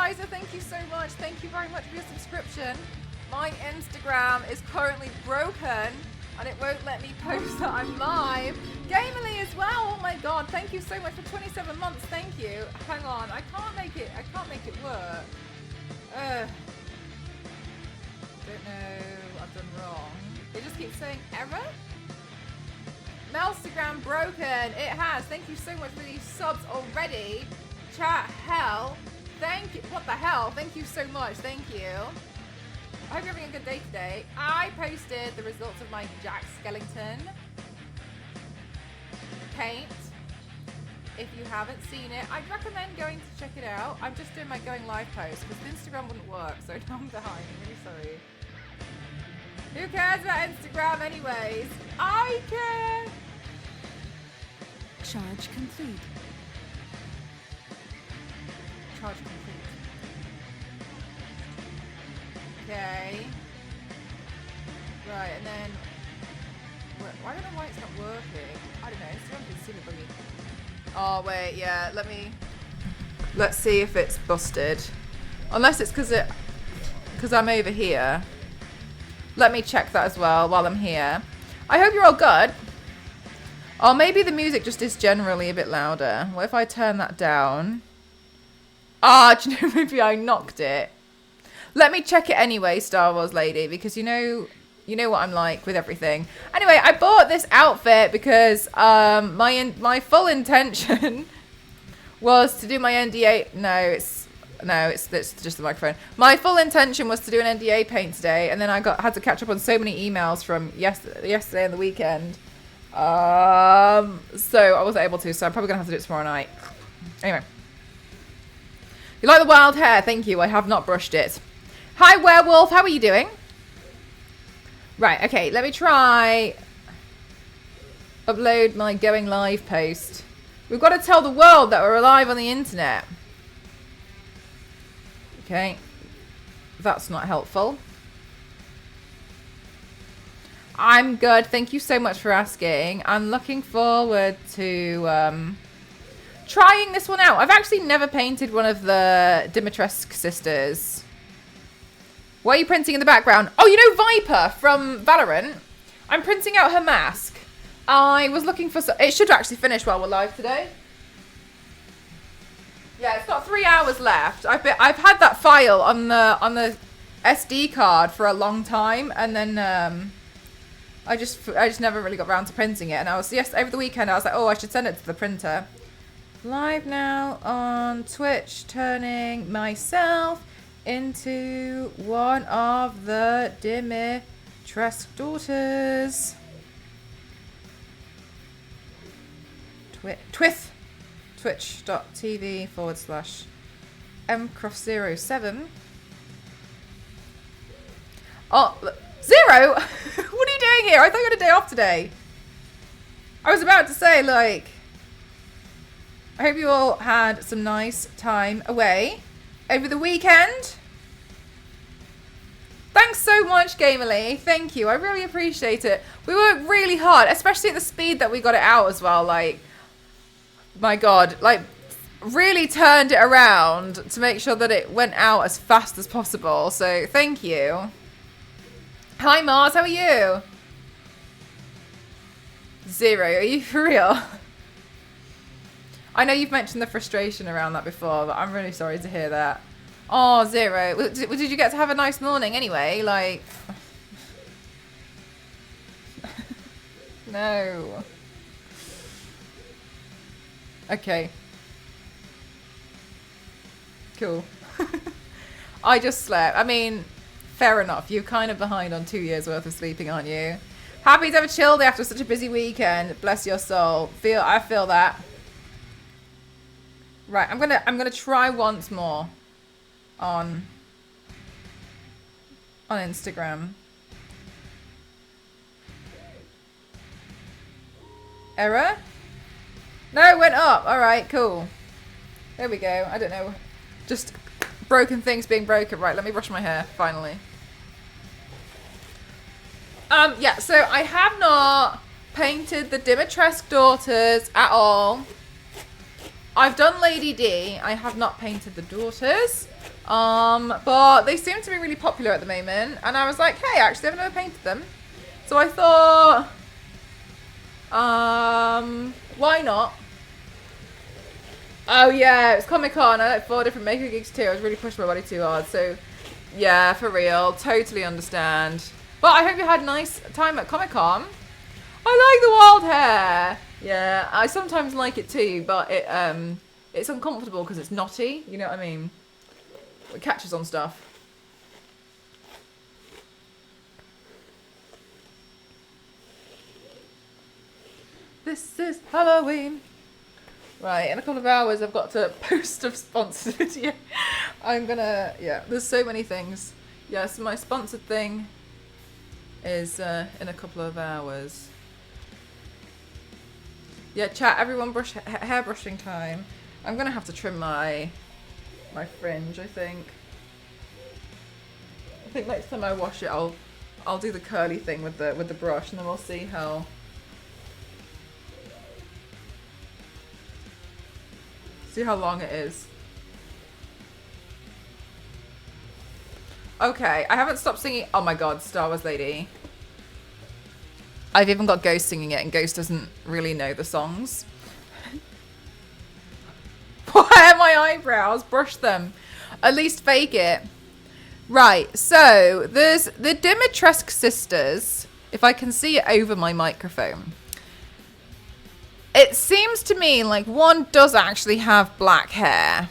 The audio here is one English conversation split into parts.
Liza, thank you so much. Thank you very much for your subscription. My Instagram is currently broken and it won't let me post that I'm live. Gamerly as well. Oh my god, thank you so much for 27 months. Thank you. Hang on, I can't make it work. Don't know what I've done wrong. It just keeps saying error. Melstagram broken. It has. Thank you so much for these subs already. Chat hell. Thank you. What the hell? Thank you so much. Thank you. I hope you're having a good day today. I posted the results of my Jack Skellington paint. If you haven't seen it, I'd recommend going to check it out. I'm just doing my going live post because Instagram wouldn't work, so now I'm behind. I'm really sorry. Who cares about Instagram anyways? I care! Charge complete. Charge complete. Okay. Right, and then... I don't know why it's not working. I don't know, Instagram can see the buggy. Oh, wait, yeah, let's see if it's busted. Unless it's because I'm over here. Let me check that as well while I'm here. I hope you're all good. Or maybe the music just is generally a bit louder. What if I turn that down? Ah, do you know, maybe I knocked it. Let me check it anyway, Star Wars lady, because you know what I'm like with everything. Anyway, I bought this outfit because my full intention was to do my NDA. No, it's just the microphone. My full intention was to do an NDA paint today, and then I had to catch up on so many emails from yesterday and the weekend. So I wasn't able to, so I'm probably going to have to do it tomorrow night. Anyway. You like the wild hair? Thank you. I have not brushed it. Hi, Werewolf. How are you doing? Right, okay. Let me try upload my going live post. We've got to tell the world that we're alive on the internet. Okay, that's not helpful. I'm good. Thank you so much for asking. I'm looking forward to trying this one out. I've actually never painted one of the DIMITRESCU sisters. What are you printing in the background? Oh, you know Viper from Valorant? I'm printing out her mask. I was looking for... It should actually finish while we're live today. Yeah, it's got 3 hours left. I've had that file on the SD card for a long time, and then I just never really got around to printing it. And I was over the weekend I was like, oh, I should send it to the printer. Live now on Twitch, turning myself into one of the Dimitrescu daughters. Twitch.tv/mcroft07. Oh, Zero! What are you doing here? I thought you had a day off today. I was about to say, like, I hope you all had some nice time away over the weekend. Thanks so much, Gamerly. Thank you. I really appreciate it. We worked really hard, especially at the speed that we got it out as well. Like, my God, like, really turned it around to make sure that it went out as fast as possible. So, thank you. Hi, Mars. How are you? Zero. Are you for real? I know you've mentioned the frustration around that before, but I'm really sorry to hear that. Oh, Zero. Did you get to have a nice morning anyway? Like... No. Okay. Cool. I just slept. I mean, fair enough. You're kind of behind on 2 years worth of sleeping, aren't you? Happy to have a chill day after such a busy weekend. Bless your soul. I feel that. Right, I'm gonna try once more on Instagram. Error? No, it went up. All right, cool. There we go. I don't know. Just broken things being broken. Right, let me brush my hair, finally. Yeah, so I have not painted the Dimitrescu daughters at all. I've done Lady D. I have not painted the daughters. But they seem to be really popular at the moment. And I was like, hey, actually, I've never painted them. So I thought, why not? Oh yeah, it's Comic-Con. I like 4 different maker gigs too. I was really pushing my body too hard. So yeah, for real. Totally understand. But I hope you had a nice time at Comic-Con. I like the wild hair. Yeah, I sometimes like it too, but it's uncomfortable because it's knotty. You know what I mean? It catches on stuff. This is Halloween. Right, in a couple of hours I've got to post a sponsored video. I'm gonna, yeah, there's so many things. Yes, my sponsored thing is in a couple of hours. Yeah, chat, everyone hair brushing time. I'm gonna have to trim my fringe, I think. I think next time I wash it I'll do the curly thing with the brush, and then we'll see how long it is. Okay, I haven't stopped singing. Oh my god, Star Wars Lady. I've even got Ghost singing it, and Ghost doesn't really know the songs. Why are my eyebrows? Brush them. At least fake it. Right, so there's the Dimitrescu sisters. If I can see it over my microphone. It seems to me like one does actually have black hair.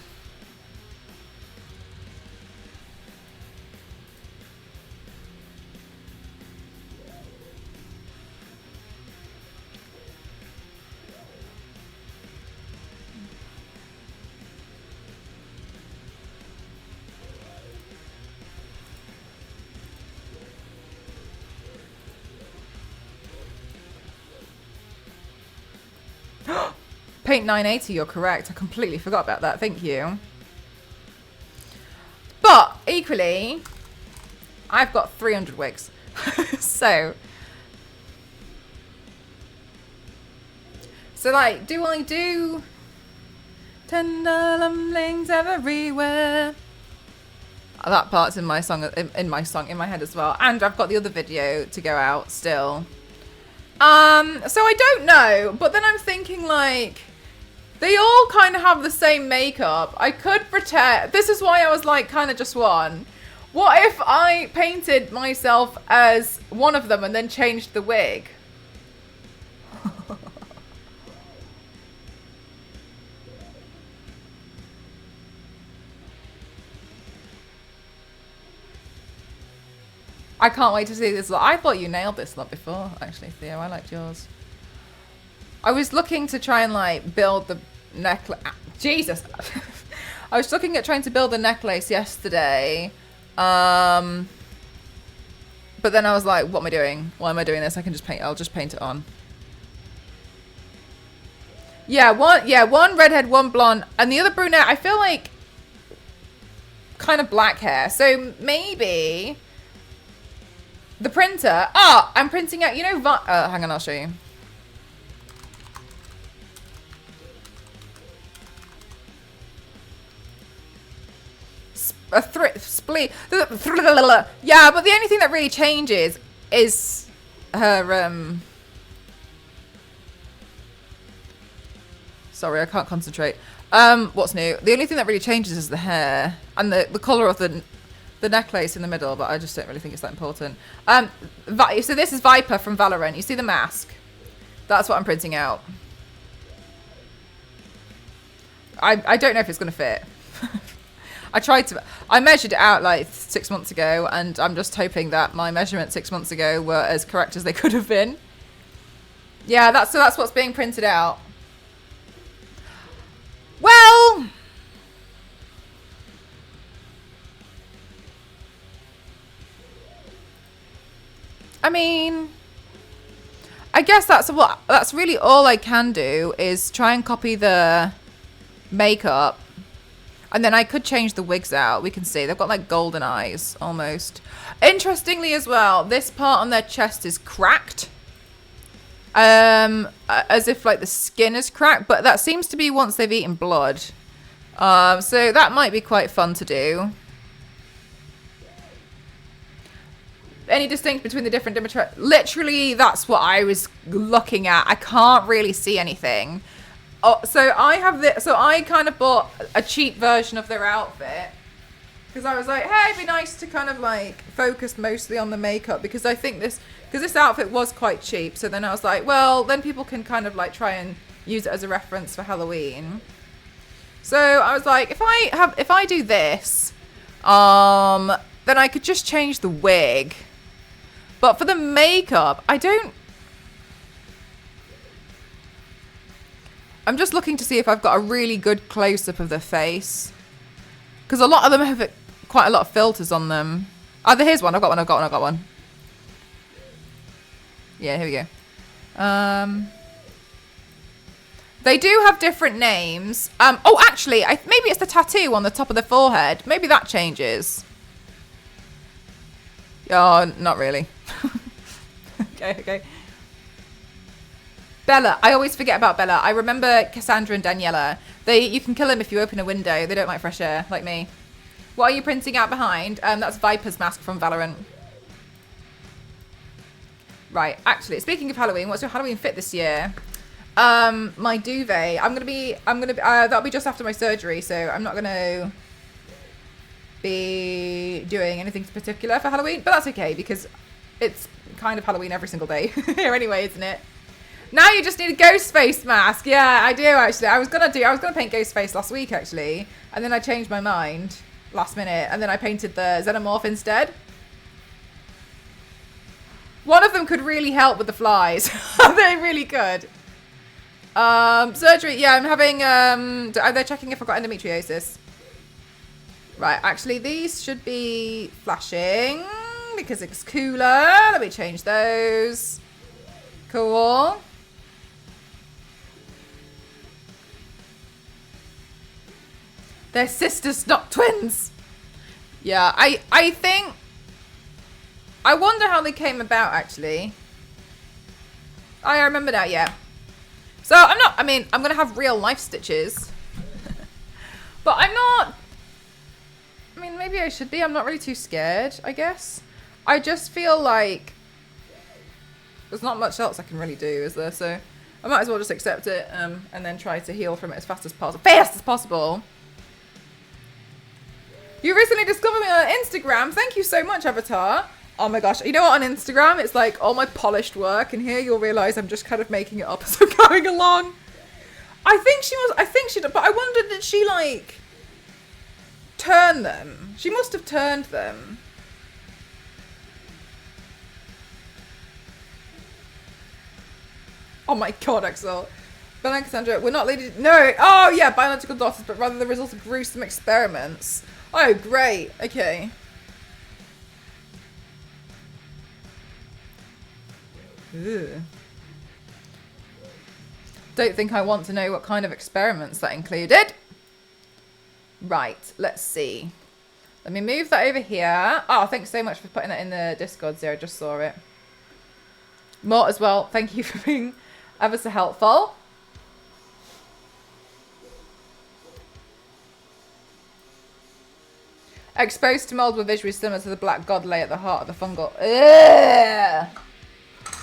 Paint 980, you're correct. I completely forgot about that. Thank you. But equally, I've got 300 wigs. So like, do I do tender lumblings everywhere? That part's in my song, in my head as well. And I've got the other video to go out still. So I don't know, but then I'm thinking like, they all kind of have the same makeup. I could pretend, this is why I was like kind of just one. What if I painted myself as one of them and then changed the wig? I can't wait to see this look. I thought you nailed this look before, actually, Theo. I liked yours. I was looking to try and like build the necklace. Jesus. I was looking at trying to build a necklace yesterday. But then I was like, what am I doing? Why am I doing this? I can just paint. I'll just paint it on. Yeah, one redhead, one blonde, and the other brunette. I feel like kind of black hair. So maybe the printer. Ah, I'm printing out. You know, hang on, I'll show you. Split. Yeah, but the only thing that really changes is her sorry, I can't concentrate. What's new? The only thing that really changes is the hair and the colour of the necklace in the middle, but I just don't really think it's that important. So this is Viper from Valorant. You see the mask? That's what I'm printing out. I don't know if it's going to fit. I measured it out like 6 months ago, and I'm just hoping that my measurements 6 months ago were as correct as they could have been. Yeah, that's what's being printed out. Well, I mean, I guess that's really all I can do is try and copy the makeup. And then I could change the wigs out. We can see they've got like golden eyes almost. Interestingly as well, this part on their chest is cracked. As if like the skin is cracked, but that seems to be once they've eaten blood. So that might be quite fun to do. any distinction between the different Dimitrescu? Literally, that's what I was looking at. I can't really see anything. Oh, so I have this. So I kind of bought a cheap version of their outfit because I was like, hey, it'd be nice to kind of like focus mostly on the makeup because I think this outfit was quite cheap. So then I was like, well, then people can kind of like try and use it as a reference for Halloween. So I was like, if I do this, then I could just change the wig. But for the makeup, I'm just looking to see if I've got a really good close-up of the face. Because a lot of them have quite a lot of filters on them. Oh, here's one. I've got one. Yeah, here we go. They do have different names. Oh, actually, maybe it's the tattoo on the top of the forehead. Maybe that changes. Oh, not really. Okay. Bella. I always forget about Bella. I remember Cassandra and Daniela. You can kill them if you open a window. They don't like fresh air, like me. What are you printing out behind? That's Viper's mask from Valorant. Right. Actually, speaking of Halloween, what's your Halloween fit this year? My duvet. That'll be just after my surgery, so I'm not gonna be doing anything particular for Halloween, but that's okay because it's kind of Halloween every single day here anyway, isn't it? Now you just need a ghost face mask. Yeah, I do actually. I was gonna paint ghost face last week actually, and then I changed my mind last minute, and then I painted the xenomorph instead. One of them could really help with the flies. They really could. Surgery. Yeah, I'm having. They're checking if I've got endometriosis. Right. Actually, these should be flashing because it's cooler. Let me change those. Cool. They're sisters, not twins. Yeah, I think. I wonder how they came about, actually. Oh, I remember now, yeah. So, I'm going to have real life stitches. But I'm not. Maybe I should be. I'm not really too scared, I guess. I just feel like there's not much else I can really do, is there? So, I might as well just accept it and then try to heal from it as fast as possible. You recently discovered me on Instagram. Thank you so much, Avatar. Oh my gosh. You know what? On Instagram, it's like all my polished work. And here you'll realize I'm just kind of making it up as I'm going along. I think she did. But I wondered, did she like turn them? She must have turned them. Oh my god, Axel. Ben and Cassandra, we're not ladies. No. Oh yeah, biological daughters, but rather the result of gruesome experiments. Oh, great. Okay. Ugh. Don't think I want to know what kind of experiments that included. Right, let's see. Let me move that over here. Oh, thanks so much for putting that in the Discord, Zero. I just saw it. Mort as well. Thank you for being ever so helpful. Exposed to mold were visually similar to the black god lay at the heart of the fungal. Ugh.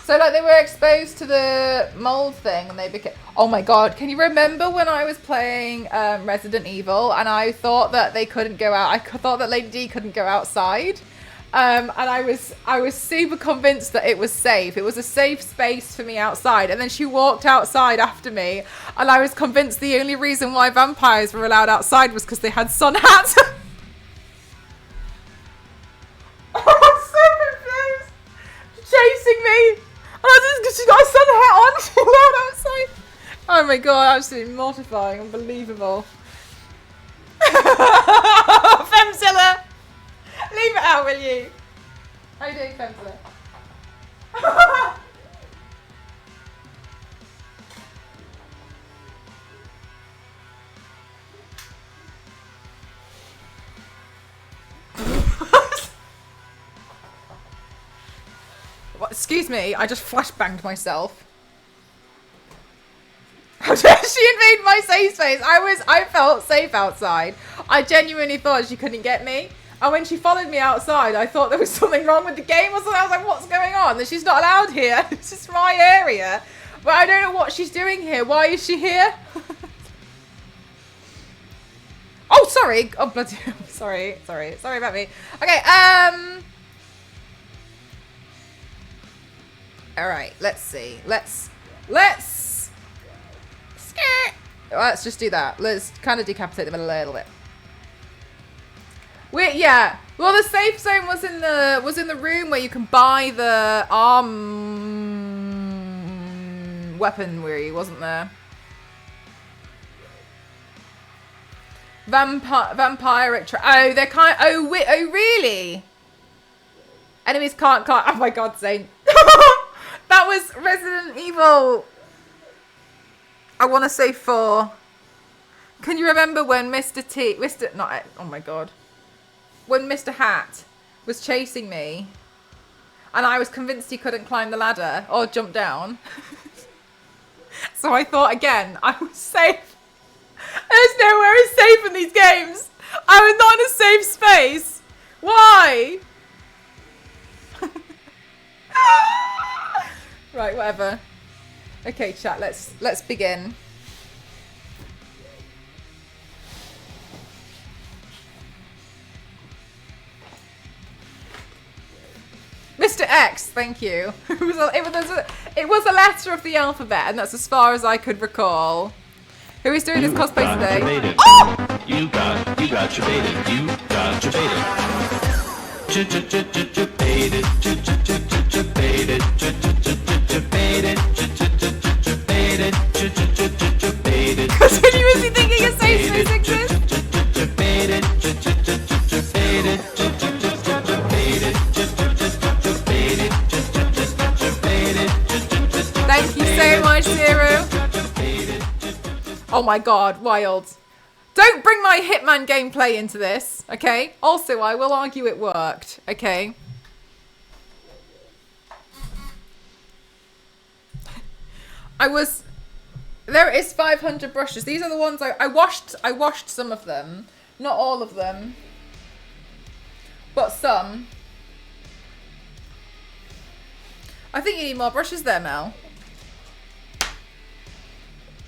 So like they were exposed to the mold thing and they became. Oh my god! Can you remember when I was playing Resident Evil and I thought that they couldn't go out? I thought that Lady D couldn't go outside, and I was super convinced that it was safe. It was a safe space for me outside, and then she walked outside after me, and I was convinced the only reason why vampires were allowed outside was because they had sun hats. I was so confused. Chasing me. Oh, because she got a sun hat on. She allowed outside. Oh my god, absolutely mortifying. Unbelievable. Femzilla. Leave it out, will you? How are you doing, Femzilla? What, excuse me, I just flashbanged myself. How dare she invade my safe space? I felt safe outside. I genuinely thought she couldn't get me. And when she followed me outside, I thought there was something wrong with the game or something. I was like, what's going on? That she's not allowed here. This is my area. But I don't know what she's doing here. Why is she here? Oh, sorry. Oh, bloody hell. Sorry about me. Okay, all right, let's see. Let's just do that. Let's kind of decapitate them a little bit. Yeah. Well, the safe zone was in the room where you can buy the weaponry, wasn't there? Vampiric. Oh, they're kind. Oh, really? Enemies can't climb. Oh my God, Zane. That was Resident Evil. I want to say 4. Can you remember when oh my God. When Mr. Hat was chasing me and I was convinced he couldn't climb the ladder or jump down. So I thought again, I was safe. There's nowhere is safe in these games. I was not in a safe space. Why? Right, whatever. Okay, chat, let's begin. Mr. X, thank you. It was a letter of the alphabet, and that's as far as I could recall. Who is doing this cosplay today? Oh! You got your baited. You got your baited. Baited. Baited. Baited. Continuously thinking a safe space exists. Thank you so much, Zero. Oh my God, wild. Don't bring my Hitman gameplay into this, okay? Also, I will argue it worked, okay? There is 500 brushes. These are the ones I washed some of them. Not all of them. But some. I think you need more brushes there, Mel.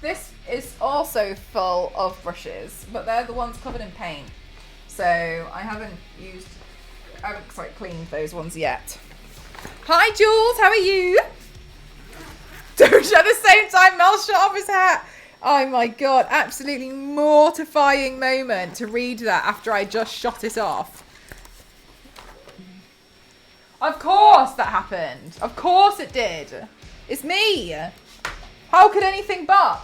This is also full of brushes, but they're the ones covered in paint. So I haven't cleaned those ones yet. Hi Jules, how are you? Don't at the same time Mel shut off his hat. Oh my God, absolutely mortifying moment to read that after I just shot it off. Of course that happened. Of course it did. It's me. How could anything but?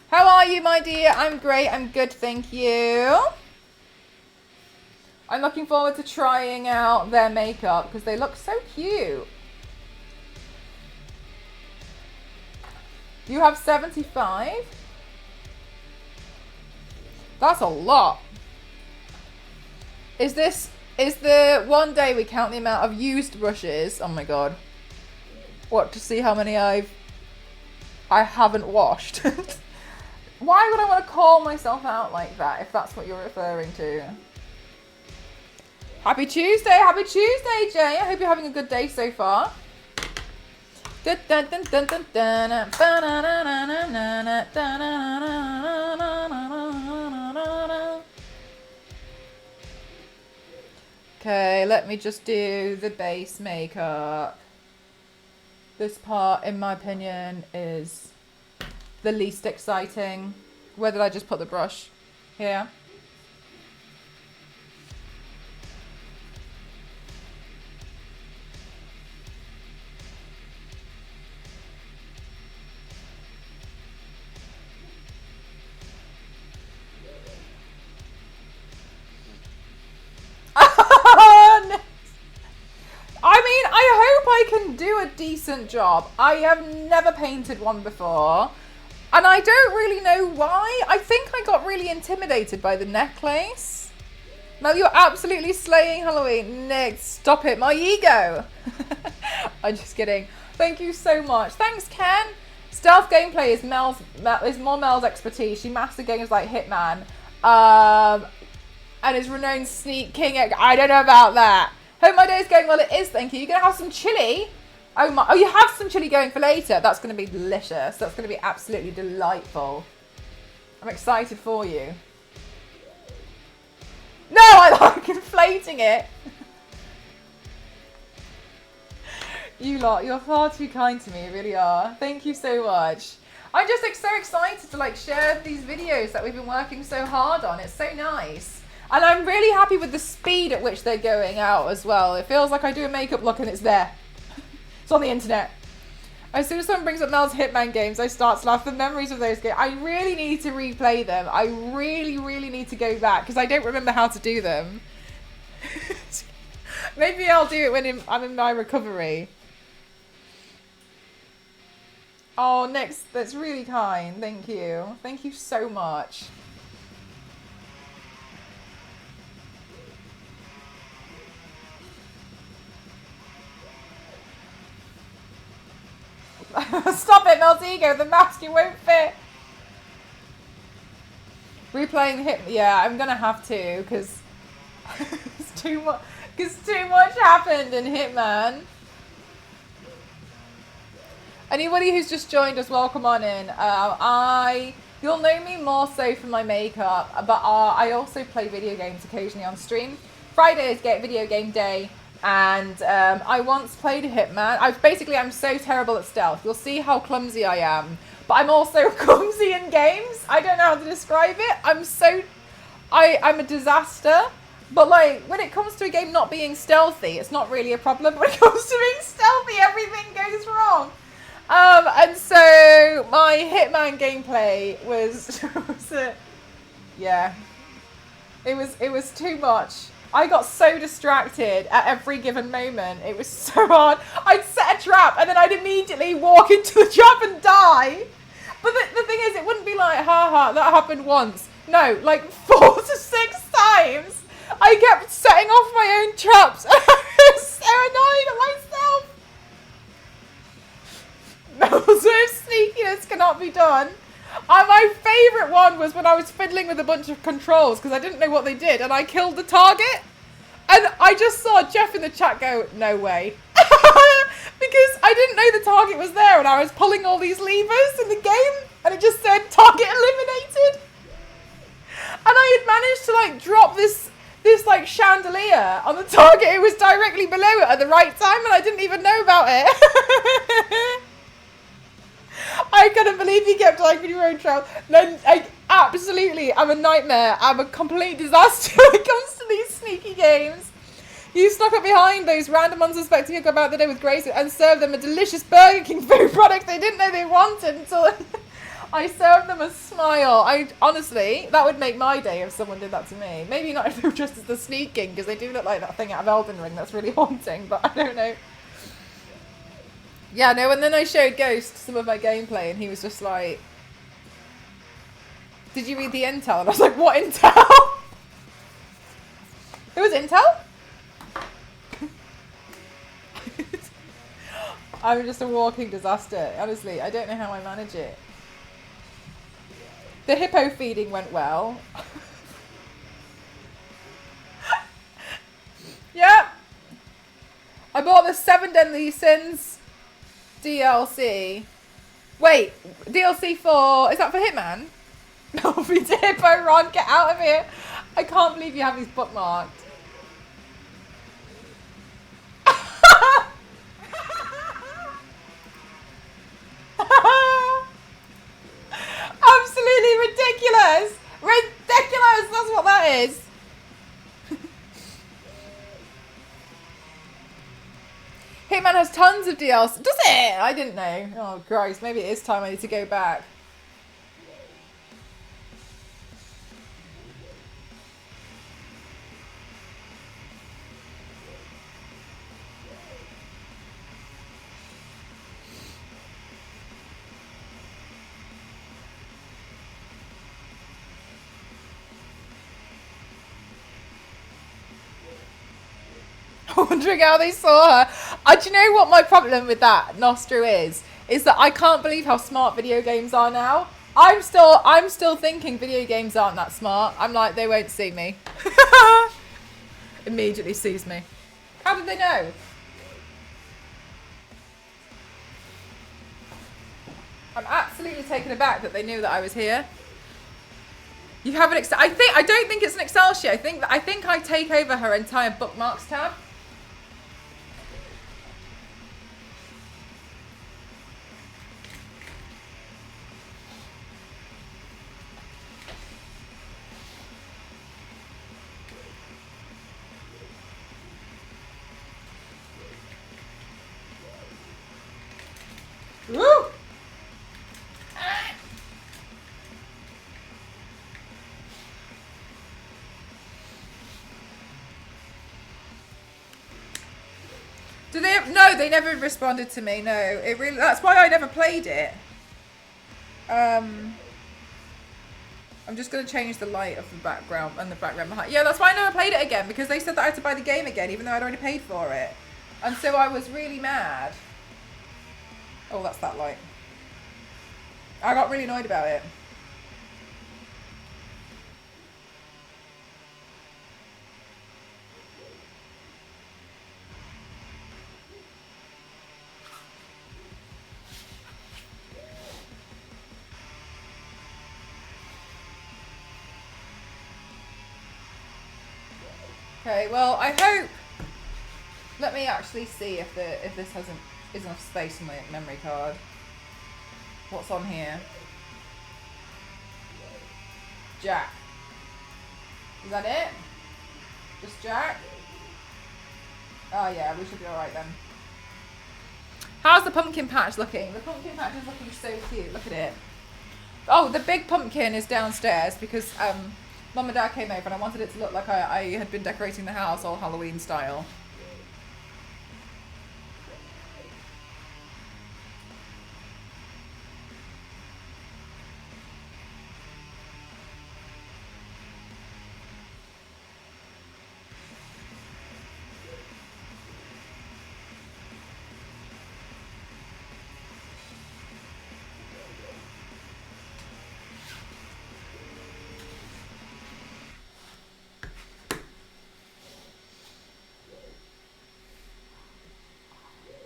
How are you, my dear? I'm great. I'm good, thank you. I'm looking forward to trying out their makeup because they look so cute. You have 75? That's a lot. Is the one day we count the amount of used brushes? Oh my God. What, to see how many I haven't washed? Why would I want to call myself out like that if that's what you're referring to? Happy Tuesday, Jay. I hope you're having a good day so far. Okay, let me just do the base makeup. This part, in my opinion, is the least exciting. Where did I just put the brush? Here. I mean, I hope I can do a decent job. I have never painted one before. And I don't really know why. I think I got really intimidated by the necklace. Now you're absolutely slaying Halloween. Nick, stop it. My ego. I'm just kidding. Thank you so much. Thanks, Ken. Stealth gameplay is more Mel's expertise. She mastered games like Hitman. And is renowned sneak king. I don't know about that. Hope my day is going well. It is, thank you. You're going to have some chili? Oh, you have some chili going for later. That's going to be delicious. That's going to be absolutely delightful. I'm excited for you. No, I like inflating it. You lot, you're far too kind to me. You really are. Thank you so much. I'm just so excited to like share these videos that we've been working so hard on. It's so nice. And I'm really happy with the speed at which they're going out as well. It feels like I do a makeup look and it's there. It's on the internet. As soon as someone brings up Mel's Hitman games, I start to laugh. The memories of those games. I really need to replay them. I really, really need to go back because I don't remember how to do them. Maybe I'll do it when I'm in my recovery. Oh, Nix, that's really kind. Thank you. Thank you so much. Stop it, Meltigo. The mask, you won't fit. Replaying Hit. Yeah, I'm gonna have to because it's too much. Because too much happened in Hitman. Anybody who's just joined us, welcome on in. You'll know me more so from my makeup, but I also play video games occasionally on stream. Friday is video game day, and I once played a Hitman. I'm so terrible at stealth. You'll see how clumsy I am, but I'm also clumsy in games. I don't know how to describe it. I'm a disaster. But like, when it comes to a game not being stealthy, it's not really a problem. When it comes to being stealthy, everything goes wrong. And so my Hitman gameplay was yeah, it was too much. I got so distracted at every given moment. It was so hard. I'd set a trap and then I'd immediately walk into the trap and die. But the thing is, it wouldn't be like, haha, that happened once. No, like 4 to 6 times. I kept setting off my own traps. I was so annoyed at myself. No sort of sneakiness cannot be done. My favourite one was when I was fiddling with a bunch of controls because I didn't know what they did and I killed the target. And I just saw Jeff in the chat go, no way. Because I didn't know the target was there and I was pulling all these levers in the game and it just said target eliminated. And I had managed to like drop this like chandelier on the target. It was directly below it at the right time and I didn't even know about it. I couldn't believe you kept dying with your own child. No, I'm a nightmare. I'm a complete disaster when it comes to these sneaky games. You snuck up behind those random unsuspecting who go about the day with grace and served them a delicious Burger King food product they didn't know they wanted until I served them a smile. Honestly, that would make my day if someone did that to me. Maybe not if they were just as the sneaking, because they do look like that thing out of Elden Ring that's really haunting, but I don't know. Yeah, no, and then I showed Ghost some of my gameplay and he was just like, did you read the intel? And I was like, what intel? There was intel? I'm just a walking disaster. Honestly, I don't know how I manage it. The hippo feeding went well. Yep. I bought the 7 Deadly Sins DLC. Wait, DLC for... Is that for Hitman? No, for Hippo Ron, get out of here. I can't believe you have these bookmarked. Absolutely ridiculous! Ridiculous! That's what that is. Hitman has tons of DLC. Does it? I didn't know. Oh, Christ. Maybe it is time I need to go back. Wondering how they saw her. Do you know what my problem with that, Nostru, is that I can't believe how smart video games are now. I'm still thinking video games aren't that smart. I'm like, they won't see me. Immediately sees me. How did they know? I'm absolutely taken aback that they knew that I was here. You have an Excel. I don't think it's an Excel sheet. I think I take over her entire bookmarks tab. Woo! Do they? No, they never responded to me. No, it really. That's why I never played it. I'm just gonna change the light of the background and the background behind. Yeah, that's why I never played it again, because they said that I had to buy the game again, even though I'd already paid for it. And so I was really mad. Oh, that's that light. I got really annoyed about it. Okay, well, I hope. Let me actually see if this has enough space in my memory card. What's on here? Jack. Is that it? Just Jack? Oh yeah, we should be alright then. How's the pumpkin patch looking? The pumpkin patch is looking so cute. Look at it. Oh, the big pumpkin is downstairs because Mum and Dad came over and I wanted it to look like I had been decorating the house all Halloween style.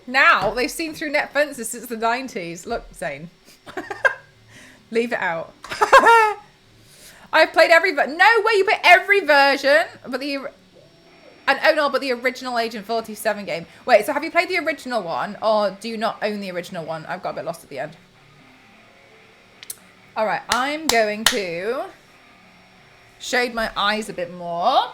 Now, they've seen through net fences since the 90s. Look, Zane. Leave it out. I've played every... No way you play every version, but the... And oh no, but the original Agent 47 game. Wait, so have you played the original one, or do you not own the original one? I've got a bit lost at the end. Alright, I'm going to... shade my eyes a bit more.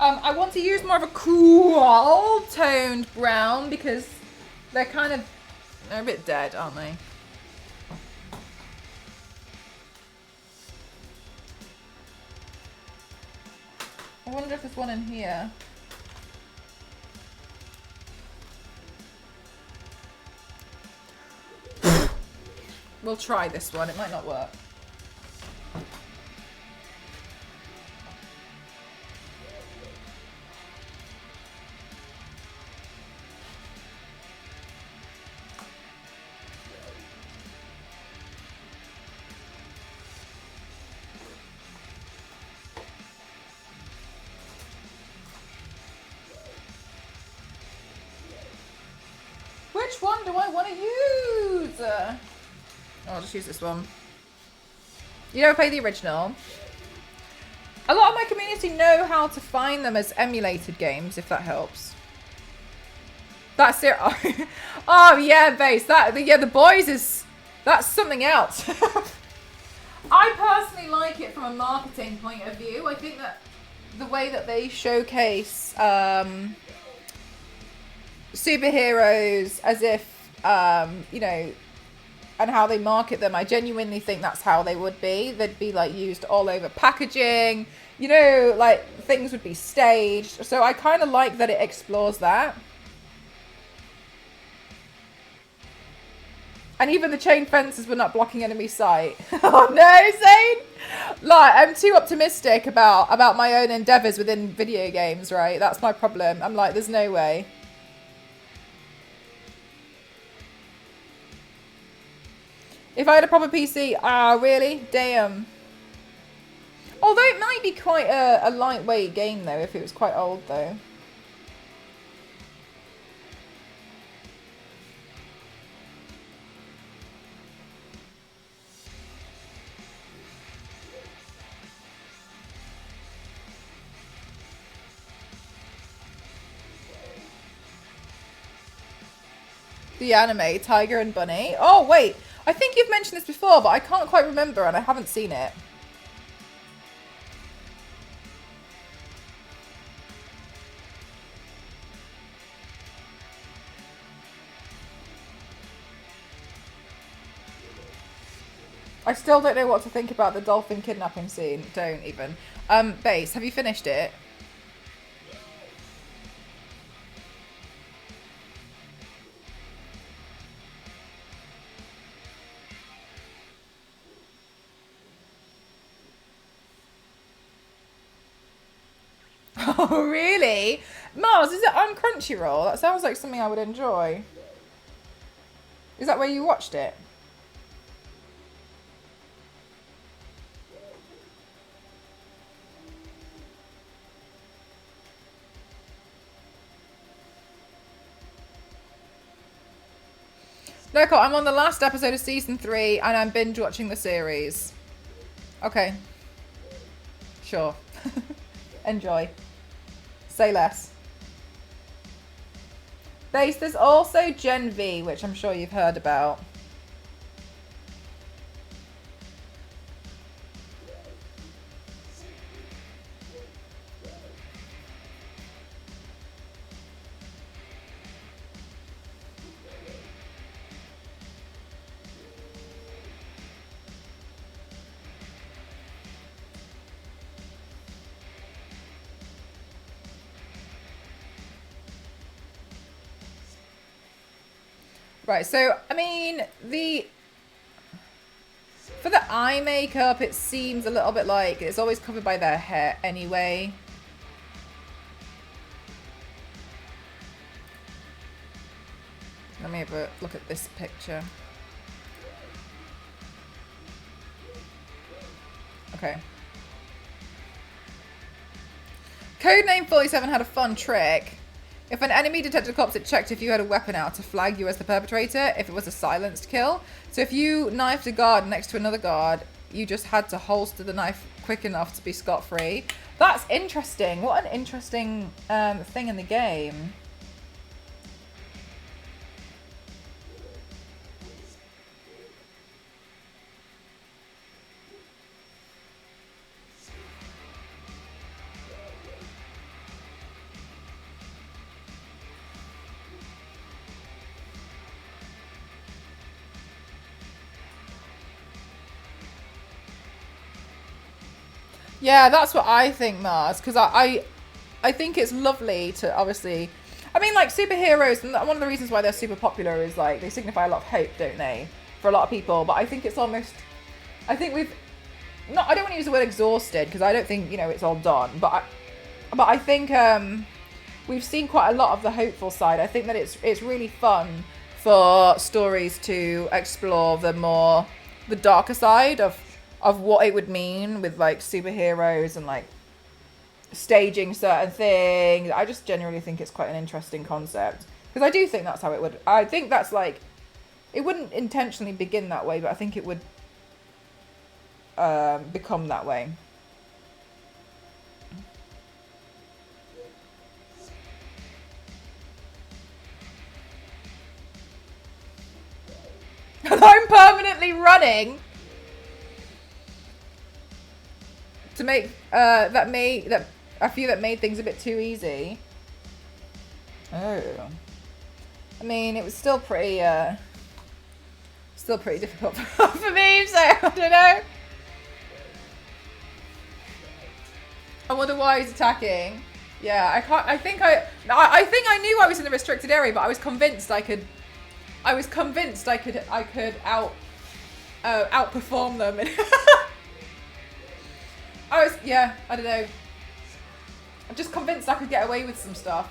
I want to use more of a cool toned brown because they're a bit dead, aren't they? I wonder if there's one in here. We'll try this one. It might not work. Which one do I want to use? Oh, I'll just use this one. You never play the original? A lot of my community know how to find them as emulated games, if that helps. That's it. Oh yeah, base. The boys is... That's something else. I personally like it from a marketing point of view. I think that the way that they showcase... superheroes as if you know, and how they market them, I genuinely think that's how they would be. They'd be like used all over packaging, you know, like things would be staged. So I kind of like that it explores that. And even the chain fences were not blocking enemy sight. Oh no, Zane! Like, I'm too optimistic about my own endeavours within video games, right? That's my problem. I'm like, there's no way. If I had a proper PC, really? Damn. Although it might be quite a lightweight game, though, if it was quite old, though. The anime, Tiger and Bunny. Oh, wait. I think you've mentioned this before, but I can't quite remember, and I haven't seen it. I still don't know what to think about the dolphin kidnapping scene. Don't even. Base, have you finished it? Oh, really? Mars, is it on Crunchyroll? That sounds like something I would enjoy. Is that where you watched it? No, I'm on the last episode of season 3 and I'm binge watching the series. Okay. Sure. Enjoy. Say less. Base, there's also Gen V, which I'm sure you've heard about. Right, so, I mean, for the eye makeup, it seems a little bit like it's always covered by their hair anyway. Let me have a look at this picture. Okay. Codename 47 had a fun trick. If an enemy detected cops, it checked if you had a weapon out to flag you as the perpetrator if it was a silenced kill. So if you knifed a guard next to another guard, you just had to holster the knife quick enough to be scot-free. That's interesting. What an interesting thing in the game. Yeah, that's what I think, Mars, because I think it's lovely to obviously, I mean, like superheroes, and one of the reasons why they're super popular is like they signify a lot of hope, don't they, for a lot of people. But I think it's almost, I think we've not, I don't want to use the word exhausted because I don't think, you know, it's all done, but I think we've seen quite a lot of the hopeful side. I think that it's really fun for stories to explore the darker side of what it would mean with like superheroes and like staging certain things. I just genuinely think it's quite an interesting concept because I do think that's how it would, I think that's like, it wouldn't intentionally begin that way, but I think it would become that way. I'm permanently running to make a few that made things a bit too easy. Oh, I mean, it was still pretty difficult for me. So I don't know. I wonder why he's attacking. Yeah, I think I knew I was in the restricted area, but I was convinced I I was convinced I could outperform them. Yeah, I don't know. I'm just convinced I could get away with some stuff.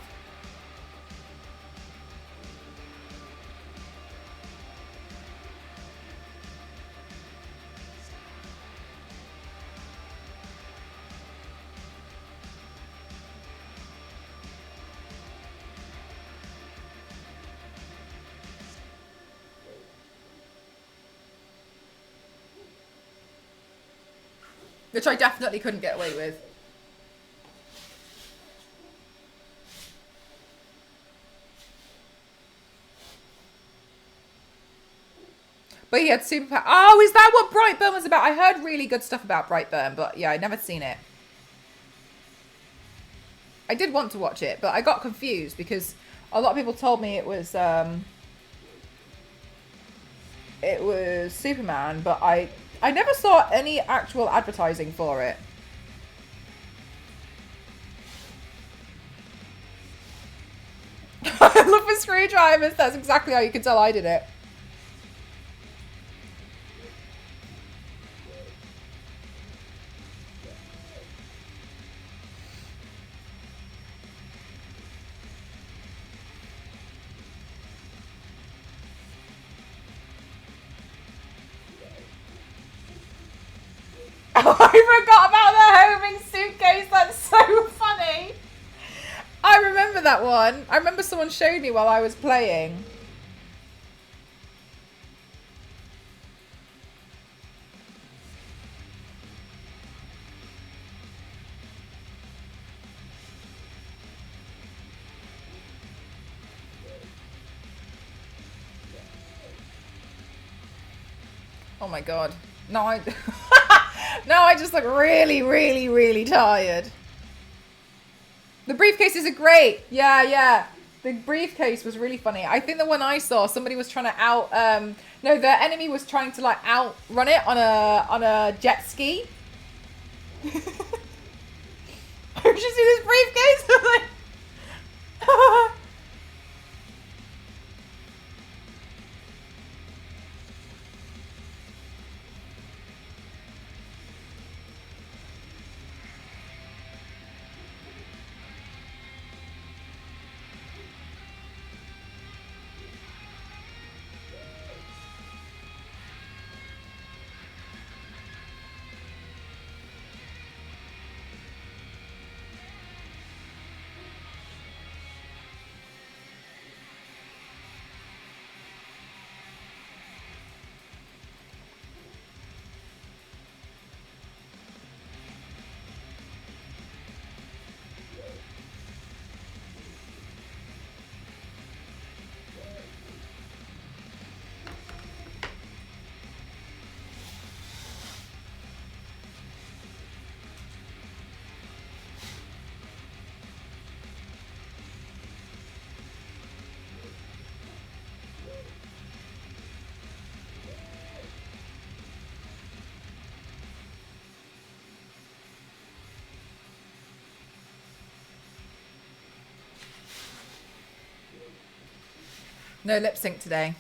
Which I definitely couldn't get away with. But he had superpower. Oh, is that what Brightburn was about? I heard really good stuff about Brightburn, but yeah, I'd never seen it. I did want to watch it, but I got confused because a lot of people told me it was Superman, but I never saw any actual advertising for it. I look for screwdrivers. That's exactly how you can tell I did it. Oh, I forgot about the homing suitcase. That's so funny. I remember that one. I remember someone showed me while I was playing. Oh my god. No, now I just look really, really, really tired. The briefcases are great. Yeah. The briefcase was really funny. I think the one I saw, somebody was trying to no, the enemy was trying to like outrun it on a jet ski. Did you see this briefcase? No lip sync today.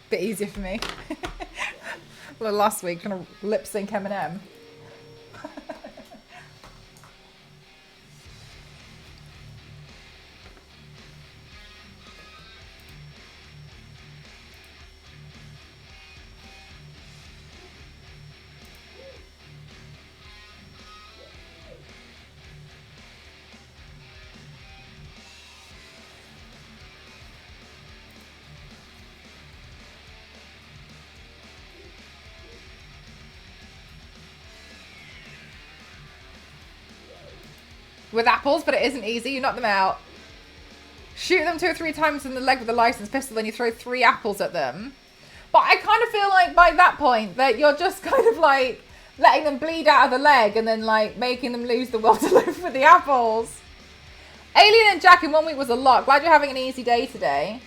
Bit easier for me. Well, last week trying to lip sync Eminem. With apples, but it isn't easy. You knock them out. Shoot them 2 or 3 times in the leg with a licensed pistol, then you throw 3 apples at them. But I kind of feel like by that point that you're just kind of like letting them bleed out of the leg and then like making them lose the will to live with the apples. Alien and Jack in 1 week was a lot. Glad you're having an easy day today.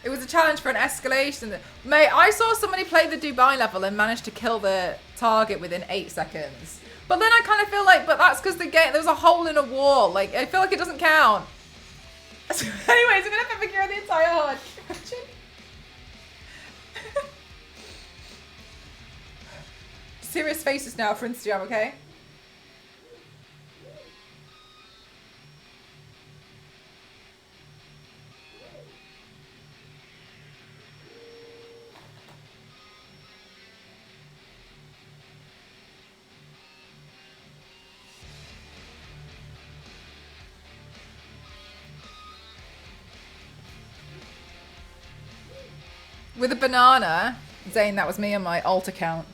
It was a challenge for an escalation. Mate, I saw somebody play the Dubai level and managed to kill the target within 8 seconds. But then I kind of feel like, but that's because the game, there was a hole in a wall. Like, I feel like it doesn't count. Anyways, I'm going to have to figure out the entire HUD. Serious faces now for Instagram, okay? With a banana. Zane, that was me on my alt account.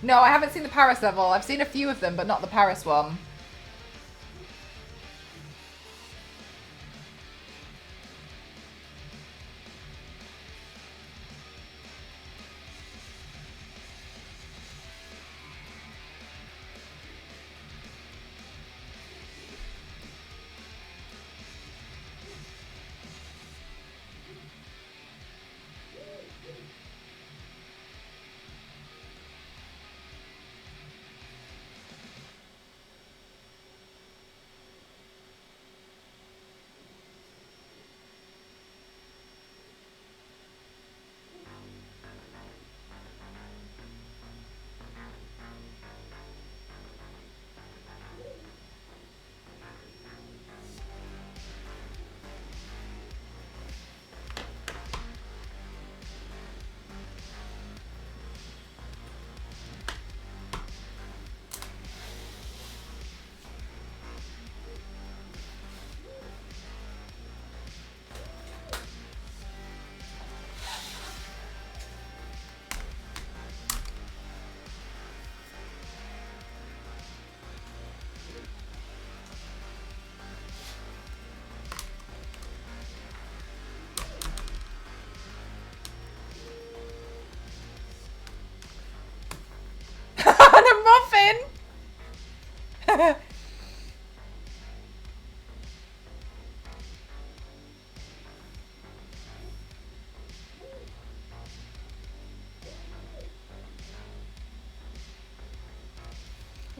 No, I haven't seen the Paris level. I've seen a few of them, but not the Paris one.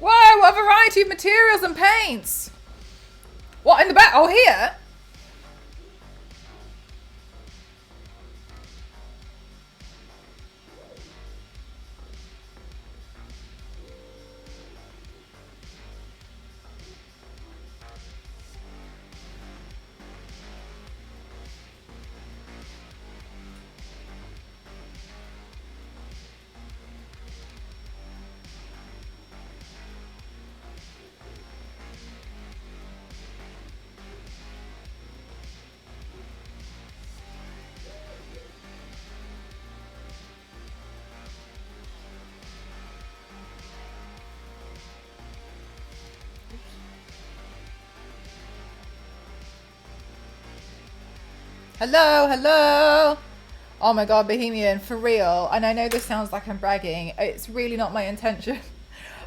Whoa, what a variety of materials and paints. What, in the back? Oh, here? Hello, hello. Oh my god, Bohemian, for real. And I know this sounds like I'm bragging. It's really not my intention.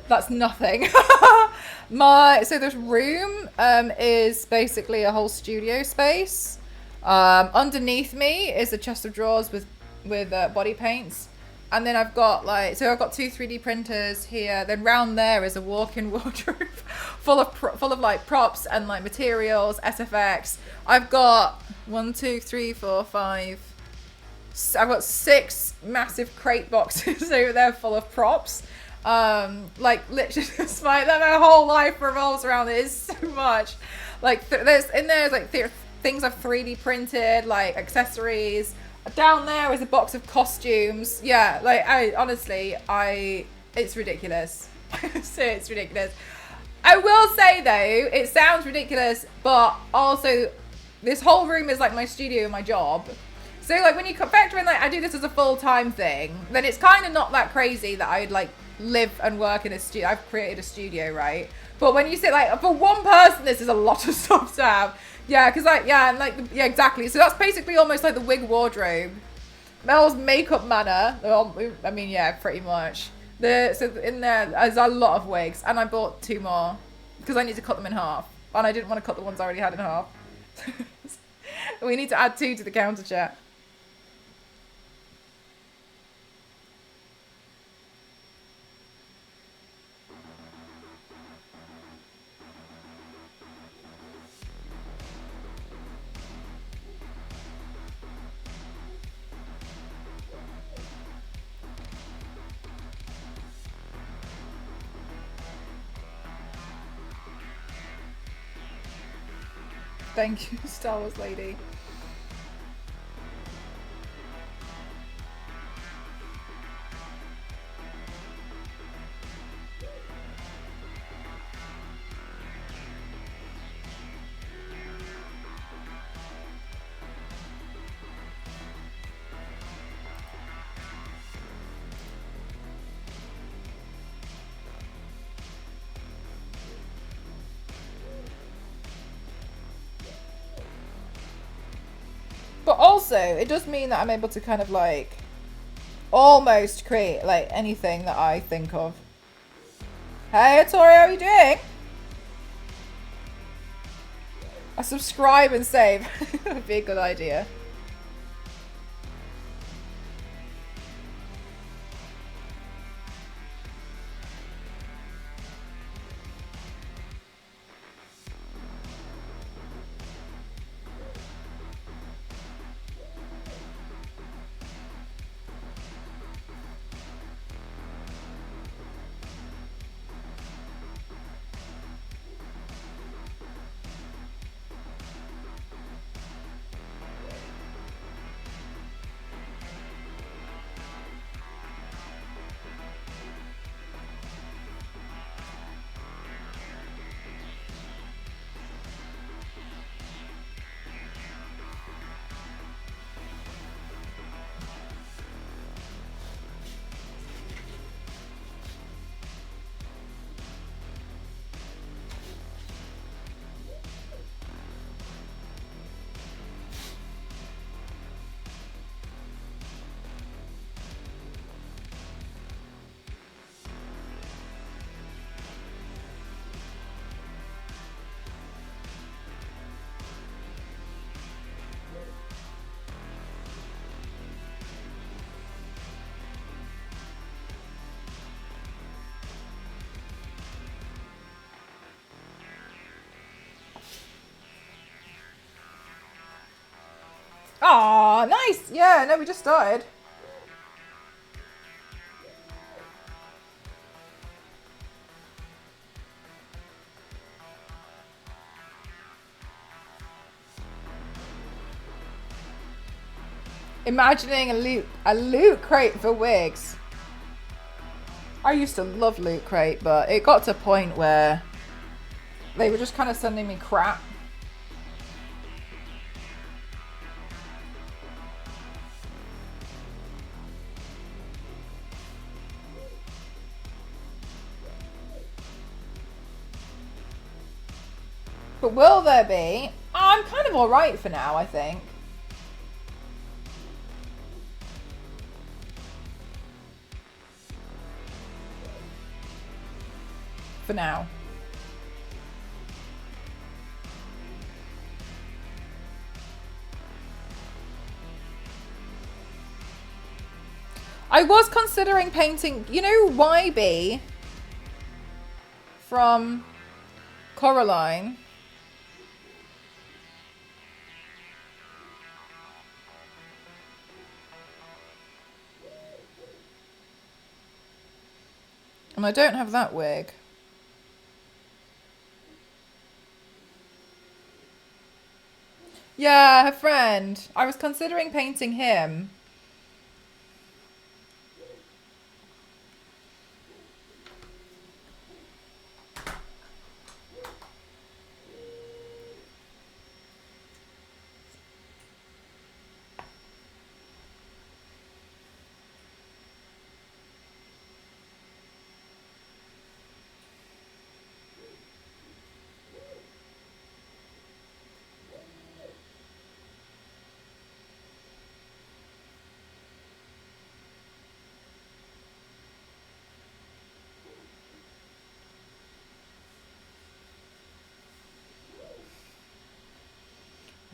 That's nothing. So this room is basically a whole studio space. Underneath me is a chest of drawers with body paints. And then I've got I've got 2 3D printers here. Then round there is a walk-in wardrobe full of like props and like materials, SFX. I've got 1, 2, 3, 4, 5. I've got 6 massive crate boxes over there full of props. Like literally, my whole life revolves around it. It's so much. Like there's things I've 3D printed, like accessories. Down there is a box of costumes. Yeah, like it's ridiculous. So it's ridiculous. I will say though, it sounds ridiculous, but also this whole room is like my studio and my job. So like when you factor in like I do this as a full-time thing, then it's kind of not that crazy that I'd like live and work in a studio. I've created a studio, right? But when you say like for one person, this is a lot of stuff to have. Yeah, because like and like yeah, exactly. So that's basically almost like the wig wardrobe. Mel's makeup manor. I mean, yeah, pretty much. So in there's a lot of wigs, and I bought 2 more because I need to cut them in half, and I didn't want to cut the ones I already had in half. We need to add 2 to the counter chat. Thank you, Star Wars lady. But also, it does mean that I'm able to kind of like almost create like anything that I think of. Hey, Tori, how are you doing? I subscribe and save. Would be a good idea. Aw, nice. Yeah, no, we just started. Imagining a loot crate for wigs. I used to love Loot Crate, but it got to a point where they were just kind of sending me crap. But will there be? I'm kind of alright for now, I think. For now. I was considering painting, you know, YB from Coraline. And I don't have that wig. Yeah, her friend. I was considering painting him.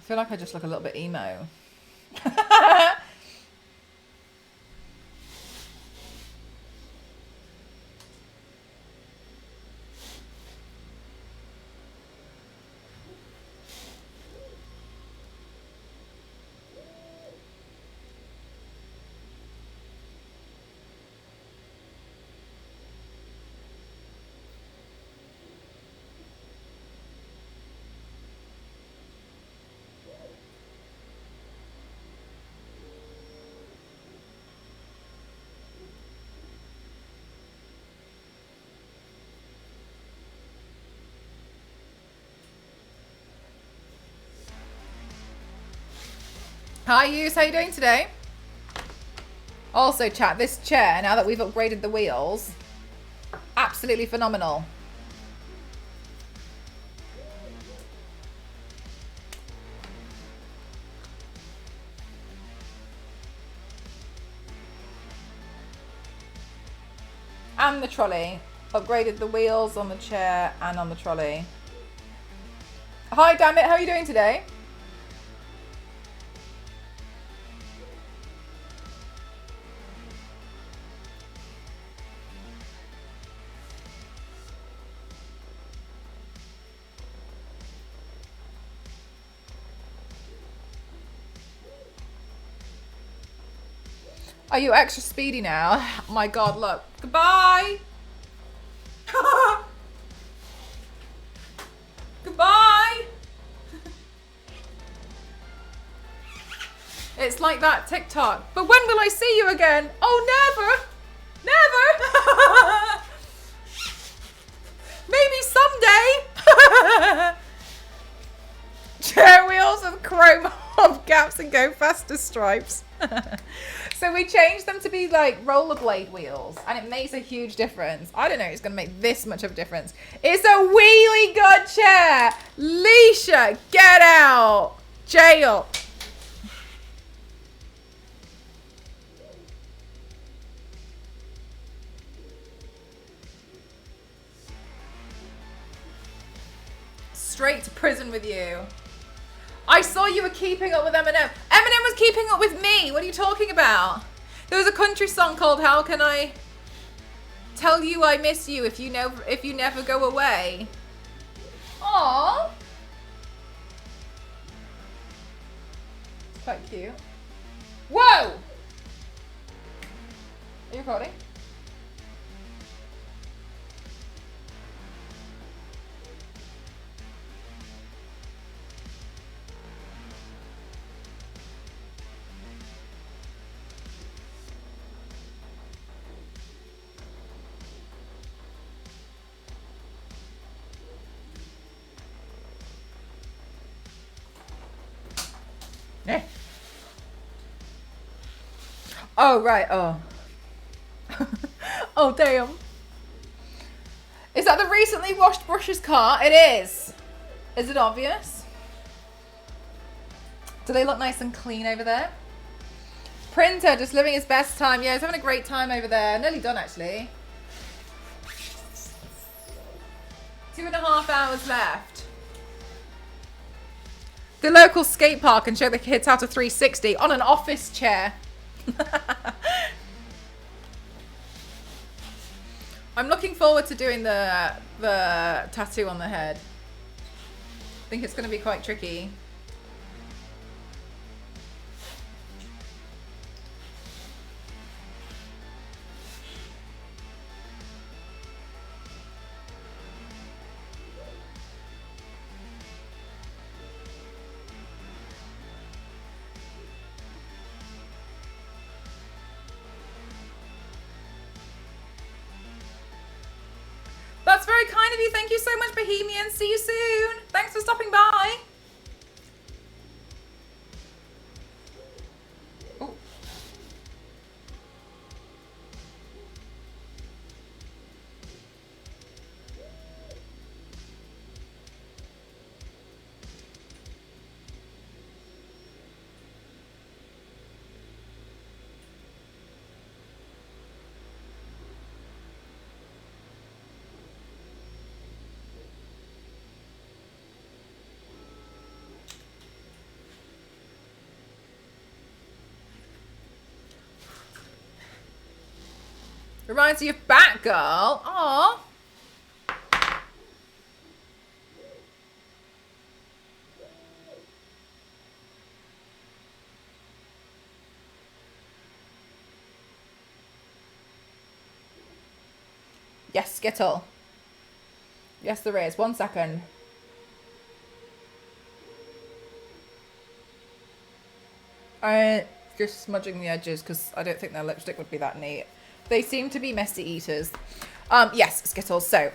feel like I just look a little bit emo. Hi, Yus. How you doing today? Also, chat, this chair, now that we've upgraded the wheels, absolutely phenomenal. And the trolley. Upgraded the wheels on the chair and on the trolley. Hi, damn it. How are you doing today? Are you extra speedy now? Oh my God, look. Goodbye. Goodbye. It's like that TikTok. But when will I see you again? Oh, never. Never. Maybe someday. Chair wheels with chrome hubcaps and go faster stripes. So we changed them to be like rollerblade wheels, and it makes a huge difference. I don't know, it's going to make this much of a difference. It's a wheelie good chair. Leisha, get out. Jail. Straight to prison with you. I saw you were keeping up with Eminem. Eminem was keeping up with me. What are you talking about? There was a country song called "How Can I Tell You I Miss You If You Never Go Away." Aww. It's quite cute. Whoa! Are you recording? Eh. Oh, right. Oh. Oh, damn. Is that the recently washed brushes car? It is. Is it obvious? Do they look nice and clean over there? Printer, just living his best time. Yeah, he's having a great time over there. Nearly done, actually. 2.5 hours left. The local skate park can show the kids how to 360 on an office chair. I'm looking forward to doing the tattoo on the head. I think it's going to be quite tricky. That's very kind of you. Thank you so much, Bohemian. See you soon. Thanks for stopping by. Ooh. Reminds you of Batgirl. Aww. Yes, Skittle. Yes, there is. 1 second. Just smudging the edges because I don't think their lipstick would be that neat. They seem to be messy eaters. Yes, Skittles. So,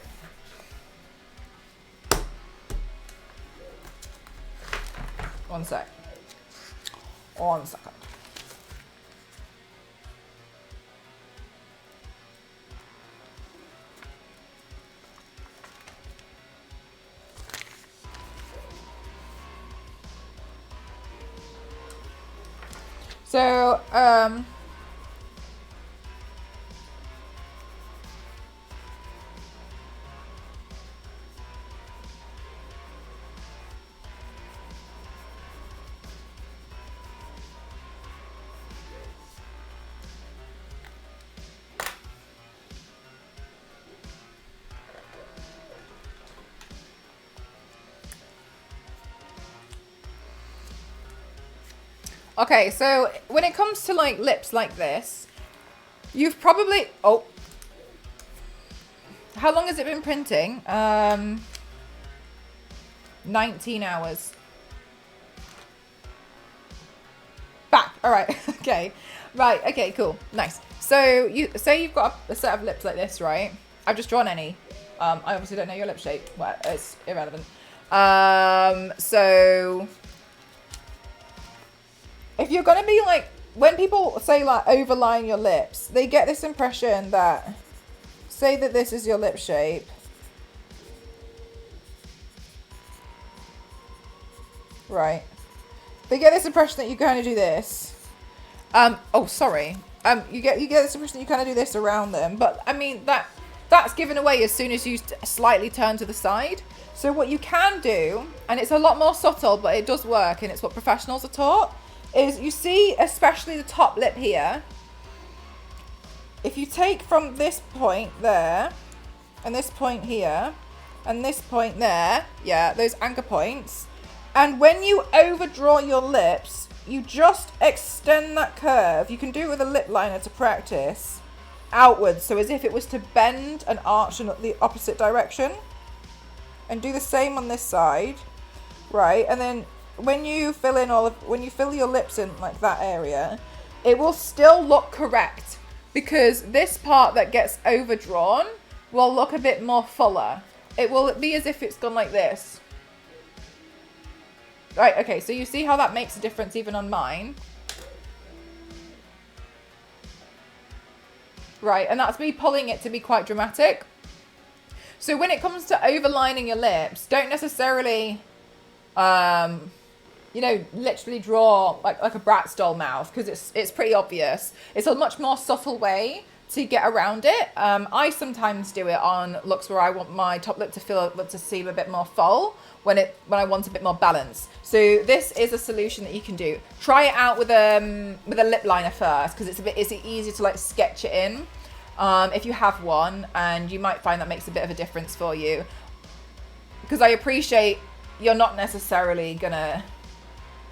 one second. So, okay, so when it comes to like lips like this, you've probably, oh, how long has it been printing? 19 hours. Back, all right, okay. Right, okay, cool, nice. So you say you've got a set of lips like this, right? I've just drawn any. I obviously don't know your lip shape, well, it's irrelevant. So if you're gonna be like, when people say like overline your lips, they get this impression that, say that this is your lip shape. Right. They get this impression that you kind of do this. Oh, sorry. You get this impression that you kind of do this around them, but I mean that's given away as soon as you slightly turn to the side. So what you can do, and it's a lot more subtle, but it does work, and it's what professionals are taught, is you see, especially the top lip here. If you take from this point there, and this point here, and this point there, yeah, those anchor points. And when you overdraw your lips, you just extend that curve. You can do it with a lip liner to practice, outwards, so as if it was to bend and arch in the opposite direction. And do the same on this side, right? And then when you fill in when you fill your lips in like that area, it will still look correct because this part that gets overdrawn will look a bit more fuller. It will be as if it's gone like this. Right, okay, so you see how that makes a difference even on mine? Right, and that's me pulling it to be quite dramatic. So when it comes to overlining your lips, don't necessarily, you know, literally draw like a Bratz doll mouth because it's pretty obvious. It's a much more subtle way to get around it. I sometimes do it on looks where I want my top lip to seem a bit more full when I want a bit more balance. So this is a solution that you can do. Try it out with a lip liner first because it's easy to like sketch it in if you have one, and you might find that makes a bit of a difference for you. Because I appreciate you're not necessarily gonna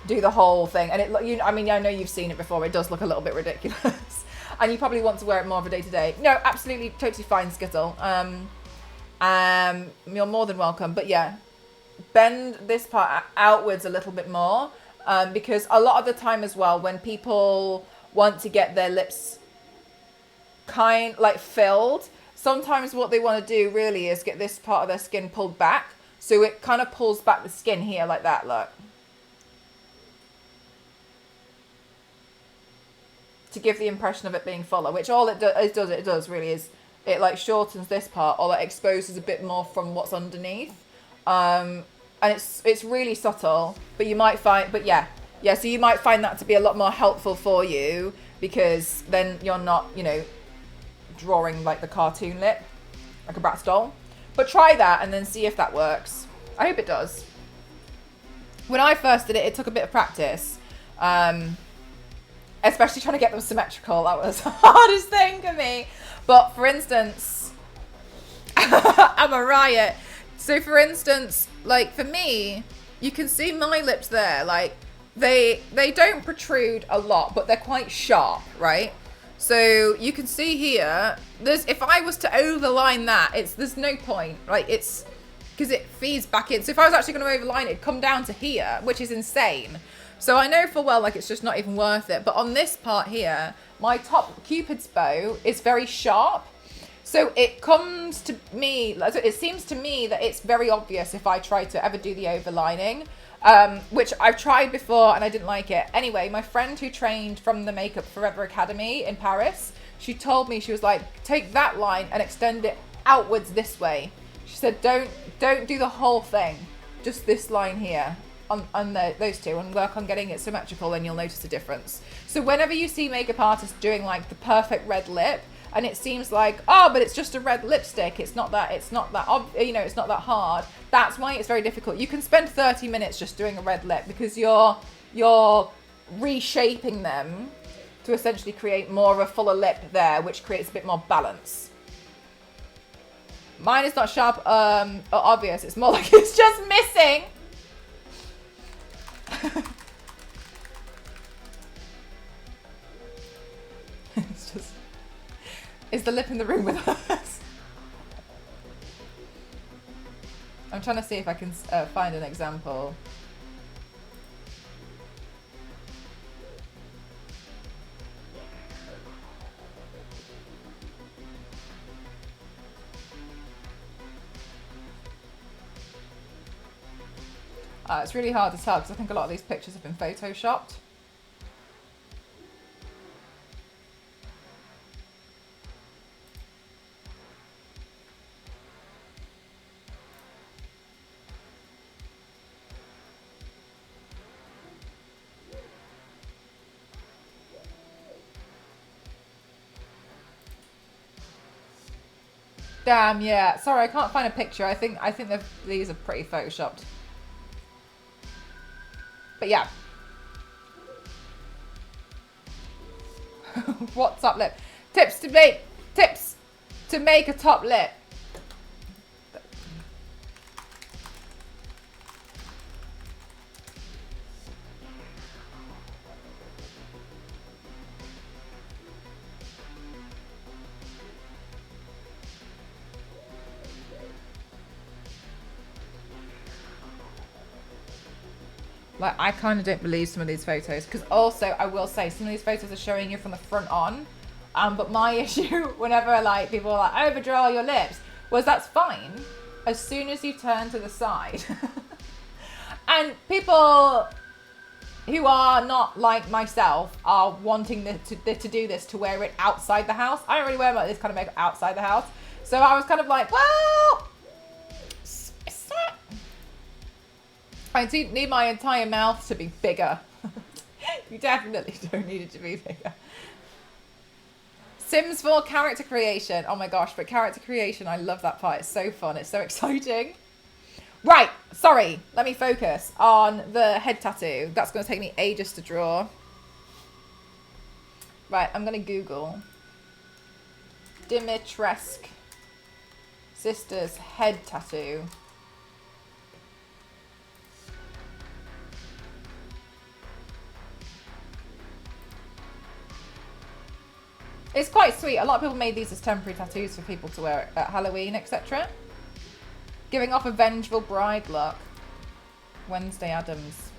do the whole thing, and I mean I know you've seen it before. It does look a little bit ridiculous. And you probably want to wear it more of a day-to-day. No, absolutely, totally fine, Skittle. You're more than welcome. But yeah, bend this part outwards a little bit more. Because a lot of the time as well, when people want to get their lips kind, like, filled, sometimes what they want to do really is get this part of their skin pulled back. So it kind of pulls back the skin here like that, look. To give the impression of it being fuller, which all it does really is it like shortens this part, or it exposes a bit more from what's underneath, and it's really subtle, but you might find, so you might find that to be a lot more helpful for you, because then you're not, you know, drawing like the cartoon lip like a Bratz doll. But try that and then see if that works. I hope it does. When I first did it, it took a bit of practice. especially trying to get them symmetrical. That was the hardest thing for me. But for instance, I'm a riot. So for instance, like for me, you can see my lips there, like they don't protrude a lot, but they're quite sharp, right? So you can see here, if I was to overline that, there's no point, right? It's because it feeds back in. So if I was actually going to overline it, it'd come down to here, which is insane. So I know full well, like, it's just not even worth it. But on this part here, my top Cupid's bow is very sharp. So it comes to me, it seems to me that it's very obvious if I try to ever do the overlining, which I've tried before and I didn't like it. Anyway, my friend who trained from the Makeup Forever Academy in Paris, she told me, she was like, take that line and extend it outwards this way. She said, don't do the whole thing, just this line here on those two, and work on getting it symmetrical, and you'll notice a difference. So whenever you see makeup artists doing like the perfect red lip, and it seems like, oh, but it's just a red lipstick, it's not that it's not that hard. That's why it's very difficult. You can spend 30 minutes just doing a red lip because you're reshaping them to essentially create more of a fuller lip there, which creates a bit more balance. Mine is not sharp or obvious. It's more like it's just missing. It's just... Is the lip in the room with us? I'm trying to see if I can find an example. It's really hard to tell because I think a lot of these pictures have been photoshopped. Damn, yeah. Sorry, I can't find a picture. I think these are pretty photoshopped. But yeah. What top lip? Tips to make a top lip. Like, I kind of don't believe some of these photos, because also I will say some of these photos are showing you from the front on, but my issue whenever like people are like overdraw your lips was that's fine as soon as you turn to the side. And people who are not like myself are wanting to do this to wear it outside the house. I don't really wear this kind of makeup outside the house, so I was kind of like, well, I need my entire mouth to be bigger. You definitely don't need it to be bigger. Sims 4 character creation. Oh my gosh, but character creation, I love that part. It's so fun. It's so exciting. Right, sorry. Let me focus on the head tattoo. That's going to take me ages to draw. Right, I'm going to Google DIMITRESCU Sisters head tattoo. It's quite sweet. A lot of people made these as temporary tattoos for people to wear at Halloween, etc. Giving off a vengeful bride look. Wednesday Addams.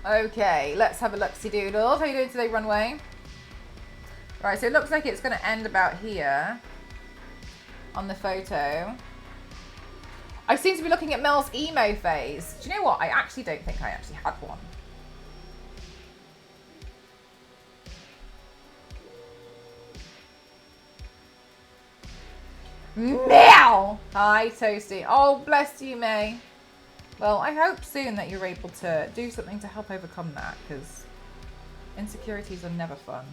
Okay, let's have a look-see doodle. How are you doing today, Runway? Right, so it looks like it's going to end about here on the photo. I seem to be looking at Mel's emo phase. Do you know what? I actually don't think I actually had one. Meow! Hi, Toasty. Oh, bless you, May. Well, I hope soon that you're able to do something to help overcome that, because insecurities are never fun.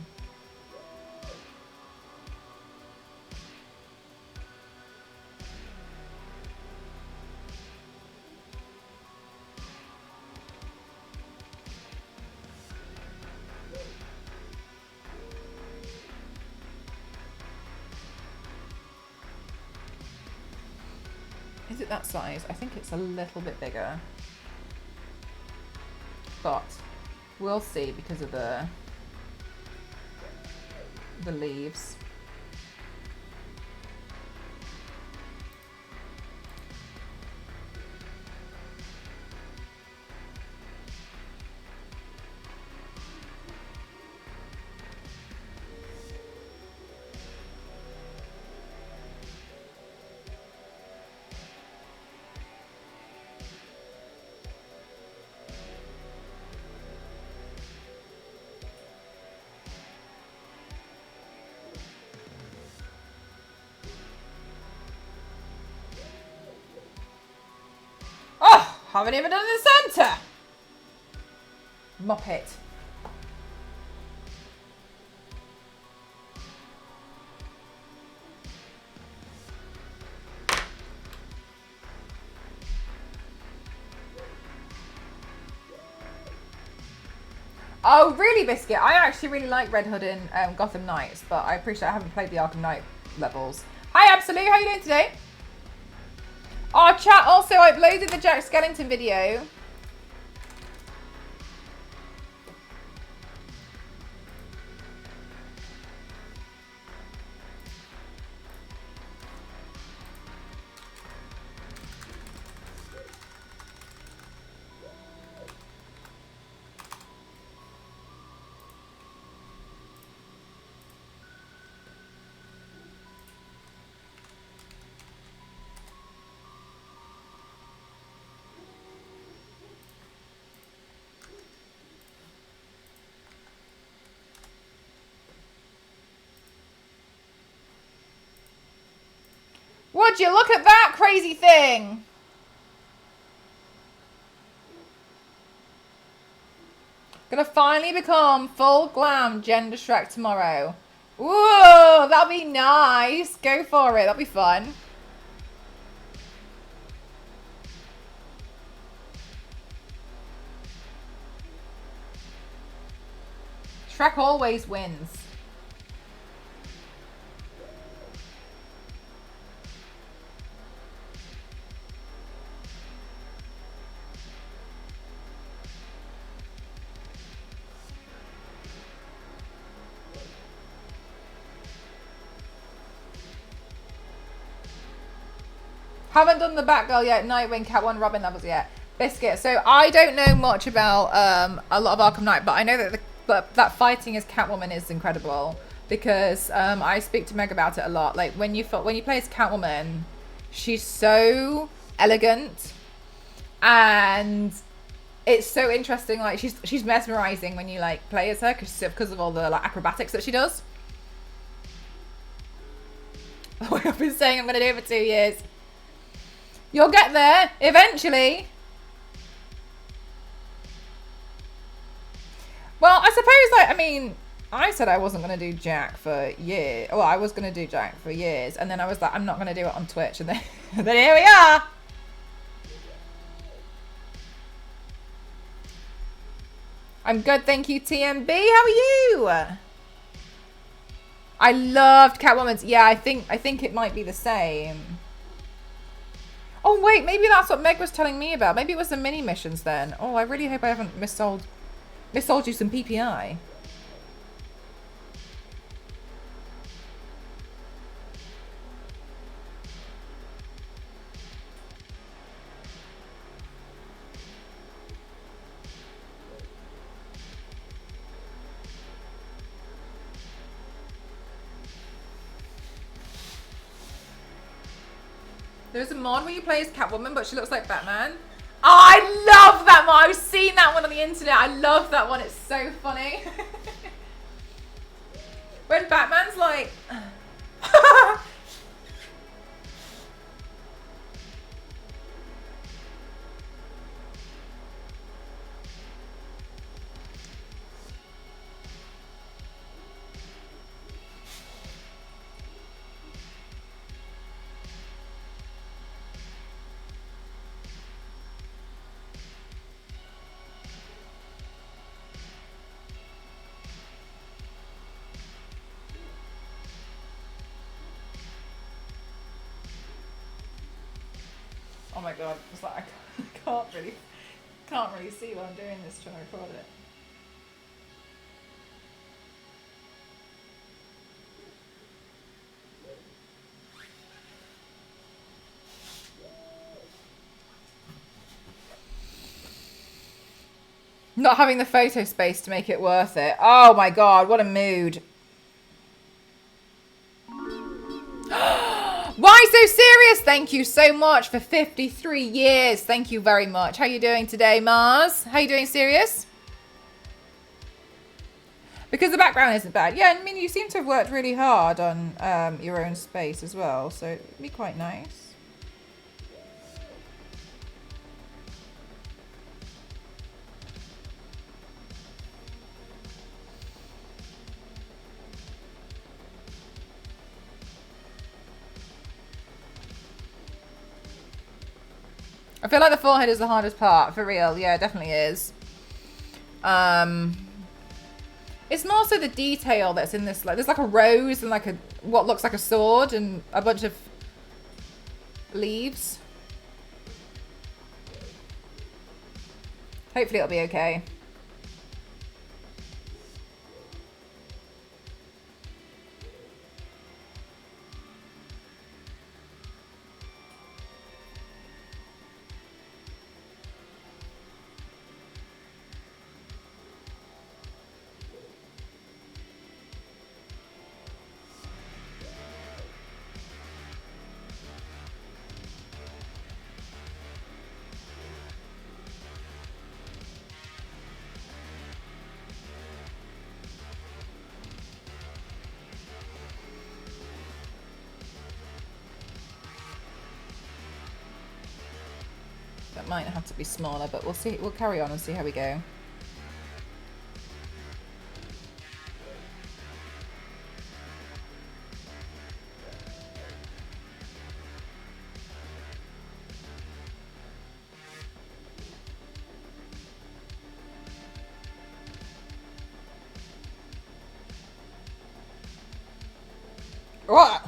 it that size? I think it's a little bit bigger. But we'll see because of the leaves. Oh, haven't even done the centre. Mop it. Oh, really, Biscuit? I actually really like Red Hood in Gotham Knights, but I appreciate I haven't played the Arkham Knight levels. Hi, Absolute. How are you doing today? Oh, chat. Also, I uploaded the Jack Skellington video. Would you look at that crazy thing? Gonna finally become full glam gender Shrek tomorrow. Whoa, that'll be nice. Go for it. That'll be fun. Shrek always wins. Haven't done the Batgirl yet, Nightwing, Catwoman, Robin levels yet. Biscuit. So I don't know much about a lot of Arkham Knight, but I know that that fighting as Catwoman is incredible because I speak to Meg about it a lot. Like when you play as Catwoman, she's so elegant and it's so interesting. Like she's mesmerizing when you like play as her because of all the like acrobatics that she does. I've been saying I'm gonna do it for 2 years. You'll get there eventually. Well, I suppose, like, I mean, I said I wasn't going to do Jack for years. Well, I was going to do Jack for years. And then I was like, I'm not going to do it on Twitch. And then, then here we are. I'm good, thank you, TMB. How are you? I loved Catwoman's. Yeah, I think it might be the same. Oh, wait, maybe that's what Meg was telling me about. Maybe it was the mini missions then. Oh, I really hope I haven't missold you some PPI. There's a mod where you play as Catwoman, but she looks like Batman. Oh, I love that mod. I've seen that one on the internet. I love that one. It's so funny. When Batman's like... my god, it's like I can't really see while I'm doing this, trying to record it. Not having the photo space to make it worth it. Oh my god, what a mood. Why so serious? Thank you so much for 53 years. Thank you very much. How you doing today, Mars? How you doing, Sirius? Because the background isn't bad. Yeah, I mean, you seem to have worked really hard on your own space as well, so it'd be quite nice. I feel like the forehead is the hardest part, for real. Yeah, it definitely is. It's more so the detail that's in this. Like, there's like a rose and like what looks like a sword and a bunch of leaves. Hopefully it'll be okay. That might have to be smaller, but we'll see. We'll carry on and see how we go. What?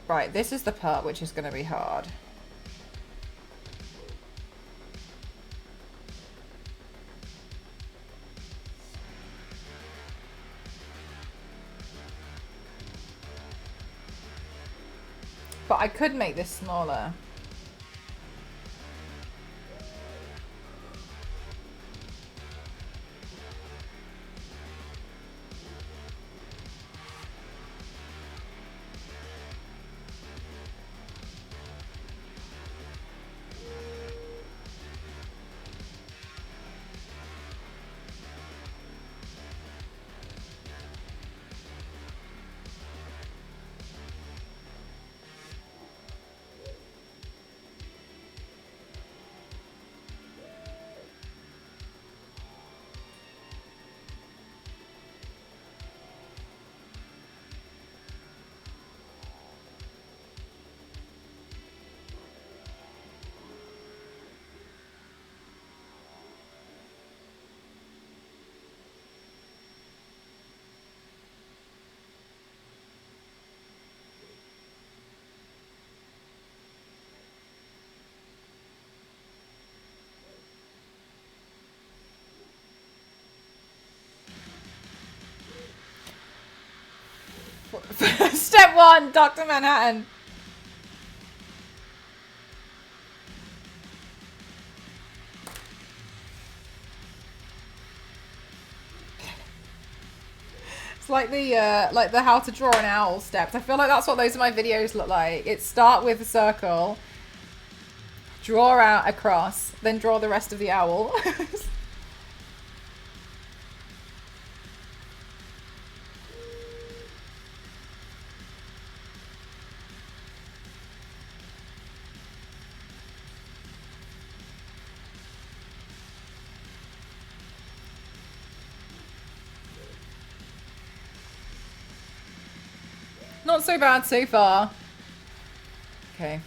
Right, this is the part which is going to be hard. But I could make this smaller. Step one, Dr. Manhattan. It's like the how to draw an owl steps. I feel like that's what those of my videos look like. It start with a circle, draw out a cross, then draw the rest of the owl. Not so bad so far. Okay.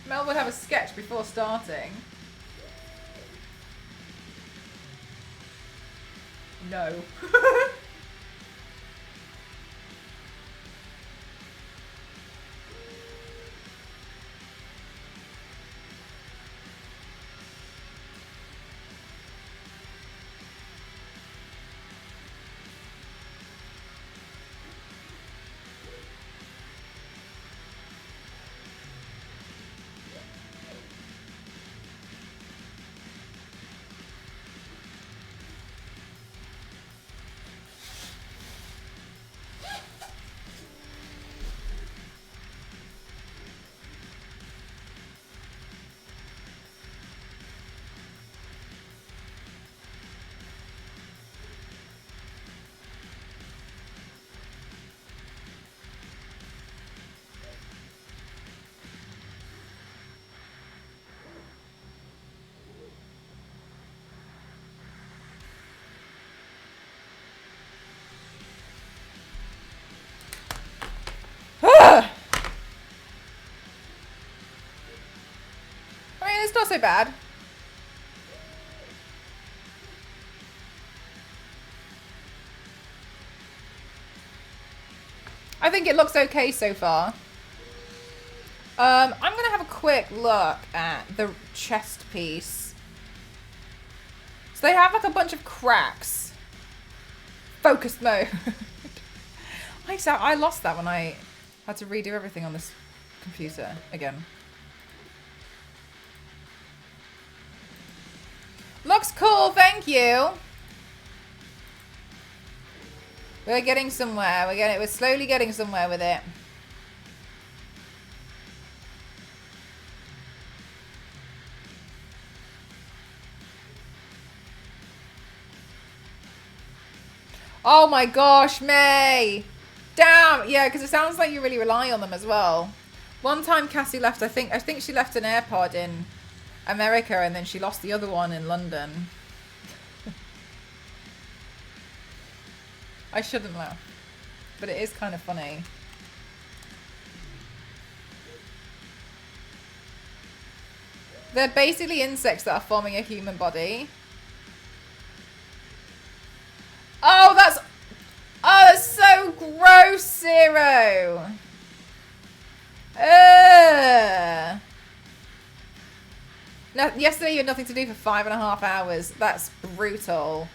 Mel would have a sketch before starting. No. I mean, it's not so bad. I think it looks okay so far. I'm going to have a quick look at the chest piece. So they have like a bunch of cracks. Focus mode. I lost that when I had to redo everything on this computer again. Looks cool, thank you. We're getting somewhere. We're slowly getting somewhere with it. Oh my gosh, May. Damn. Yeah, because it sounds like you really rely on them as well. One time Cassie left, I think she left an AirPod in America and then she lost the other one in London. I shouldn't laugh, but it is kind of funny. They're basically insects that are forming a human body. Oh, that's so gross, Zero. No, yesterday you had nothing to do for 5.5 hours. That's brutal.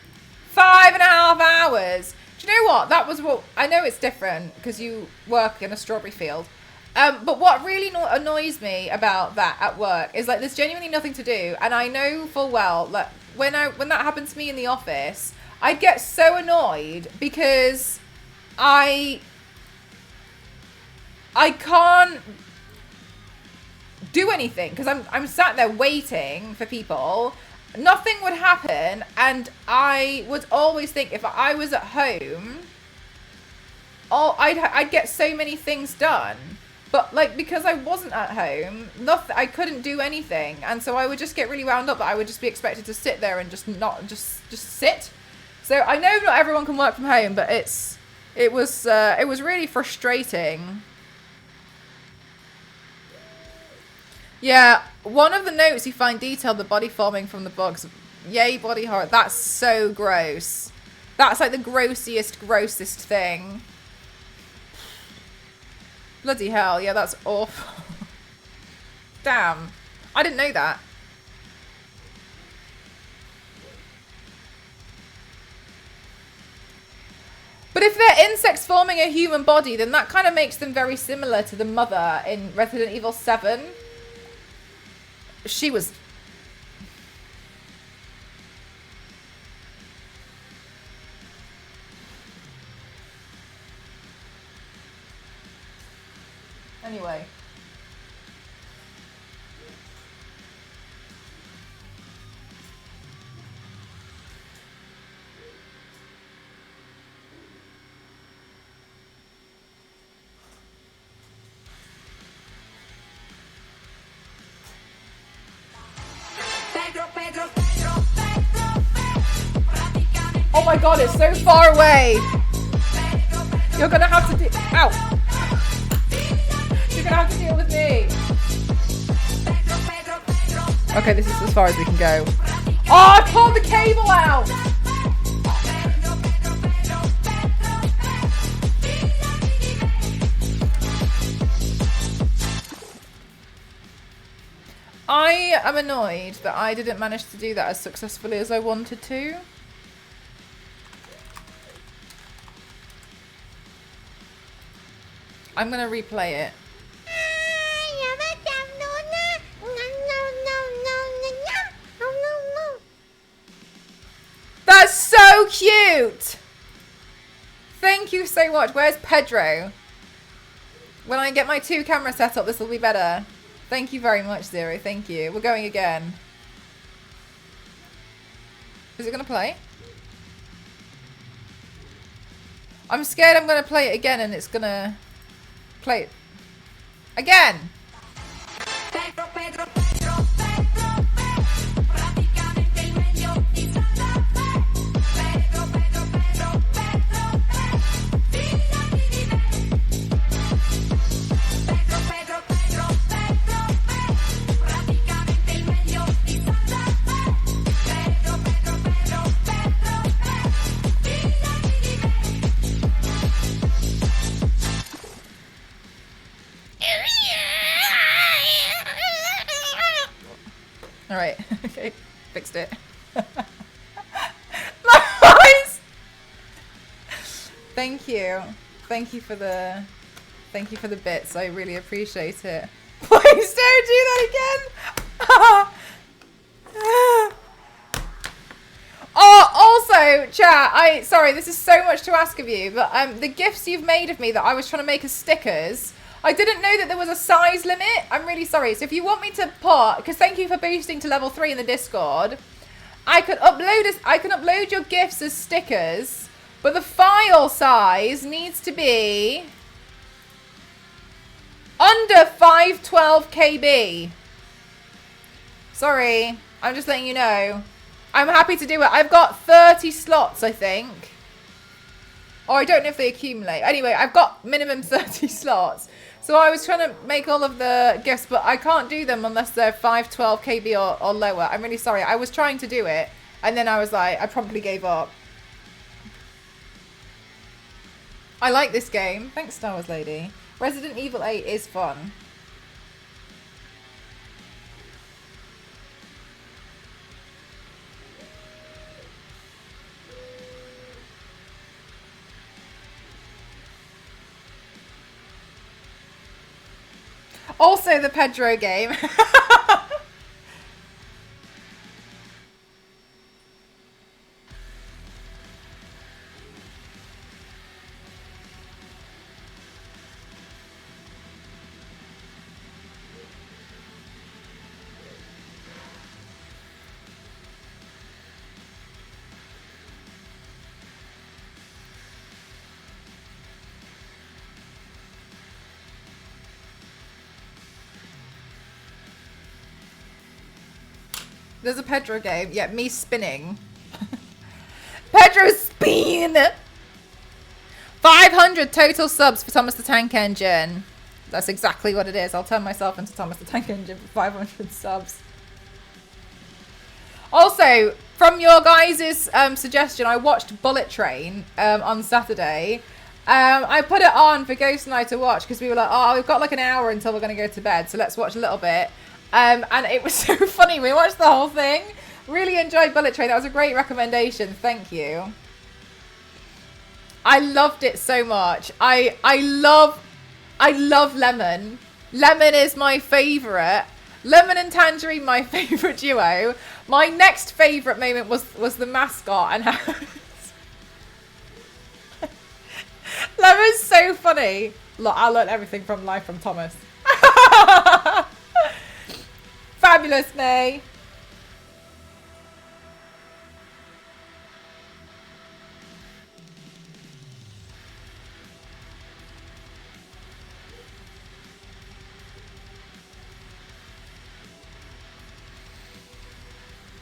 5.5 hours. Do you know what? That was what... I know it's different because you work in a strawberry field. But what really annoys me about that at work is like there's genuinely nothing to do. And I know full well that when that happened to me in the office, I'd get so annoyed because I can't do anything because I'm sat there waiting for people. Nothing would happen, and I would always think if I was at home, I'd get so many things done. But like because I wasn't at home, I couldn't do anything, and so I would just get really wound up that I would just be expected to sit there and just sit. So I know not everyone can work from home, but it was really frustrating. Yeah, one of the notes you find detailed the body forming from the bugs. Yay, body horror. That's so gross. That's like the grossest thing. Bloody hell, yeah, that's awful. Damn. I didn't know that. But if they're insects forming a human body, then that kind of makes them very similar to the mother in Resident Evil 7. She was... Anyway. Oh my god, it's so far away. You're gonna have to do... Ow. You're gonna have to deal with me. Okay, this is as far as we can go. Oh, I pulled the cable out. I am annoyed that I didn't manage to do that as successfully as I wanted to. I'm gonna replay it. That's so cute! Thank you so much. Where's Pedro? When I get my 2 camera set up, this will be better. Thank you very much, Zero. Thank you. We're going again. Is it going to play? I'm scared I'm going to play it again and it's going to play it again. Alright, okay, fixed it. Nice! Thank you. Thank you for the bits. I really appreciate it. Please don't do that again! Oh, also, chat, sorry, this is so much to ask of you, but the gifts you've made of me that I was trying to make as stickers, I didn't know that there was a size limit. I'm really sorry. So if you want me to put, because thank you for boosting to level 3 in the Discord, I can upload your gifts as stickers, but the file size needs to be under 512 KB. Sorry, I'm just letting you know. I'm happy to do it. I've got 30 slots, I think. Or I don't know if they accumulate. Anyway, I've got minimum 30 slots. So I was trying to make all of the gifts, but I can't do them unless they're 512 KB or lower. I'm really sorry. I was trying to do it, and then I was like, I promptly gave up. I like this game. Thanks, Star Wars Lady. Resident Evil 8 is fun. Also the Pedro game. There's a Pedro game. Yeah, me spinning. Pedro spin! 500 total subs for Thomas the Tank Engine. That's exactly what it is. I'll turn myself into Thomas the Tank Engine for 500 subs. Also, from your guys' suggestion, I watched Bullet Train on Saturday. I put it on for Ghost and I to watch because we were like, oh, we've got like an hour until we're going to go to bed, so let's watch a little bit. And it was so funny. We watched the whole thing. Really enjoyed Bullet Train. That was a great recommendation. Thank you. I loved it so much. I love Lemon. Lemon is my favorite. Lemon and Tangerine, my favourite duo. My next favourite moment was the mascot and how... Lemon's so funny. Look, I learned everything from life from Thomas. Fabulous, May.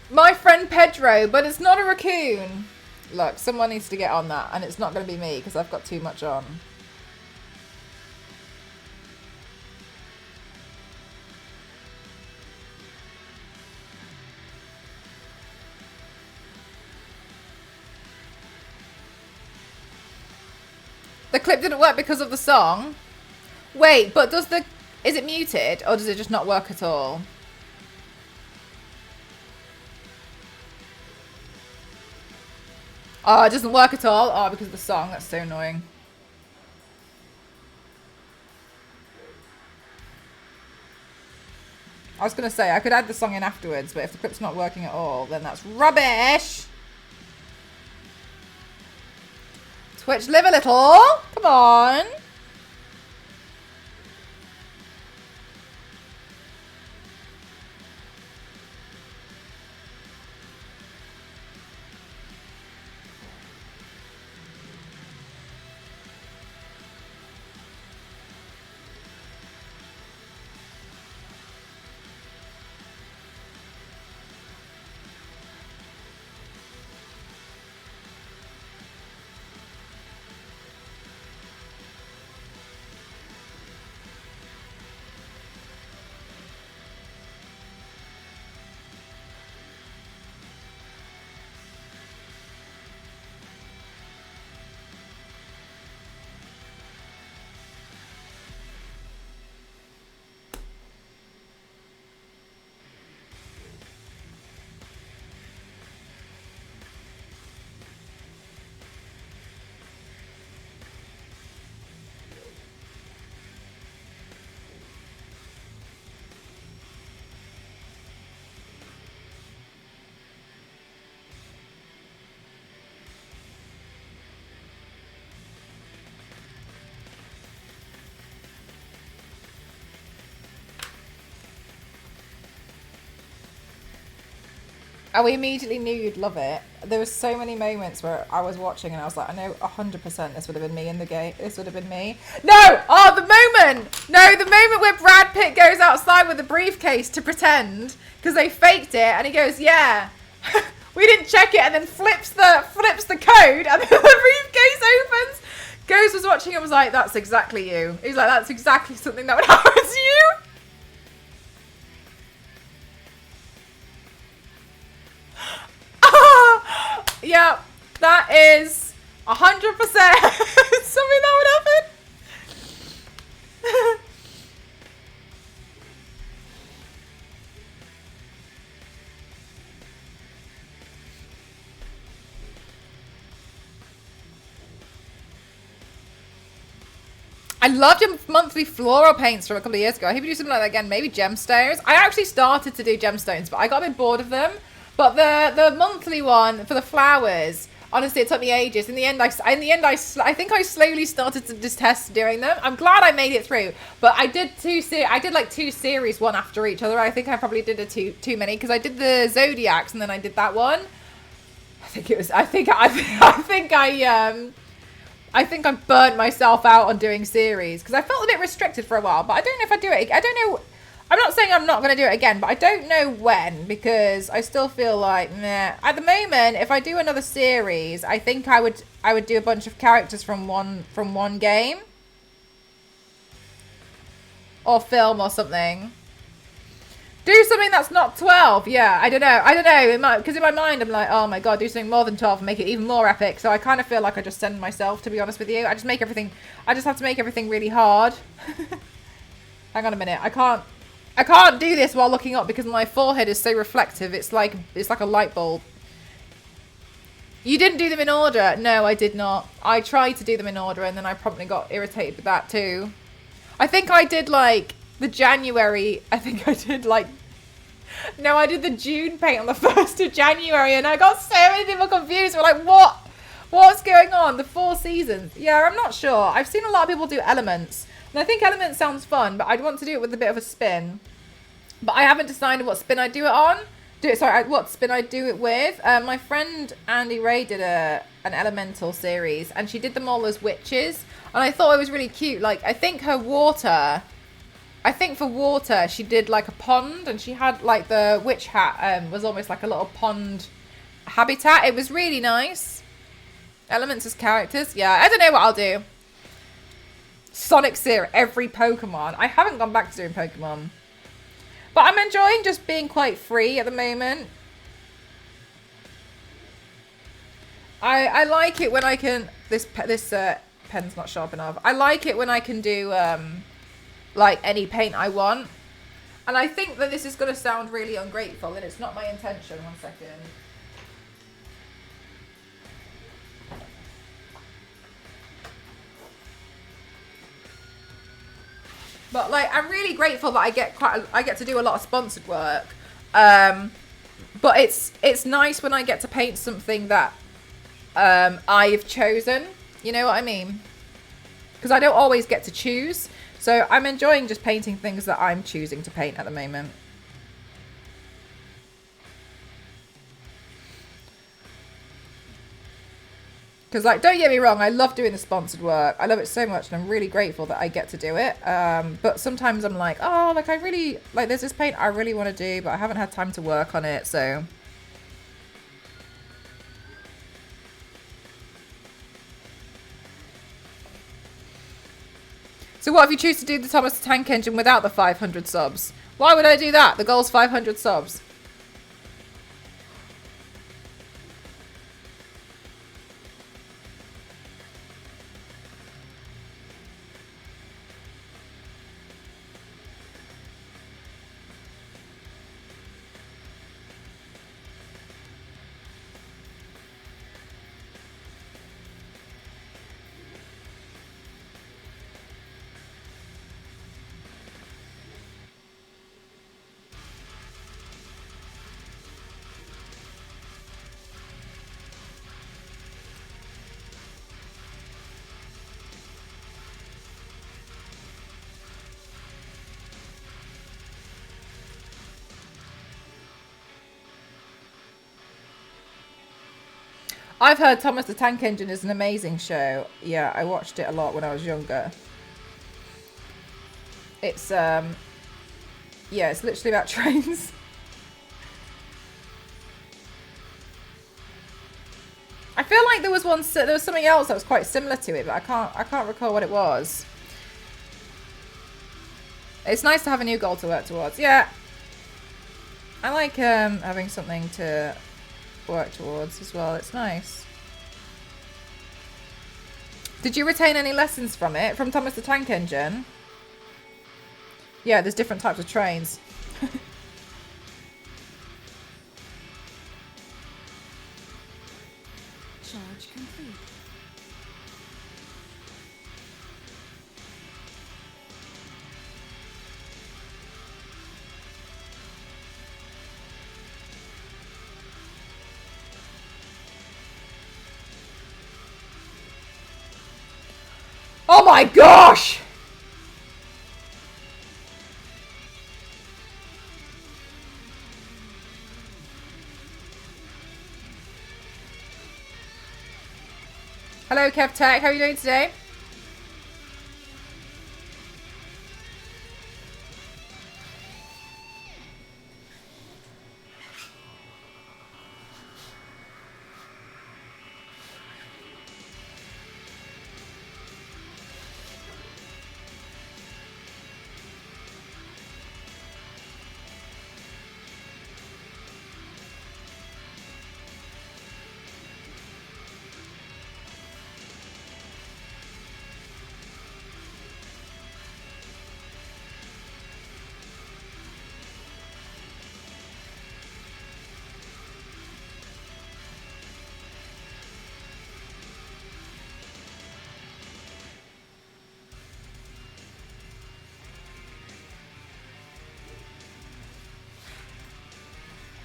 My friend Pedro, but it's not a raccoon. Look, someone needs to get on that, and it's not going to be me because I've got too much on. The clip didn't work because of the song. Wait, but is it muted or does it just not work at all? Oh, it doesn't work at all? Oh, because of the song. That's so annoying. I was going to say, I could add the song in afterwards, but if the clip's not working at all, then that's rubbish. Twitch, live a little. Come on. And we immediately knew you'd love it. There were so many moments where I was watching and I was like, I know 100% this would have been me in the game. This would have been me. No! Oh, the moment! No, the moment where Brad Pitt goes outside with a briefcase to pretend because they faked it and he goes, yeah, we didn't check it, and then flips the code and then the briefcase opens. Ghost was watching and was like, that's exactly you. He's like, that's exactly something that would happen to you. Yeah, that is 100% something that would happen. I loved your monthly floral paints from a couple of years ago. I hope you do something like that again. Maybe gemstones. I actually started to do gemstones, but I got a bit bored of them. But the monthly one for the flowers, honestly, it took me ages. In the end, I think I slowly started to detest doing them. I'm glad I made it through, but I did like two series, one after each other. I think I probably did too many because I did the zodiacs and then I did that one. I think I burnt myself out on doing series because I felt a bit restricted for a while. But I don't know if I do it. I don't know. I'm not saying I'm not going to do it again, but I don't know when because I still feel like, meh. At the moment, if I do another series, I think I would do a bunch of characters from one game or film or something. Do something that's not 12. Yeah, I don't know. Because in my mind, I'm like, oh my god, do something more than 12 and make it even more epic. So I kind of feel like I just send myself, to be honest with you. I just have to make everything really hard. Hang on a minute. I can't do this while looking up because my forehead is so reflective. It's like a light bulb. You didn't do them in order. No, I did not. I tried to do them in order and then I promptly got irritated with that too. I think I did like the January, I think I did like, no, I did the June paint on the 1st of January and I got so many people confused. We're like, what? What's going on? The 4 seasons. Yeah, I'm not sure. I've seen a lot of people do elements. And I think elements sounds fun, but I'd want to do it with a bit of a spin. But I haven't decided what spin I do it on. What spin I do it with. My friend Andy Ray did an elemental series and she did them all as witches. And I thought it was really cute. Like, I think for water, she did like a pond and she had like the witch hat was almost like a little pond habitat. It was really nice. Elements as characters. Yeah, I don't know what I'll do. Sonic Seer, every Pokemon. I haven't gone back to doing Pokemon. But I'm enjoying just being quite free at the moment. I like it when I can... This pen's not sharp enough. I like it when I can do like any paint I want. And I think that this is going to sound really ungrateful and it's not my intention. 1 second. But like, I'm really grateful that I get to do a lot of sponsored work. But it's nice when I get to paint something that I've chosen. You know what I mean? Because I don't always get to choose. So I'm enjoying just painting things that I'm choosing to paint at the moment. Because, like, don't get me wrong, I love doing the sponsored work. I love it so much, and I'm really grateful that I get to do it. But sometimes I'm like, oh, like, I really... Like, there's this paint I really want to do, but I haven't had time to work on it, so... So what if you choose to do the Thomas the Tank Engine without the 500 subs? Why would I do that? The goal's 500 subs. I've heard Thomas the Tank Engine is an amazing show. Yeah, I watched it a lot when I was younger. It's, yeah, it's literally about trains. I feel like there was something else that was quite similar to it, but I can't recall what it was. It's nice to have a new goal to work towards. Yeah. I like having something to work towards as well. It's nice. Did you retain any lessons from it? From Thomas the Tank Engine? Yeah, there's different types of trains. Charge complete. Oh my gosh! Hello, Kev Tech. How are you doing today?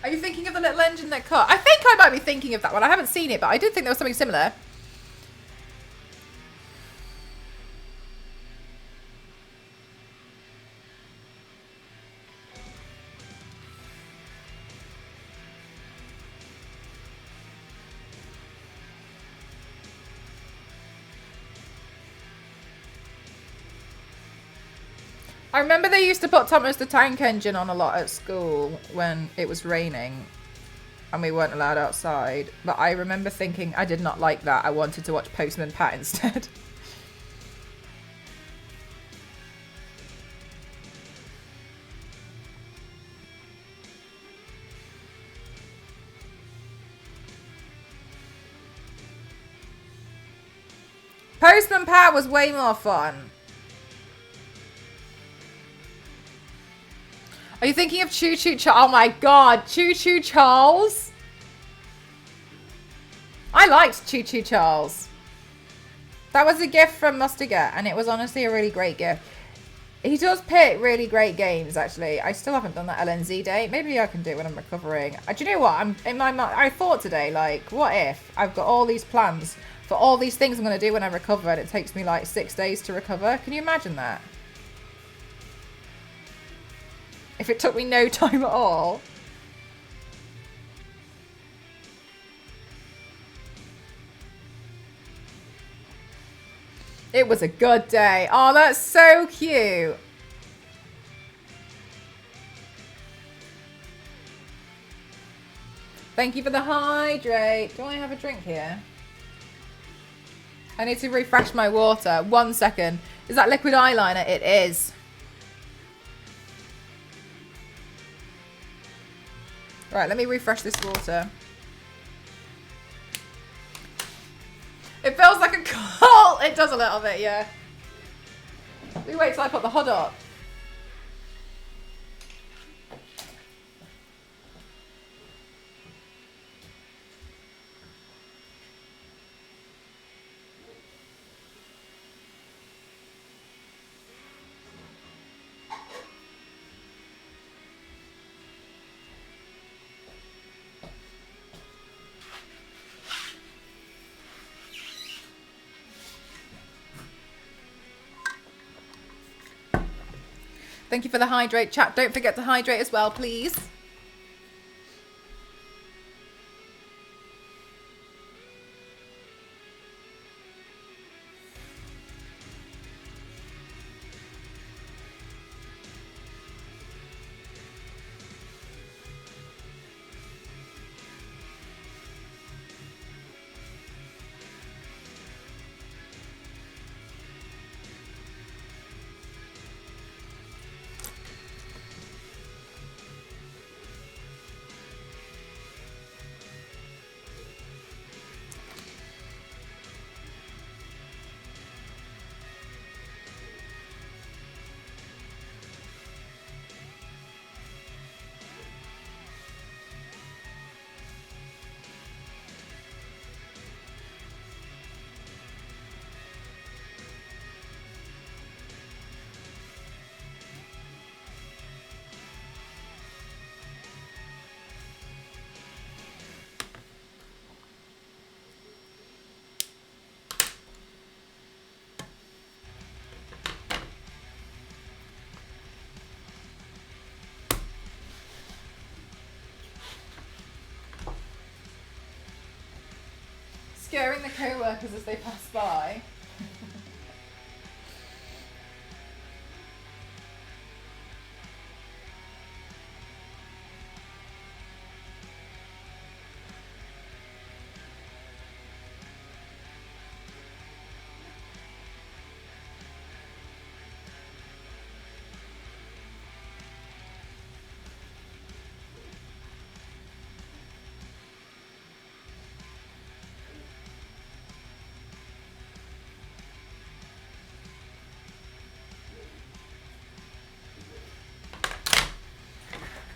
Are you thinking of the little engine that cut? I think I might be thinking of that one. I haven't seen it, but I did think there was something similar. I remember they used to put Thomas the Tank Engine on a lot at school when it was raining and we weren't allowed outside. But I remember thinking I did not like that. I wanted to watch Postman Pat instead. Postman Pat was way more fun. Are you thinking of Choo Choo Charles? Oh my god, Choo Choo Charles. I liked Choo Choo Charles. That was a gift from Mustiger, and it was honestly a really great gift. He does pick really great games, actually. I still haven't done that LNZ day. Maybe I can do it when I'm recovering. Do you know what? I thought today, like, what if I've got all these plans for all these things I'm going to do when I recover, and it takes me like 6 days to recover? Can you imagine that? If it took me no time at all. It was a good day. Oh, that's so cute. Thank you for the hydrate. Do I have a drink here? I need to refresh my water. 1 second. Is that liquid eyeliner? It is. Right, let me refresh this water. It feels like a cult. It does a little bit, yeah. Let me wait till I put the hood up. Thank you for the hydrate, chat. Don't forget to hydrate as well, please. Scaring the co-workers as they pass by.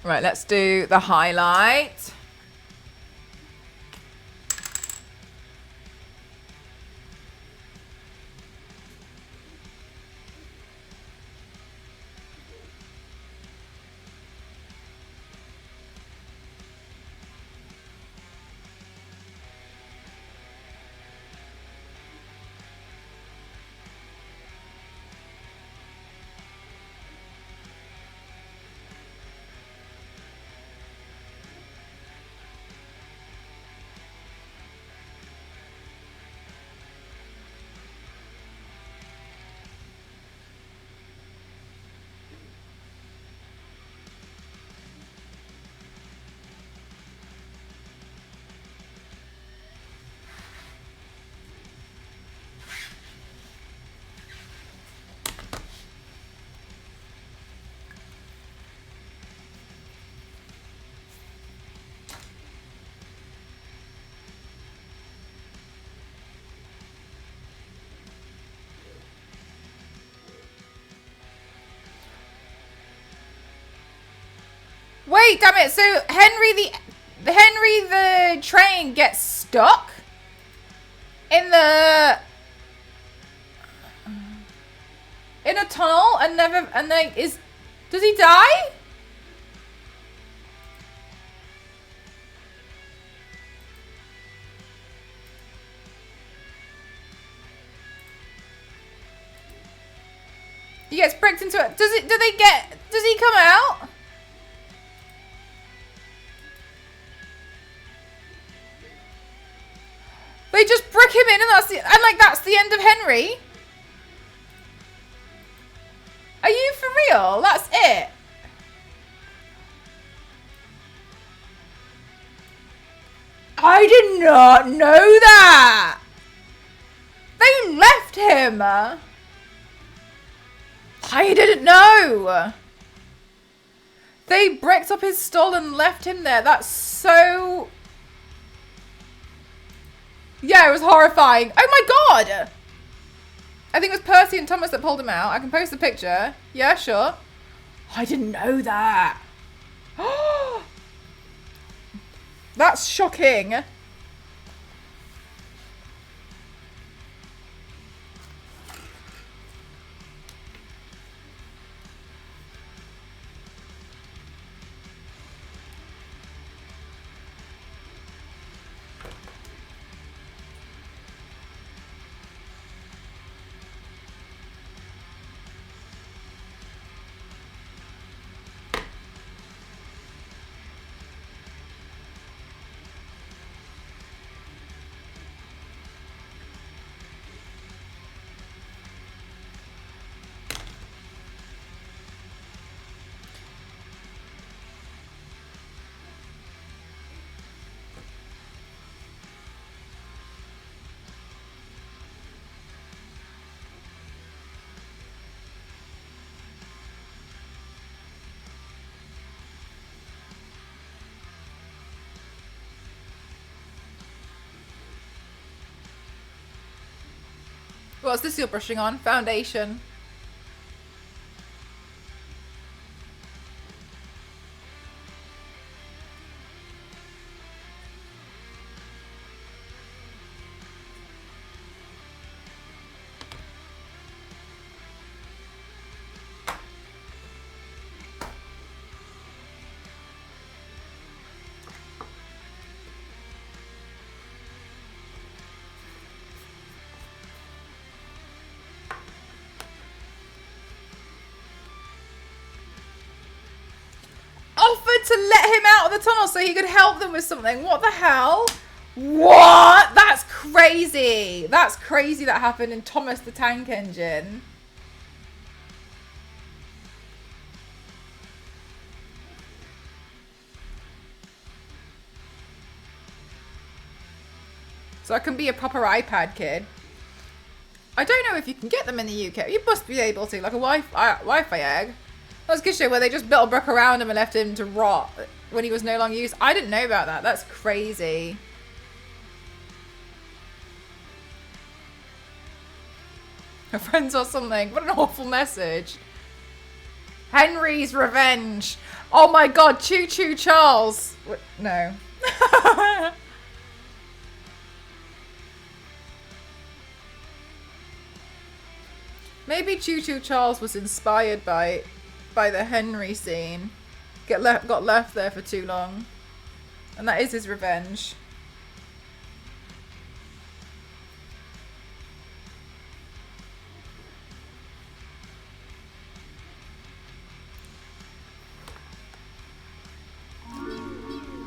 Right, let's do the highlight. Wait, damn it. So Henry the train gets stuck in a tunnel and does he die? He gets pricked into it. Does he come out? They just brick him in and that's the end of Henry? Are you for real? That's it? I did not know that. They left him. I didn't know. They bricked up his stall and left him there. That's so... Yeah, it was horrifying. Oh my god! I think it was Percy and Thomas that pulled him out. I can post the picture. Yeah, sure. I didn't know that. That's shocking. What's this you're brushing on? Foundation. To let him out of the tunnel so he could help them with something. What the hell? What? That's crazy. That's crazy that happened in Thomas the Tank Engine. So I can be a proper iPad kid. I don't know if you can get them in the UK. You must be able to, like a Wi-Fi egg. That was a good show where they just built a brick around him and left him to rot when he was no longer used. I didn't know about that. That's crazy. Her friends or something. What an awful message. Henry's revenge. Oh my god, Choo Choo Charles. No. Maybe Choo Choo Charles was inspired by the Henry scene. Got left there for too long. And that is his revenge.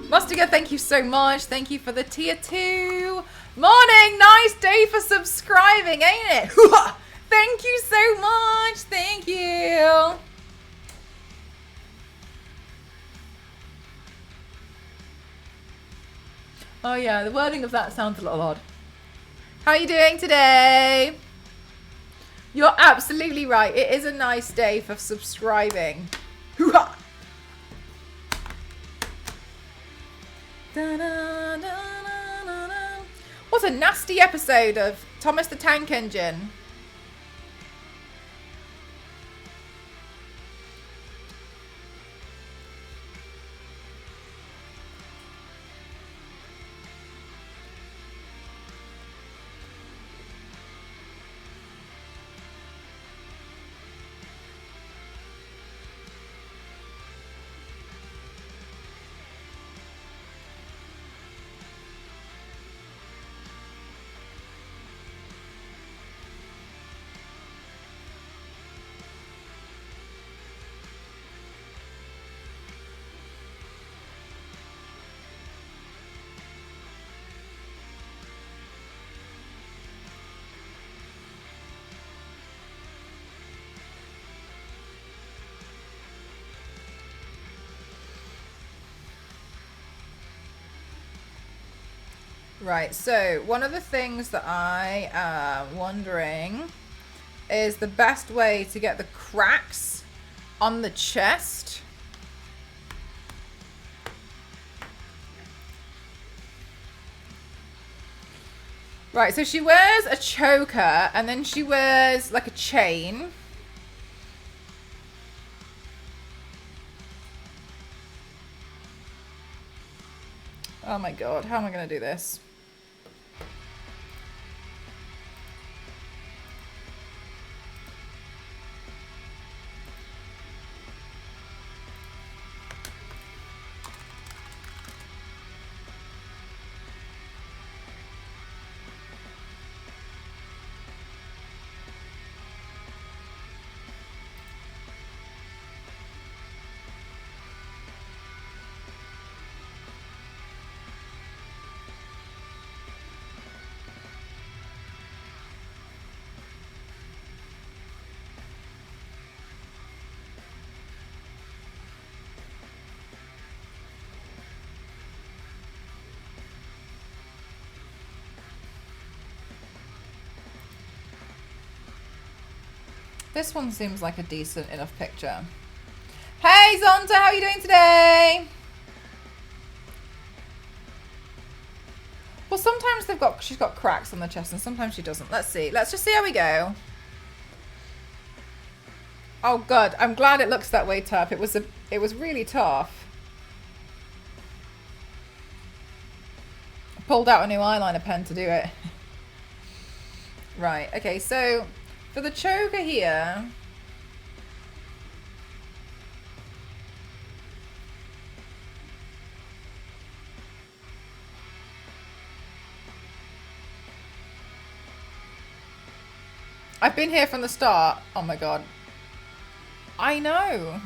Mustiga, thank you so much. Thank you for the tier 2. Morning, nice day for subscribing, ain't it? Thank you so much. Thank you. Oh yeah, the wording of that sounds a little odd. How are you doing today? You're absolutely right. It is a nice day for subscribing. Hoo-ha! What a nasty episode of Thomas the Tank Engine. Right, so one of the things that I am wondering is the best way to get the cracks on the chest. Right, so she wears a choker and then she wears like a chain. Oh my god, how am I going to do this? This one seems like a decent enough picture. Hey Zonta, how are you doing today? Well, sometimes she's got cracks on the chest and sometimes she doesn't. Let's see. Let's just see how we go. Oh god, I'm glad it looks that way tough. It was really tough. I pulled out a new eyeliner pen to do it. Right, okay, so for the choker here, I've been here from the start. Oh my god. I know.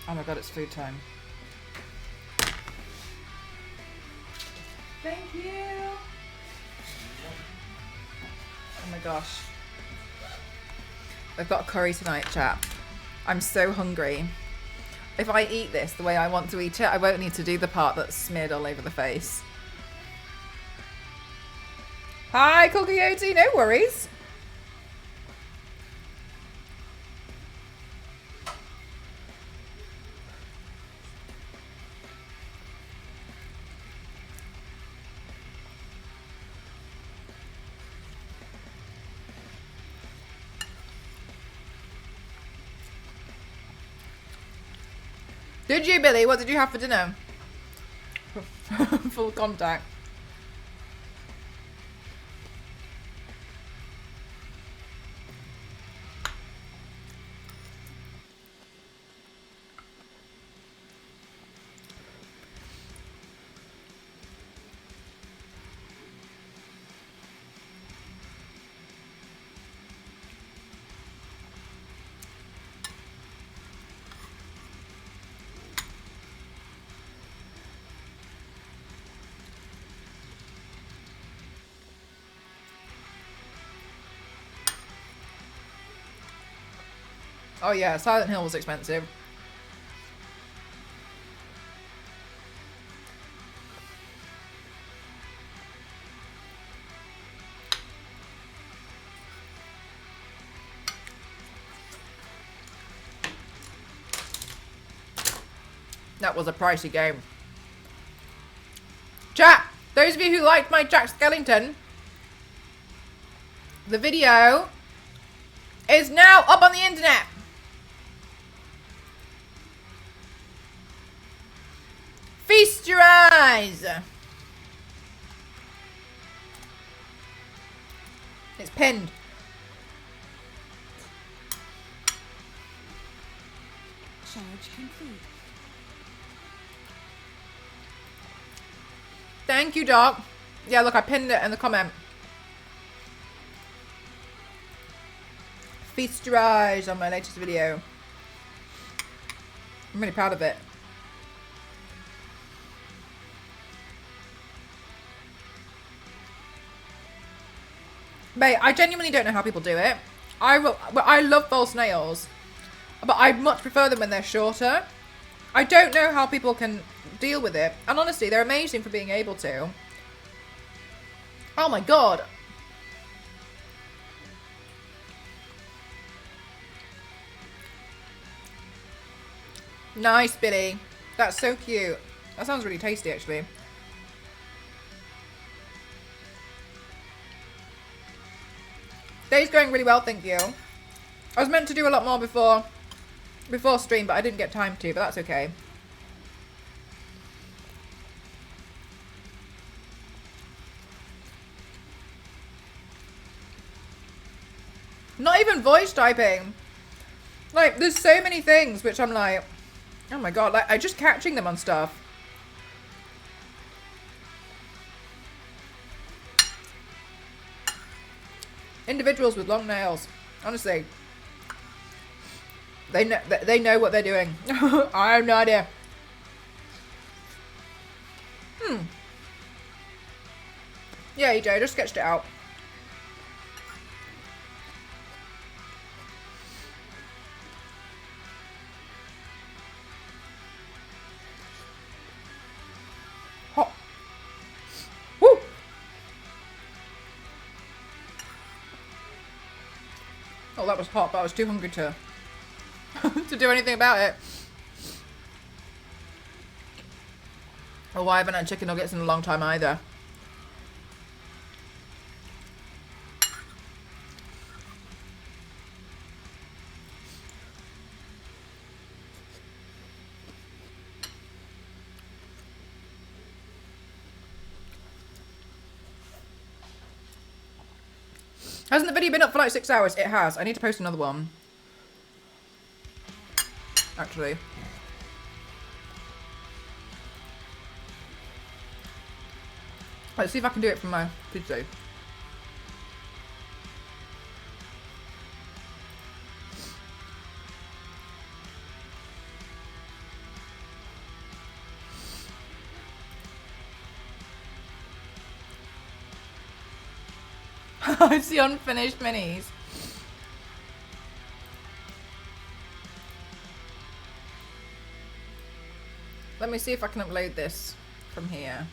Oh my god, it's food time. Thank you. Oh my gosh. I've got curry tonight, chat. I'm so hungry. If I eat this the way I want to eat it, I won't need to do the part that's smeared all over the face. Hi, Cocoyote, no worries. Did you, Billy? What did you have for dinner? Full contact. Oh yeah, Silent Hill was expensive. That was a pricey game. Chat, those of you who liked my Jack Skellington, the video is now up on the internet. Feast your eyes. It's pinned. Charge complete. Thank you, Doc. Yeah, look, I pinned it in the comment. Feast your eyes on my latest video. I'm really proud of it. Mate, I genuinely don't know how people do it. I love false nails, but I much prefer them when they're shorter. I don't know how people can deal with it. And honestly, they're amazing for being able to. Oh my god. Nice, Billy. That's so cute. That sounds really tasty, actually. Day's going really well, thank you. I was meant to do a lot more before stream, but I didn't get time to, but that's okay. Not even voice typing. Like, there's so many things which I'm like, oh my god, like, I'm just catching them on stuff. Individuals with long nails, honestly, they know what they're doing. I have no idea. Yeah, EJ, I just sketched it out. Hot. Woo! Oh, that was hot, but I was too hungry to to do anything about it. Oh, I haven't had chicken nuggets in a long time either. Hasn't the video been up for like 6 hours? It has. I need to post another one. Actually. Let's see if I can do it from my video. It's the unfinished minis. Let me see if I can upload this from here.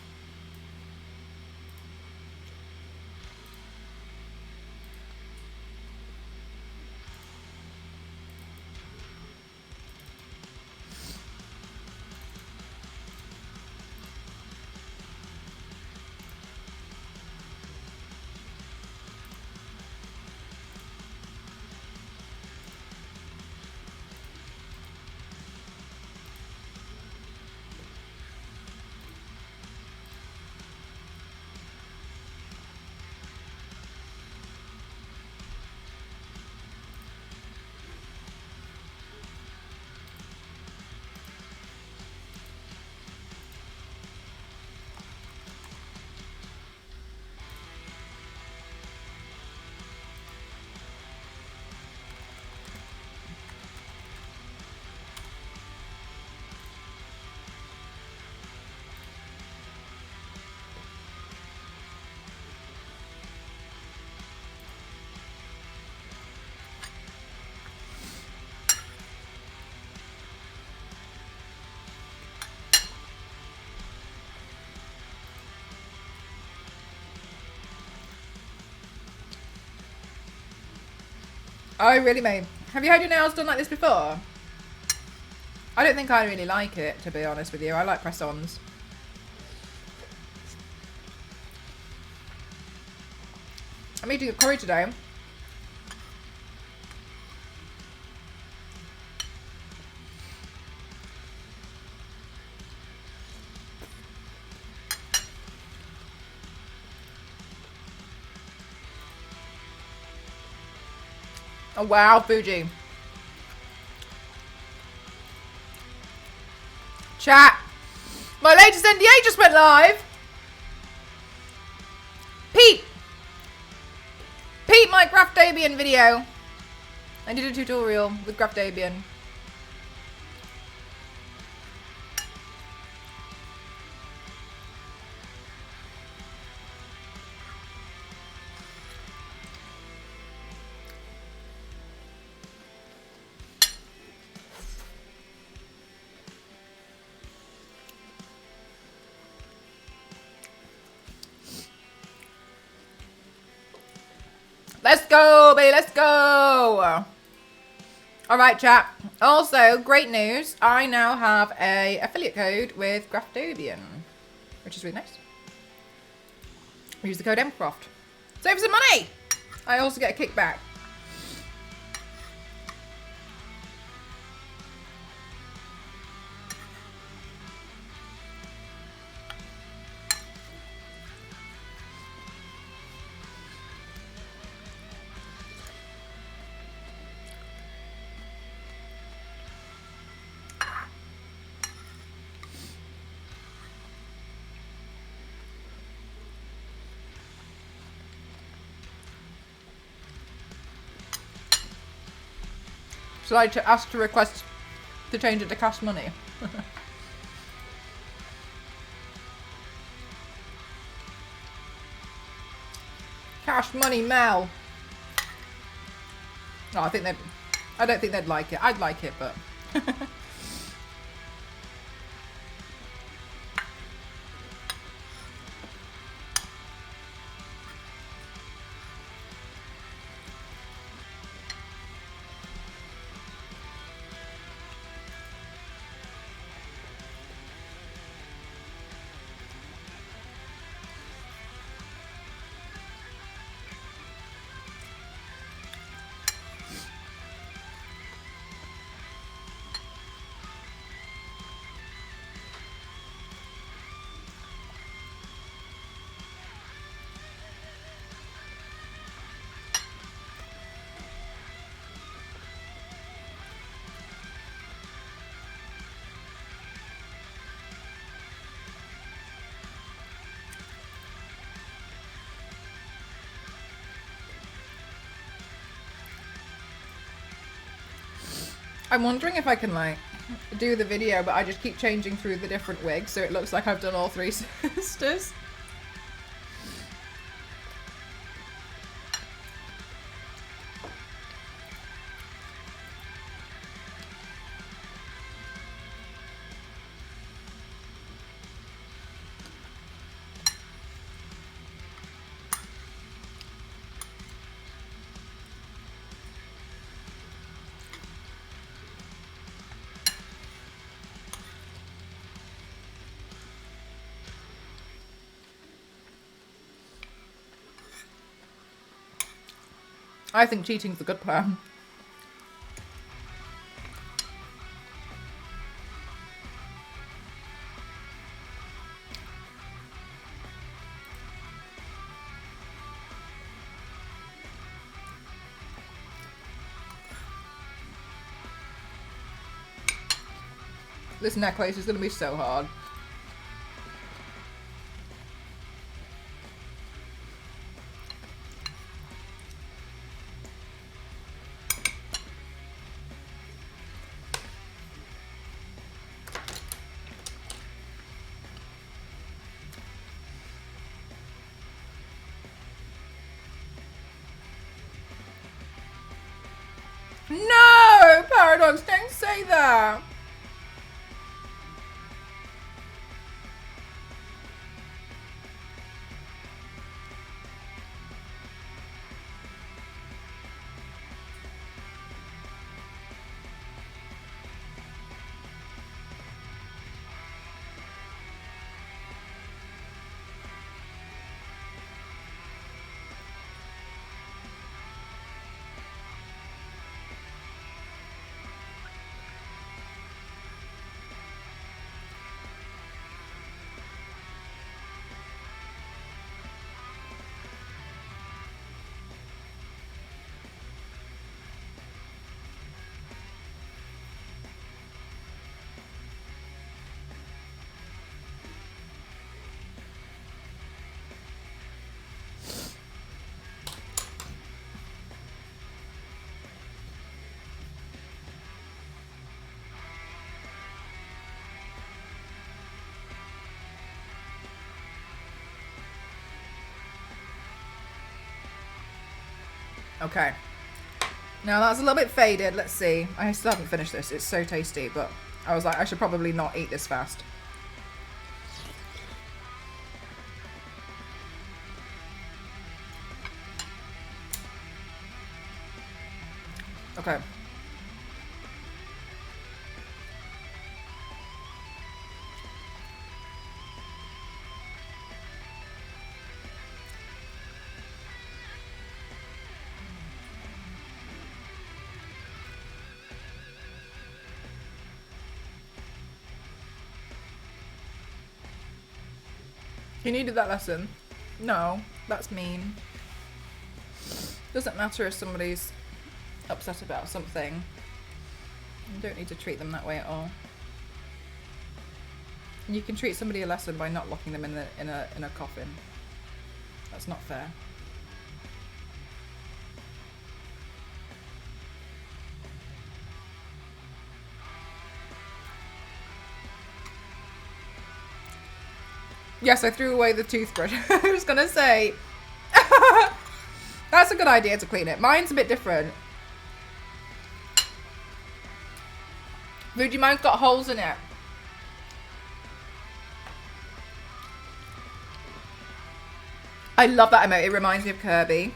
Oh, really, mate? Have you had your nails done like this before? I don't think I really like it, to be honest with you. I like press-ons. I'm eating a curry today. Oh wow, Fuji. Chat. My latest NDA just went live. Pete. Pete, my Graph-Debian video. I did a tutorial with Graph-Debian. Let's go, baby, let's go. All right, chat. Also, great news. I now have a affiliate code with Graph-Debian, which is really nice. Use the code MCroft. Save some money. I also get a kickback. Should I ask to request to change it to cash money? Cash money, Mel. No, I don't think they'd like it. I'd like it, but. I'm wondering if I can like do the video, but I just keep changing through the different wigs, so it looks like I've done all three sisters. I think cheating's a good plan. This necklace is going to be so hard. No! Paradox, don't say that! Okay. Now that's a little bit faded. Let's see. I still haven't finished this. It's so tasty, but I was like, I should probably not eat this fast. Okay. You needed that lesson. No, that's mean. Doesn't matter if somebody's upset about something. You don't need to treat them that way at all. You can treat somebody a lesson by not locking them in a coffin. That's not fair. Yes, I threw away the toothbrush. I was gonna say. That's a good idea to clean it. Mine's a bit different. Rudy, mine's got holes in it. I love that emote. It reminds me of Kirby.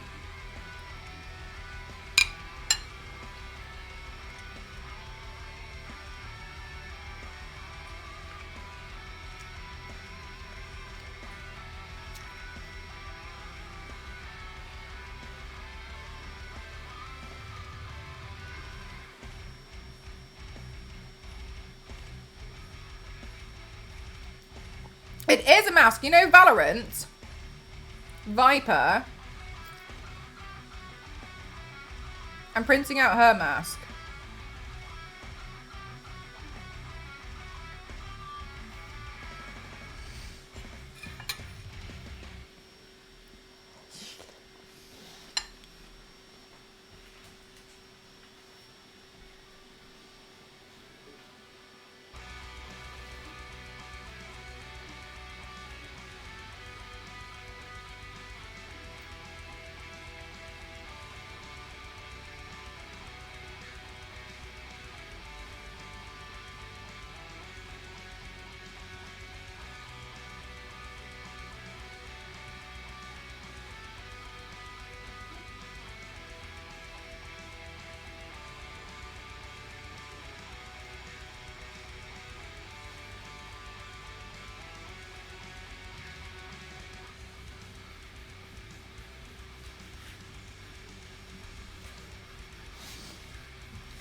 It is a mask. You know Valorant? Viper. I'm printing out her mask.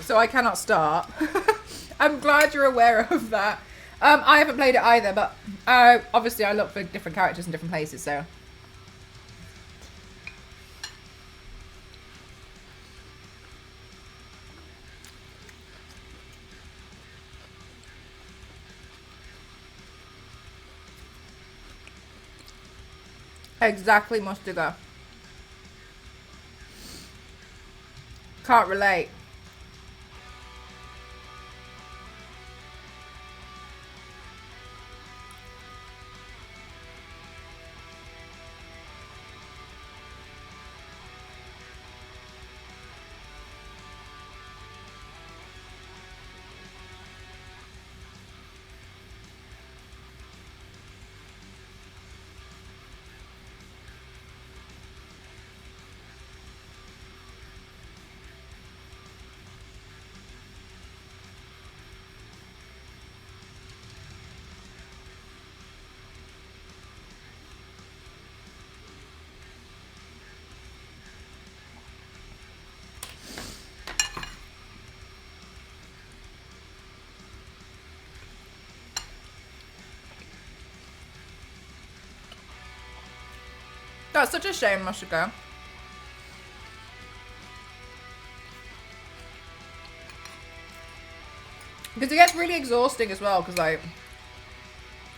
So I cannot start. I'm glad you're aware of that. I haven't played it either, but obviously I look for different characters in different places, so. Exactly, Mustiga. Can't relate. That's such a shame, Mustiga. Because it gets really exhausting as well, because, like,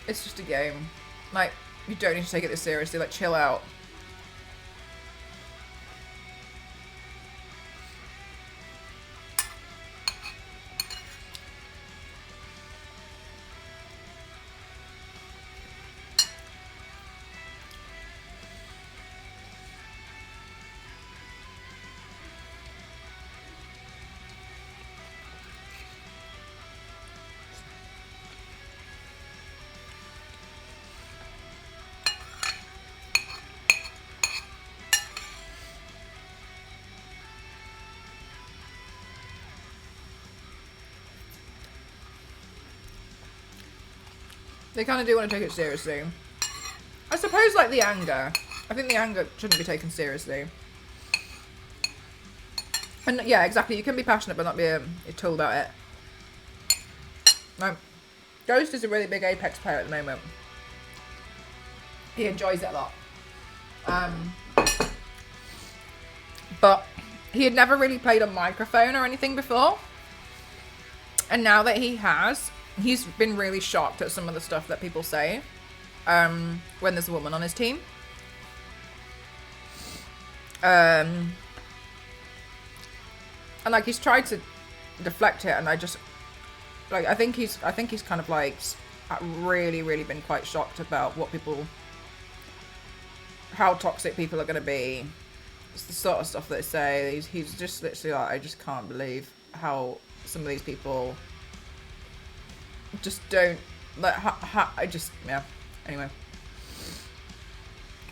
it's just a game. Like, you don't need to take it this seriously, like, chill out. They kind of do want to take it seriously. I suppose, like, the anger. I think the anger shouldn't be taken seriously. And, yeah, exactly. You can be passionate but not be a tool about it. No. Ghost is a really big Apex player at the moment. He enjoys it a lot. But he had never really played on microphone or anything before. And now that he has, he's been really shocked at some of the stuff that people say when there's a woman on his team. And like, he's tried to deflect it, and I just, like, I think he's kind of like really been quite shocked about what people, how toxic people are going to be. It's the sort of stuff that they say. He's just literally like, I just can't believe how some of these people just don't, like, I just, yeah. Anyway.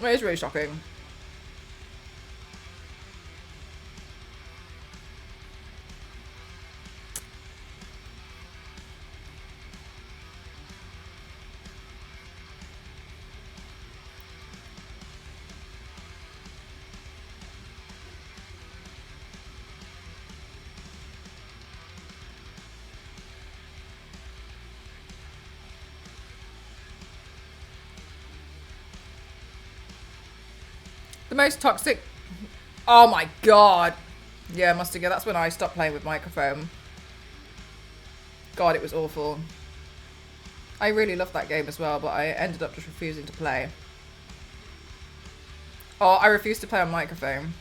It is really shocking. The most toxic... Oh my god. Yeah, Mustiga, that's when I stopped playing with microphone. God, it was awful. I really loved that game as well, but I ended up just refusing to play. Oh, I refused to play on microphone.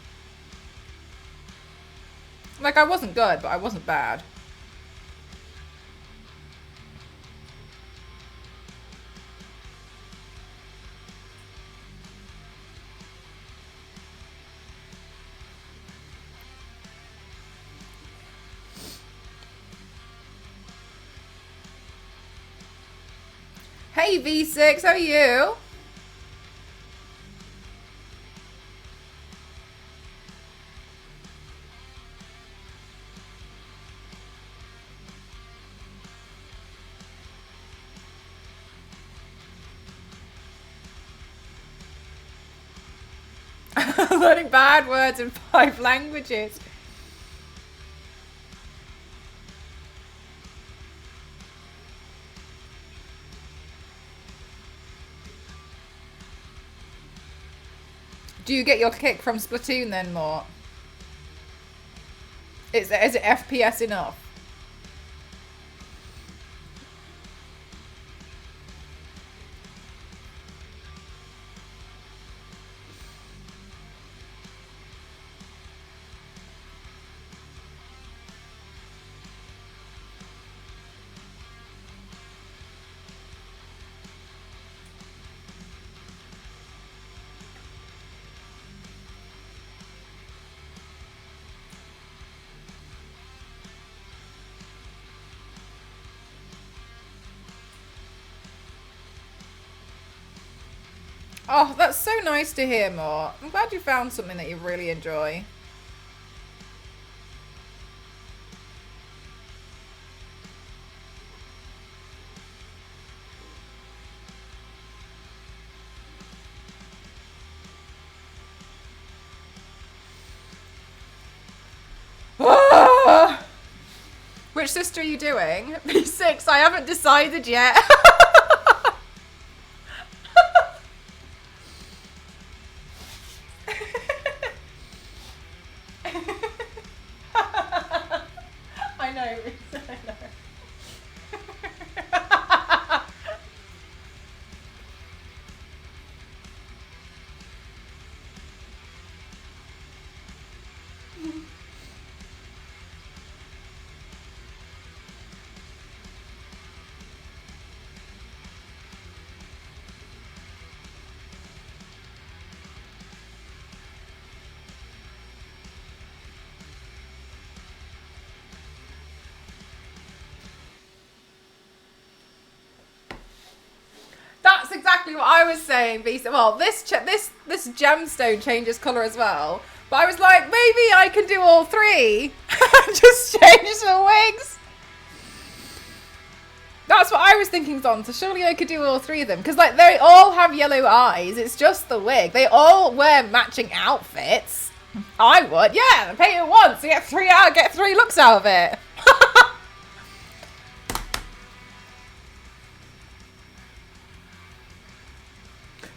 Like, I wasn't good, but I wasn't bad. Hey V6, how are you? Learning bad words in 5 languages. Do you get your kick from Splatoon then, Mort? Is it FPS enough? Oh, that's so nice to hear, Mort. I'm glad you found something that you really enjoy. Ah! Which sister are you doing? B6, I haven't decided yet. I know. That's exactly what I was saying, Visa. Well, this gemstone changes colour as well. But I was like, maybe I can do all 3 and just change the wings. That's what I was thinking, Don. So surely I could do all three of them. Because, like, they all have yellow eyes. It's just the wig. They all wear matching outfits. I would. Yeah, pay it once. You get three looks out of it.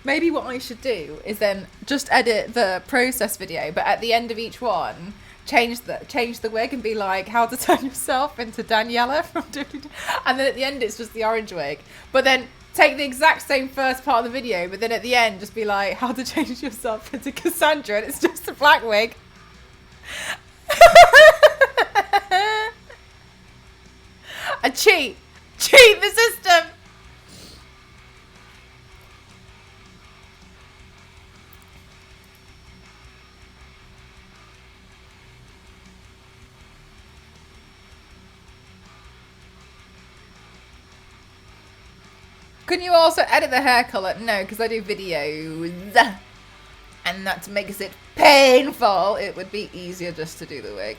Maybe what I should do is then just edit the process video, but at the end of each one, change the wig and be like, how to turn yourself into Daniela from Doodly Doo. And then at the end, it's just the orange wig. But then take the exact same first part of the video, but then at the end, just be like, how to change yourself into Cassandra, and it's just a black wig. A cheat the system. Can you also edit the hair colour? No, because I do videos. And that makes it painful. It would be easier just to do the wig.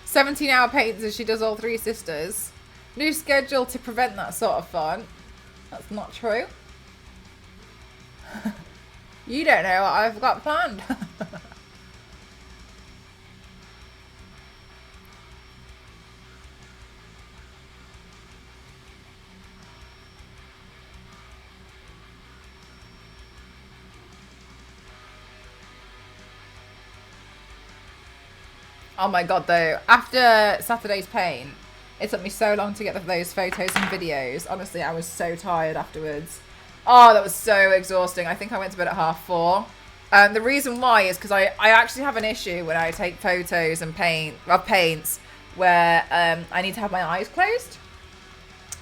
"17-hour paints as she does all three sisters. New schedule to prevent that sort of fun." That's not true. You don't know what I've got planned. Oh my god, though. After Saturday's paint, it took me so long to get those photos and videos. Honestly, I was so tired afterwards. Oh, that was so exhausting. I think I went to bed at 4:30. The reason why is because I actually have an issue when I take photos and paints where I need to have my eyes closed.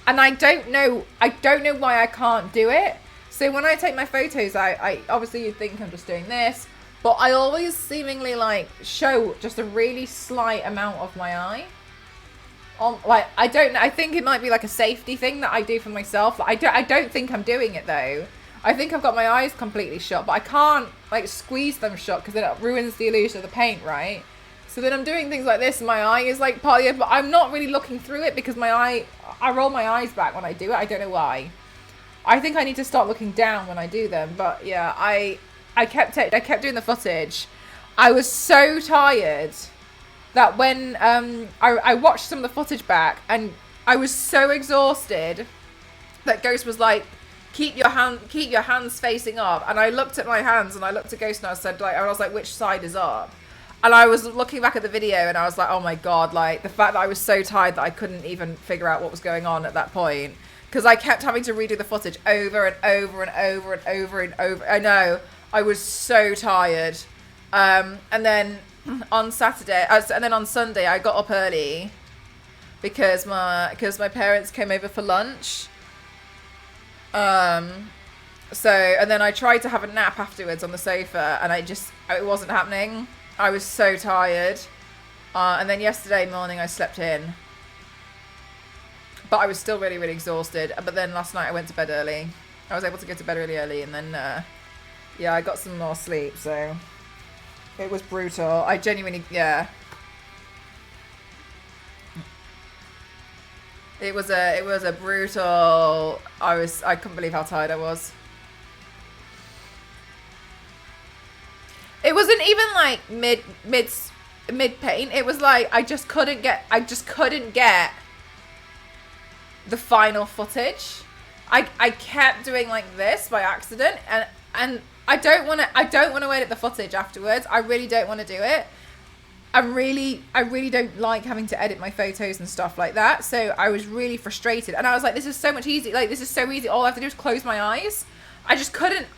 And I don't know why I can't do it. So when I take my photos, I obviously you'd think I'm just doing this, but I always seemingly like show just a really slight amount of my eye. Like, I don't know. I think it might be like a safety thing that I do for myself. Like, I don't think I'm doing it though. I think I've got my eyes completely shut, but I can't like squeeze them shut because then it ruins the illusion of the paint, right? So then I'm doing things like this and my eye is like partly, but I'm not really looking through it because I roll my eyes back when I do it. I don't know why. I think I need to start looking down when I do them. But yeah, I kept doing the footage. I was so tired that when I watched some of the footage back and I was so exhausted that Ghost was like, keep your hands facing up, and I looked at my hands and I looked at Ghost and I was like, which side is up? And I was looking back at the video and I was like, oh my god, like the fact that I was so tired that I couldn't even figure out what was going on at that point because I kept having to redo the footage over and over and over and over and over. I know, I was so tired. And then on Saturday, and then on Sunday, I got up early because my parents came over for lunch. So, and then I tried to have a nap afterwards on the sofa, and it wasn't happening. I was so tired. And then yesterday morning, I slept in. But I was still really, really exhausted. But then last night, I went to bed early. I was able to go to bed really early, and then, yeah, I got some more sleep, so it was brutal. I genuinely, yeah. It was a brutal, I couldn't believe how tired I was. It wasn't even like mid paint. It was like I just couldn't get the final footage. I kept doing like this by accident, and I don't want to edit the footage afterwards. I really don't want to do it. I really don't like having to edit my photos and stuff like that. So I was really frustrated, and I was like, this is so much easier. Like, this is so easy. All I have to do is close my eyes. I just couldn't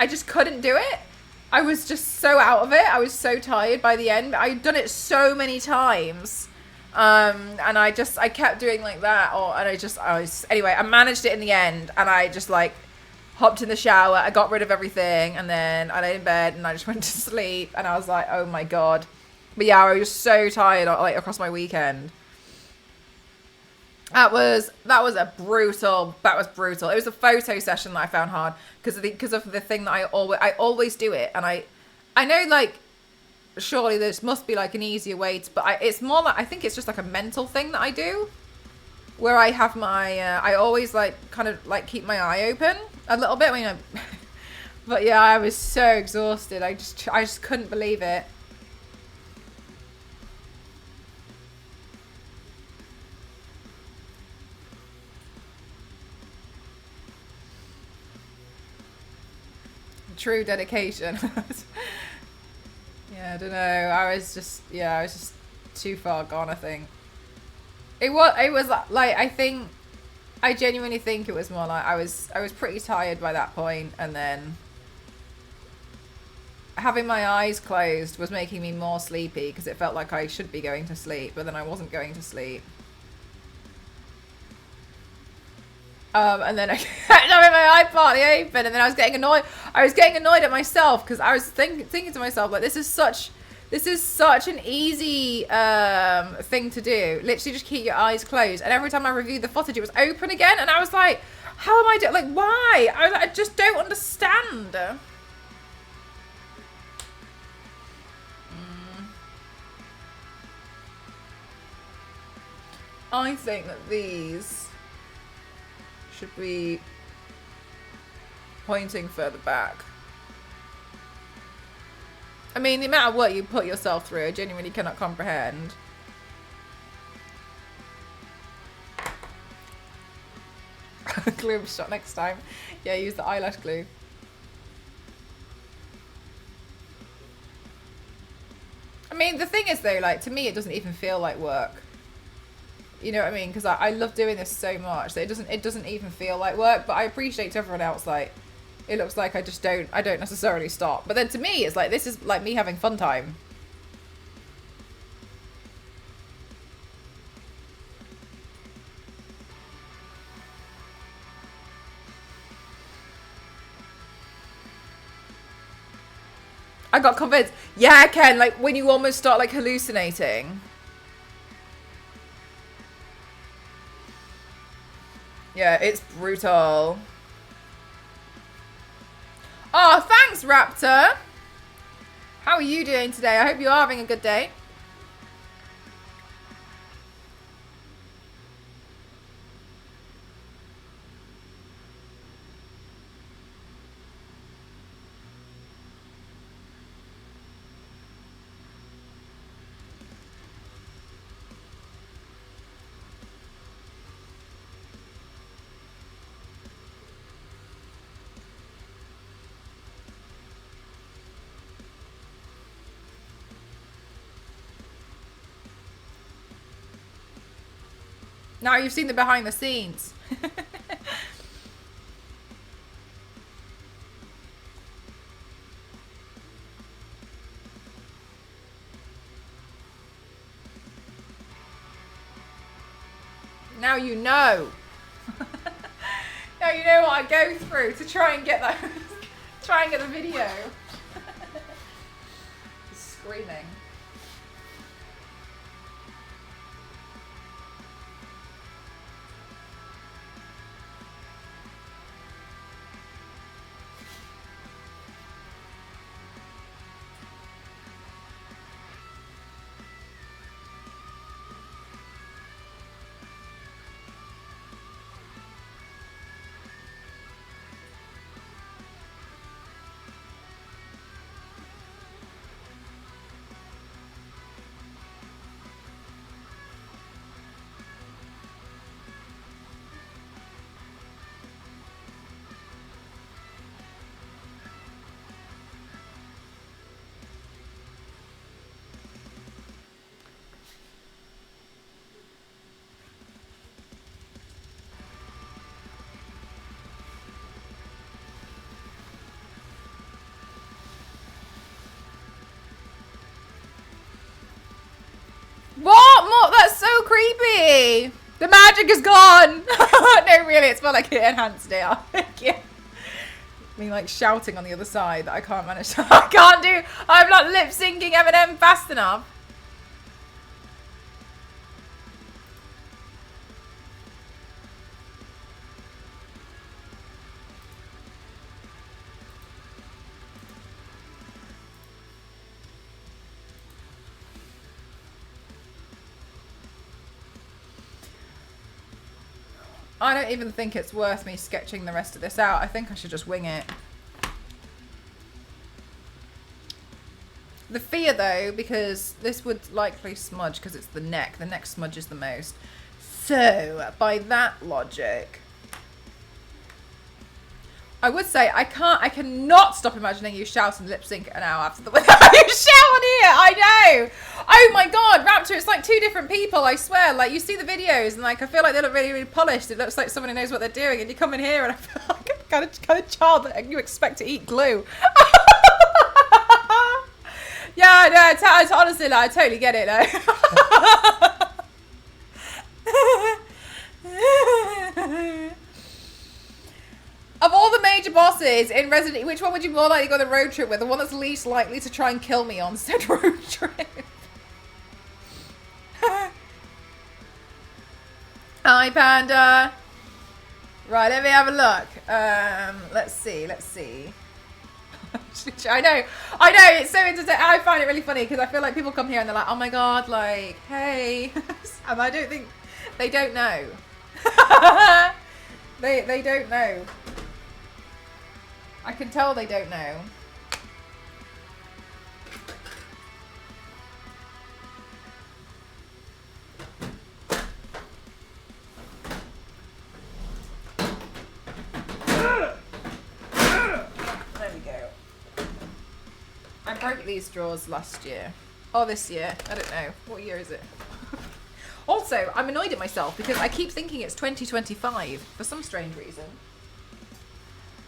do it. I was just so out of it. I was so tired by the end. I'd done it so many times. And I kept doing like that. Anyway, I managed it in the end, and I just like hopped in the shower. I got rid of everything, and then I lay in bed and I just went to sleep, and I was like, oh my God. But yeah, I was so tired like across my weekend. That was brutal. That was brutal. It was a photo session that I found hard because of the thing that I always do it, and I know like surely this must be like an easier way to, but it's more like I think it's just like a mental thing that I do, where I have my I always like kind of like keep my eye open a little bit when but yeah, I was so exhausted. I just couldn't believe it. True dedication. Yeah, I don't know. I was just too far gone, I think. It was like I genuinely think it was more like I was pretty tired by that point, and then having my eyes closed was making me more sleepy because it felt like I should be going to sleep, but then I wasn't going to sleep. And then I kept having my iPad open, and then I was getting annoyed. I was getting annoyed at myself because I was thinking to myself, like, this is such an easy thing to do. Literally, just keep your eyes closed. And every time I reviewed the footage, it was open again, and I was like, how am I doing? Like, why? I just don't understand. I think that these should be pointing further back. I mean, the amount of work you put yourself through, I genuinely cannot comprehend. Glue shot next time. Yeah, use the eyelash glue. I mean, the thing is though, like, to me, it doesn't even feel like work. You know what I mean? Because I love doing this so much that it doesn't even feel like work. But I appreciate to everyone else, like, it looks like I don't necessarily stop. But then to me, it's like, this is like me having fun time. I got convinced. Yeah, Ken, like when you almost start like hallucinating. Yeah, it's brutal. Oh, thanks, Raptor. How are you doing today? I hope you are having a good day. Now you've seen the behind the scenes. Now you know. Now you know what I go through to try and get that, try and get the video. Screaming. What? More? That's so creepy. The magic is gone. No, really, it's more like it enhanced it. Yeah. Me like shouting on the other side that I can't manage to. I can't do. I'm not lip syncing Eminem fast enough. I don't even think it's worth me sketching the rest of this out. I think I should just wing it. The fear though, because this would likely smudge because it's the neck. The neck smudges the most. So, by that logic, I would say I cannot stop imagining you shouting lip sync an hour after the you shout on here. I know. Oh my god, Raptor, it's like two different people, I swear. Like, you see the videos and like I feel like they look really, really polished. It looks like someone who knows what they're doing, and you come in here and I feel like a kind of child that you expect to eat glue. Yeah, no, honestly, like, I totally get it though. Of all the major bosses in Resident Evil, which one would you more likely go on a road trip with? The one that's least likely to try and kill me on said road trip. Hi, Panda. Right, let me have a look. Let's see. I know, it's so interesting. I find it really funny because I feel like people come here and they're like, oh my god, like, hey. And I don't think, they don't know. They don't know. I can tell they don't know. There we go. I broke these drawers last year. Or this year. I don't know. What year is it? Also, I'm annoyed at myself because I keep thinking it's 2025 for some strange reason.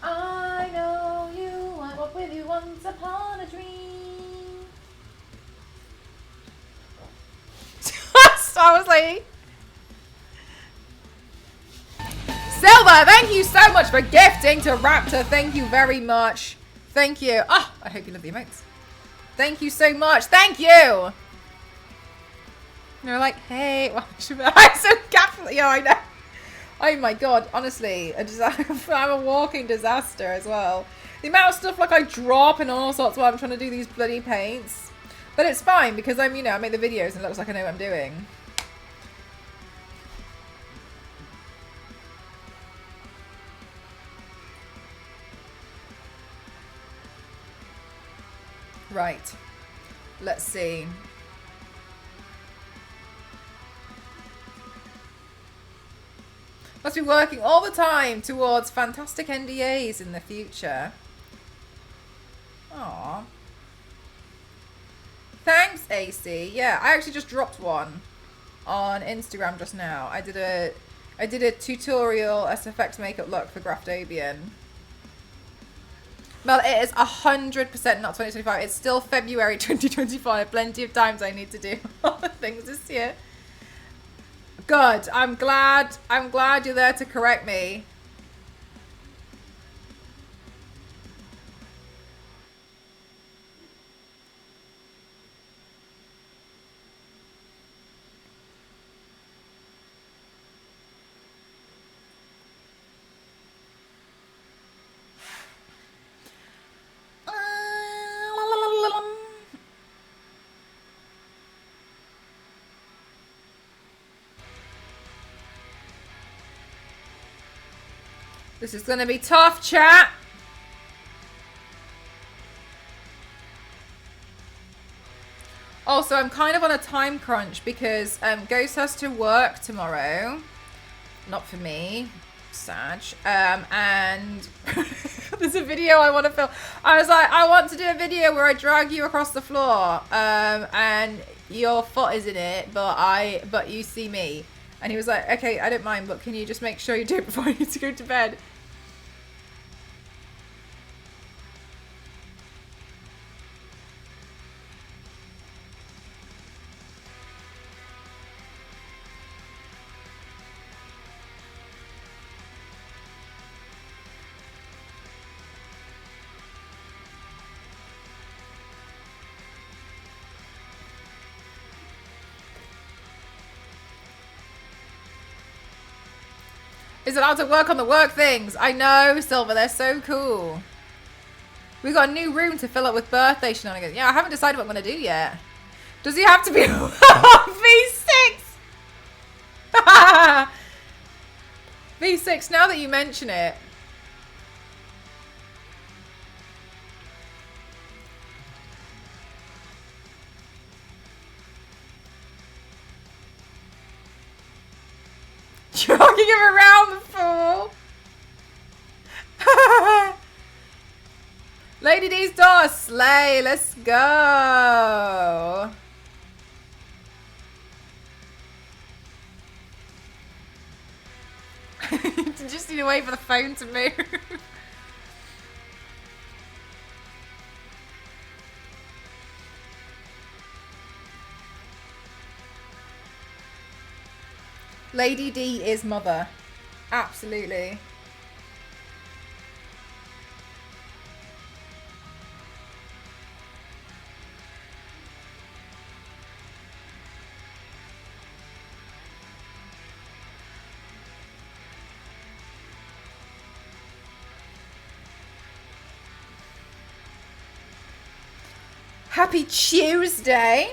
I know you, I walked with you once upon a dream. So I was like, Silver, thank you so much for gifting to Raptor. Thank you very much. Thank you. Ah, I hope you love the emotes. Thank you so much. Thank you. And they're like, hey, well, I'm so careful. Yeah, I know. Oh my god, honestly, I'm a walking disaster as well. The amount of stuff like I drop and all sorts while I'm trying to do these bloody paints. But it's fine because I make the videos and it looks like I know what I'm doing. Right. Let's see. Must be working all the time towards fantastic NDAs in the future. Aww. Thanks, AC. Yeah, I actually just dropped one on Instagram just now. I did a tutorial SFX makeup look for Graftobian. Well, it is 100% not 2025. It's still February 2025. Plenty of times I need to do other things this year. Good. I'm glad you're there to correct me. This is going to be tough, chat. Also, I'm kind of on a time crunch because Ghost has to work tomorrow. Not for me. Sag. And there's a video I want to film. I was like, I want to do a video where I drag you across the floor. And your foot is in it, but you see me. And he was like, okay, I don't mind, but can you just make sure you do it before I need to go to bed? Is allowed to work on the work things. I know, Silver, they're so cool. We got a new room to fill up with birthday shenanigans. Yeah, I haven't decided what I'm going to do yet. Does he have to be V6? V6, now that you mention it. Jogging him around the pool. Lady D's door, slay, let's go. You just need to wait for the phone to move. Lady D is mother. Absolutely. Happy Tuesday.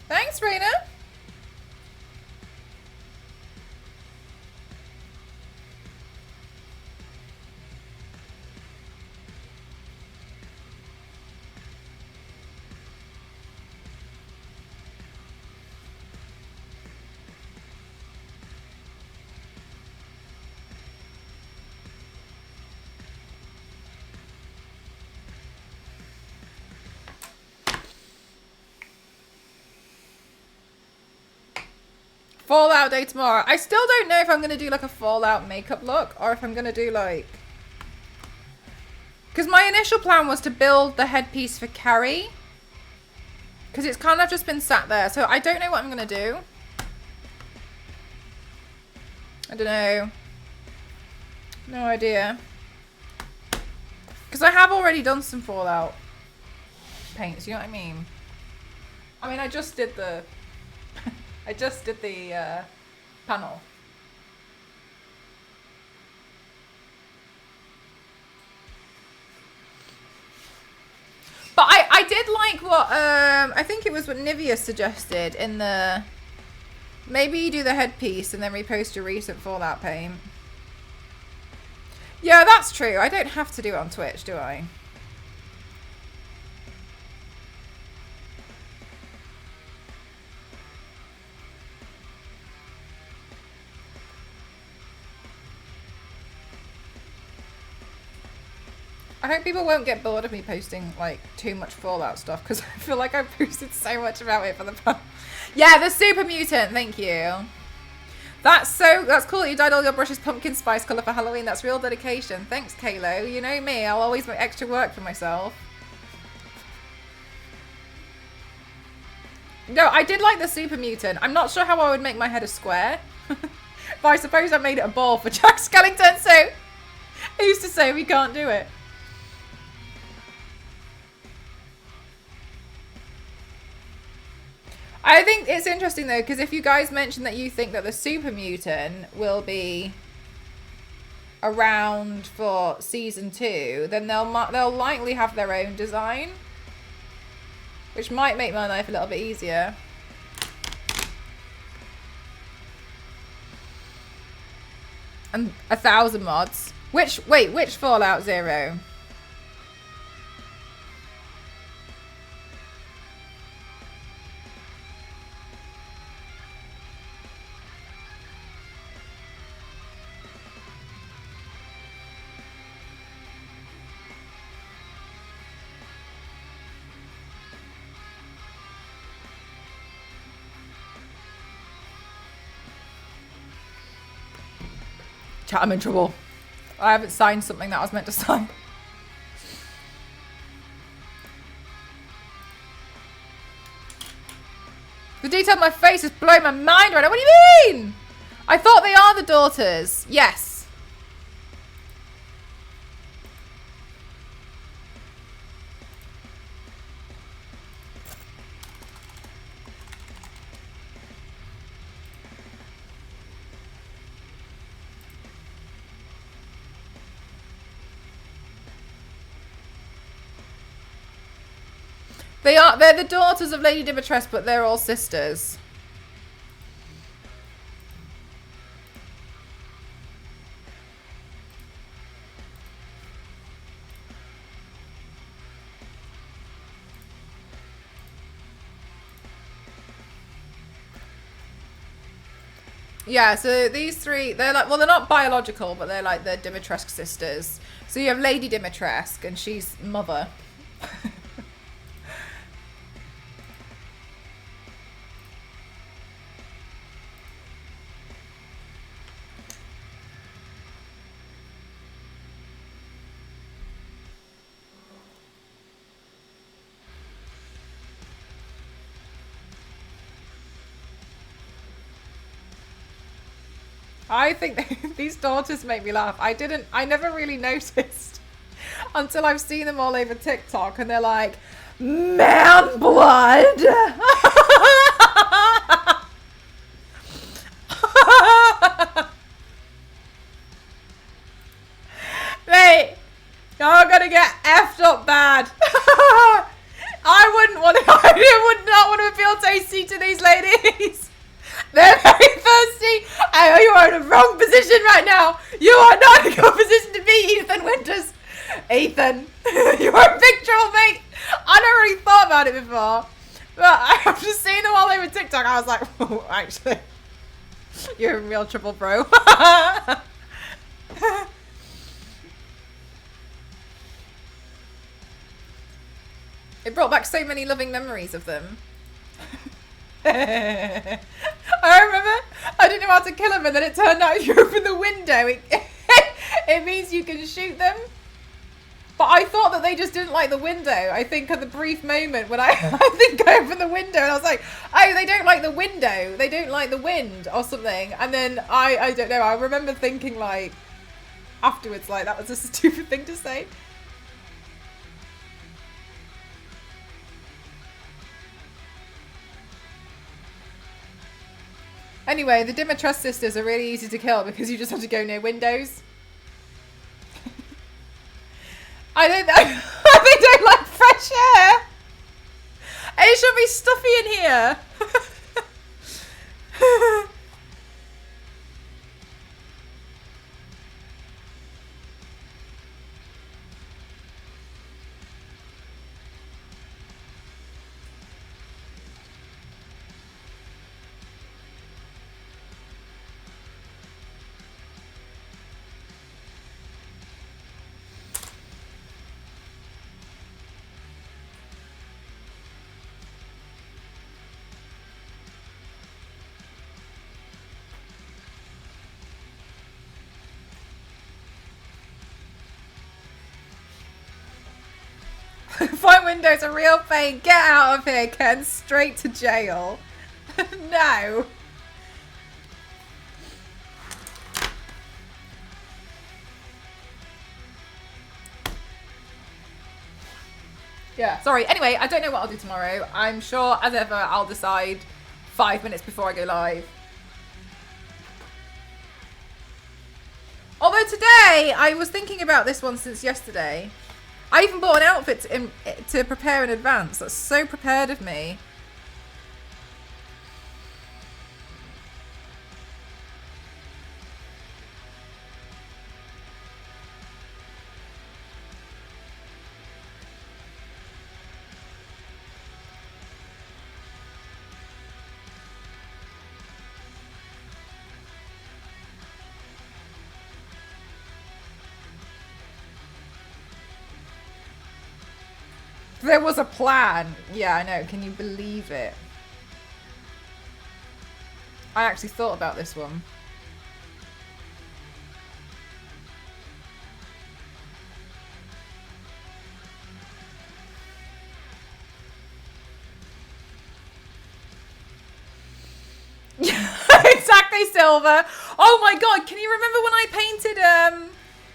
Thanks, Raina. Fallout day tomorrow. I still don't know if I'm going to do like a Fallout makeup look or if I'm going to do like... Because my initial plan was to build the headpiece for Carrie. Because it's kind of just been sat there. So I don't know what I'm going to do. I don't know. No idea. Because I have already done some Fallout paints, you know what I mean? I mean, I just did the... I just did the panel. But I did like what, I think it was what Nivea suggested in the... Maybe you do the headpiece and then repost your recent Fallout paint. Yeah, that's true. I don't have to do it on Twitch, do I? I hope people won't get bored of me posting like too much Fallout stuff because I feel like I've posted so much about it for the past. Yeah, the super mutant. Thank you. That's cool that you dyed all your brushes pumpkin spice color for Halloween. That's real dedication. Thanks, Kalo. You know me. I'll always make extra work for myself. No, I did like the super mutant. I'm not sure how I would make my head a square, but I suppose I made it a ball for Jack Skellington. So I used to say we can't do it. I think it's interesting though, because if you guys mention that you think that the super mutant will be around for season 2, then they'll likely have their own design, which might make my life a little bit easier. And 1,000 mods. Which Fallout 0? Chat, I'm in trouble. I haven't signed something that I was meant to sign. The detail of my face is blowing my mind right now. What do you mean? I thought they are the daughters. Yes. They're the daughters of Lady Dimitrescu, but they're all sisters. Yeah, so these three, they're like, well, they're not biological, but they're like the Dimitrescu sisters. So you have Lady Dimitrescu, and she's mother. I think these daughters make me laugh. I never really noticed until I've seen them all over TikTok and they're like, man blood. Mate, you're gonna get effed up bad. I would not want to appeal tasty to are in a wrong position right now. You are not in a good position to be Ethan Winters. Ethan, you're a big troll, mate. I never really thought about it before. But I've just seen them all over TikTok. I was like, oh, actually, you're in real trouble, bro. It brought back so many loving memories of them. I remember I didn't know how to kill them, and then it turned out if you open the window, it means you can shoot them. But I thought that they just didn't like the window. I think at the brief moment when I think I opened the window and I was like, oh, they don't like the window. They don't like the wind or something. And then I don't know. I remember thinking like afterwards, like that was a stupid thing to say. Anyway, the DIMITRESCU sisters are really easy to kill because you just have to go near windows. I don't know. They don't like fresh air. It should be stuffy in here. Fight windows a real pain. Get out of here, Ken. Straight to jail. No. Yeah, sorry. Anyway, I don't know what I'll do tomorrow. I'm sure, as ever, I'll decide 5 minutes before I go live. Although today, I was thinking about this one since yesterday. I even bought an outfit to prepare in advance. That's so prepared of me. There was a plan. Yeah, I know. Can you believe it? I actually thought about this one. Exactly, Silver. Oh my god, can you remember when I painted,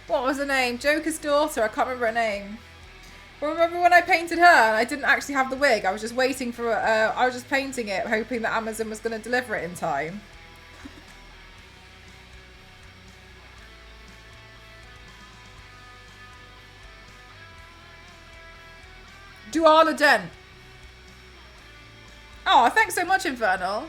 what was her name? Joker's daughter. I can't remember her name. Remember when I painted her and I didn't actually have the wig? I was just waiting for, I was just painting it, hoping that Amazon was going to deliver it in time. Duala Dent. Oh, thanks so much, Infernal.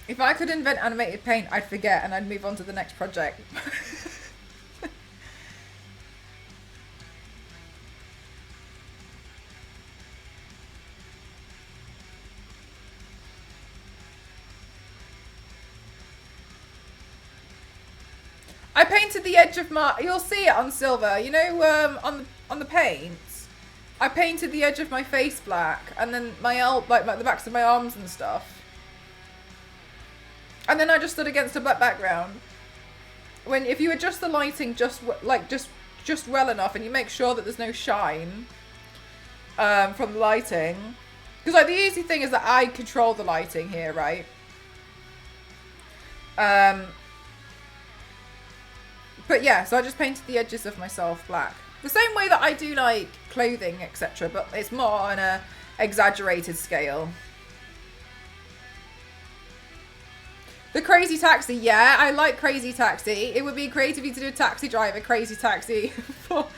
If I could invent animated paint, I'd forget and I'd move on to the next project. I painted the edge of my, you'll see it on silver, you know, on the paints. I painted the edge of my face black, and then like the backs of my arms and stuff. And then I just stood against a black background. If you adjust the lighting just well enough, and you make sure that there's no shine from the lighting, because like the easy thing is that I control the lighting here, right? But yeah, so I just painted the edges of myself black. The same way that I do like clothing, etc. But it's more on a exaggerated scale. The Crazy Taxi, yeah, I like Crazy Taxi. It would be creative of you to do a taxi driver, Crazy Taxi. Oh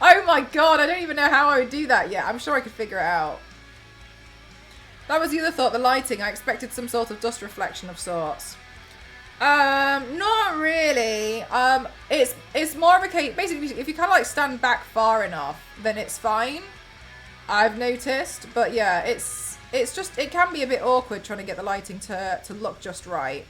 my god, I don't even know how I would do that yet. I'm sure I could figure it out. That was the other thought, the lighting. I expected some sort of dust reflection of sorts. Not really. It's more of a case, basically, if you kind of like stand back far enough, then it's fine. I've noticed, but yeah, it's just, it can be a bit awkward trying to get the lighting to look just right.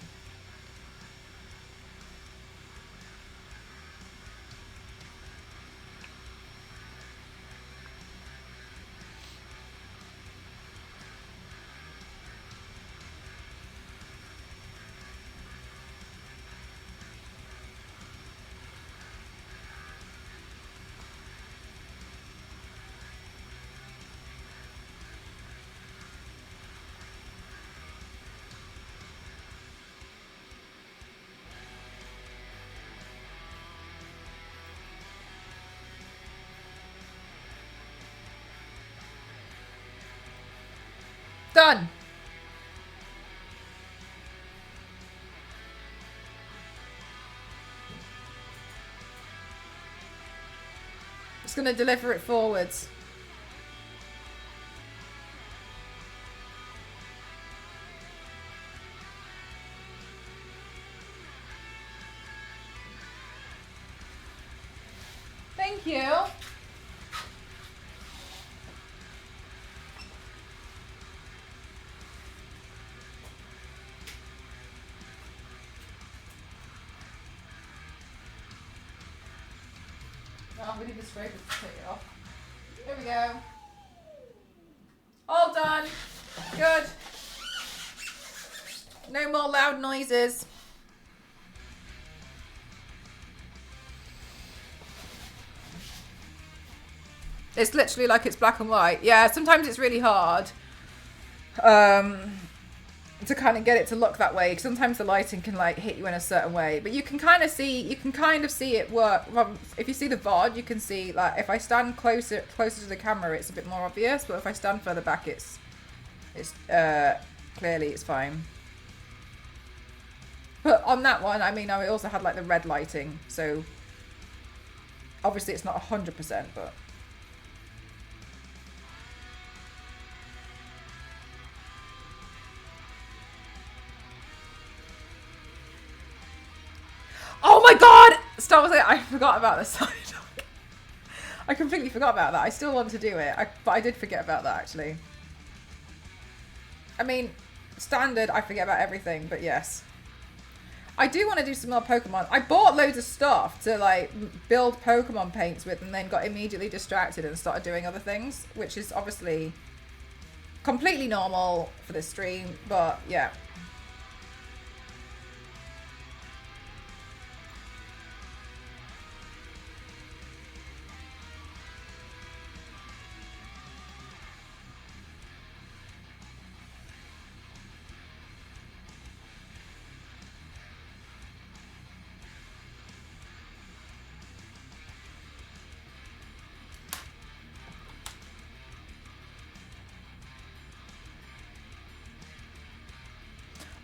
Done. Just gonna deliver it forwards. Thank you. Oh, we need the scraper to take it off. Here we go. All done. Good. No more loud noises. It's literally like it's black and white. Yeah, sometimes it's really hard to kind of get it to look that way, because sometimes the lighting can like hit you in a certain way, but you can kind of see it work. If you see the VOD, you can see like if I stand closer to the camera, it's a bit more obvious, but if I stand further back, it's clearly it's fine. But on that one, I mean, I also had like the red lighting, so obviously it's not 100%, but oh my god! Star Wars, I forgot about the side dog. I completely forgot about that. I still want to do it, but I did forget about that actually. I mean, standard, I forget about everything, but yes. I do want to do some more Pokemon. I bought loads of stuff to like build Pokemon paints with, and then got immediately distracted and started doing other things, which is obviously completely normal for this stream, but yeah.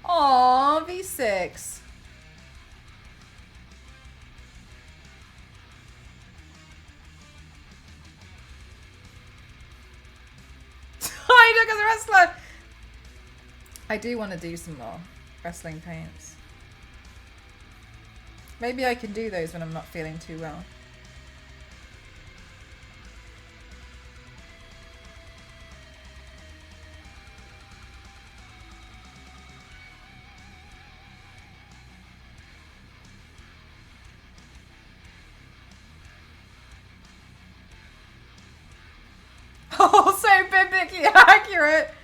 Aww, V6. Hi, Doug as a wrestler. I do want to do some more. Wrestling paints. Maybe I can do those when I'm not feeling too well. Oh, so biblically accurate!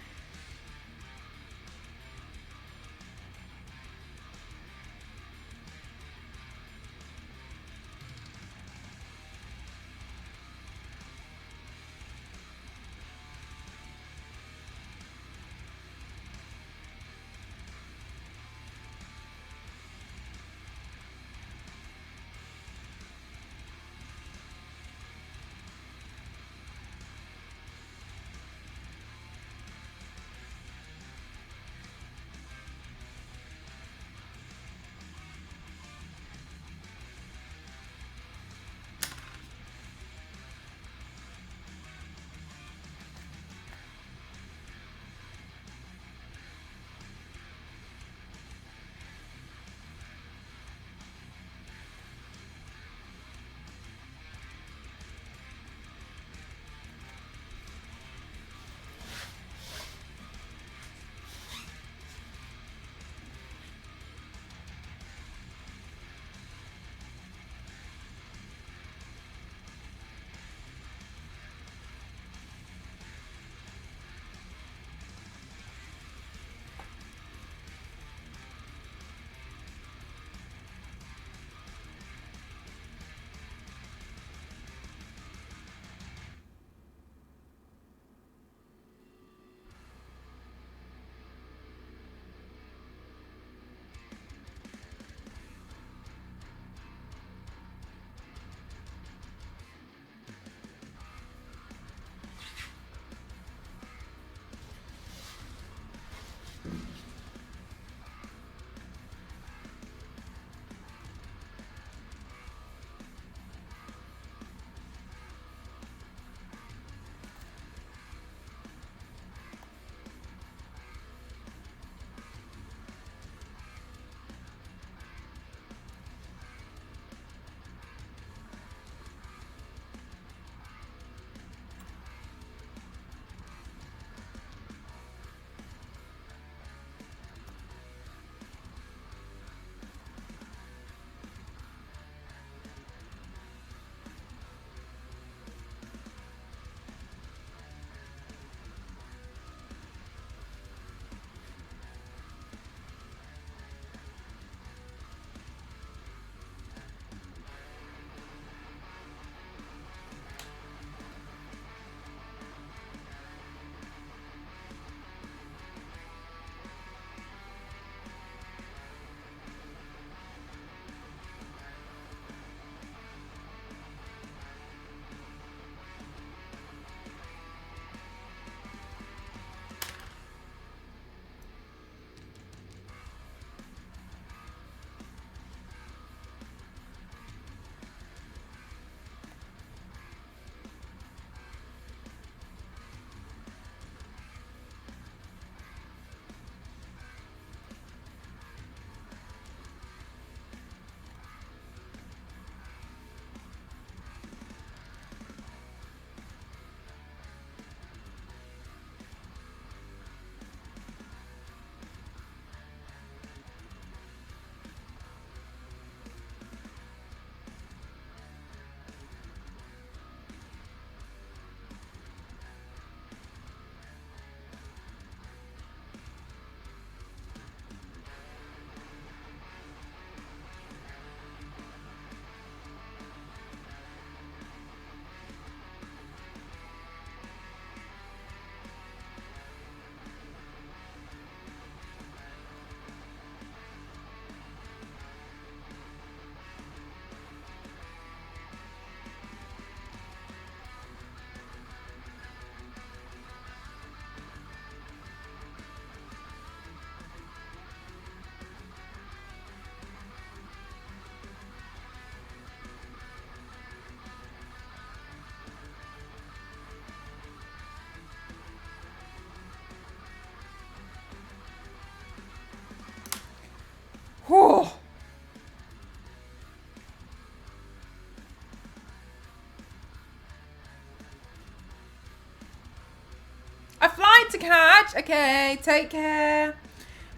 much. Okay, take care.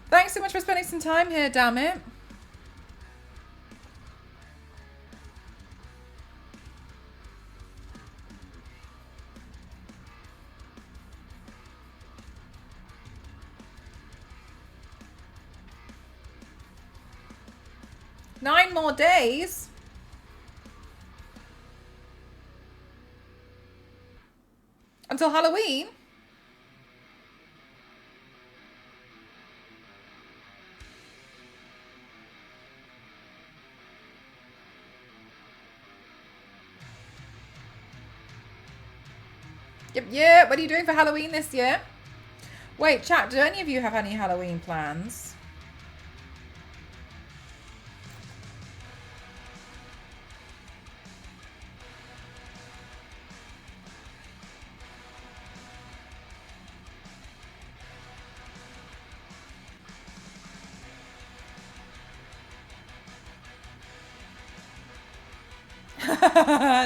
Thanks so much for spending some time here, damn it. Nine more days? Until Halloween? Yep. What are you doing for Halloween this year? Wait, chat, do any of you have any Halloween plans?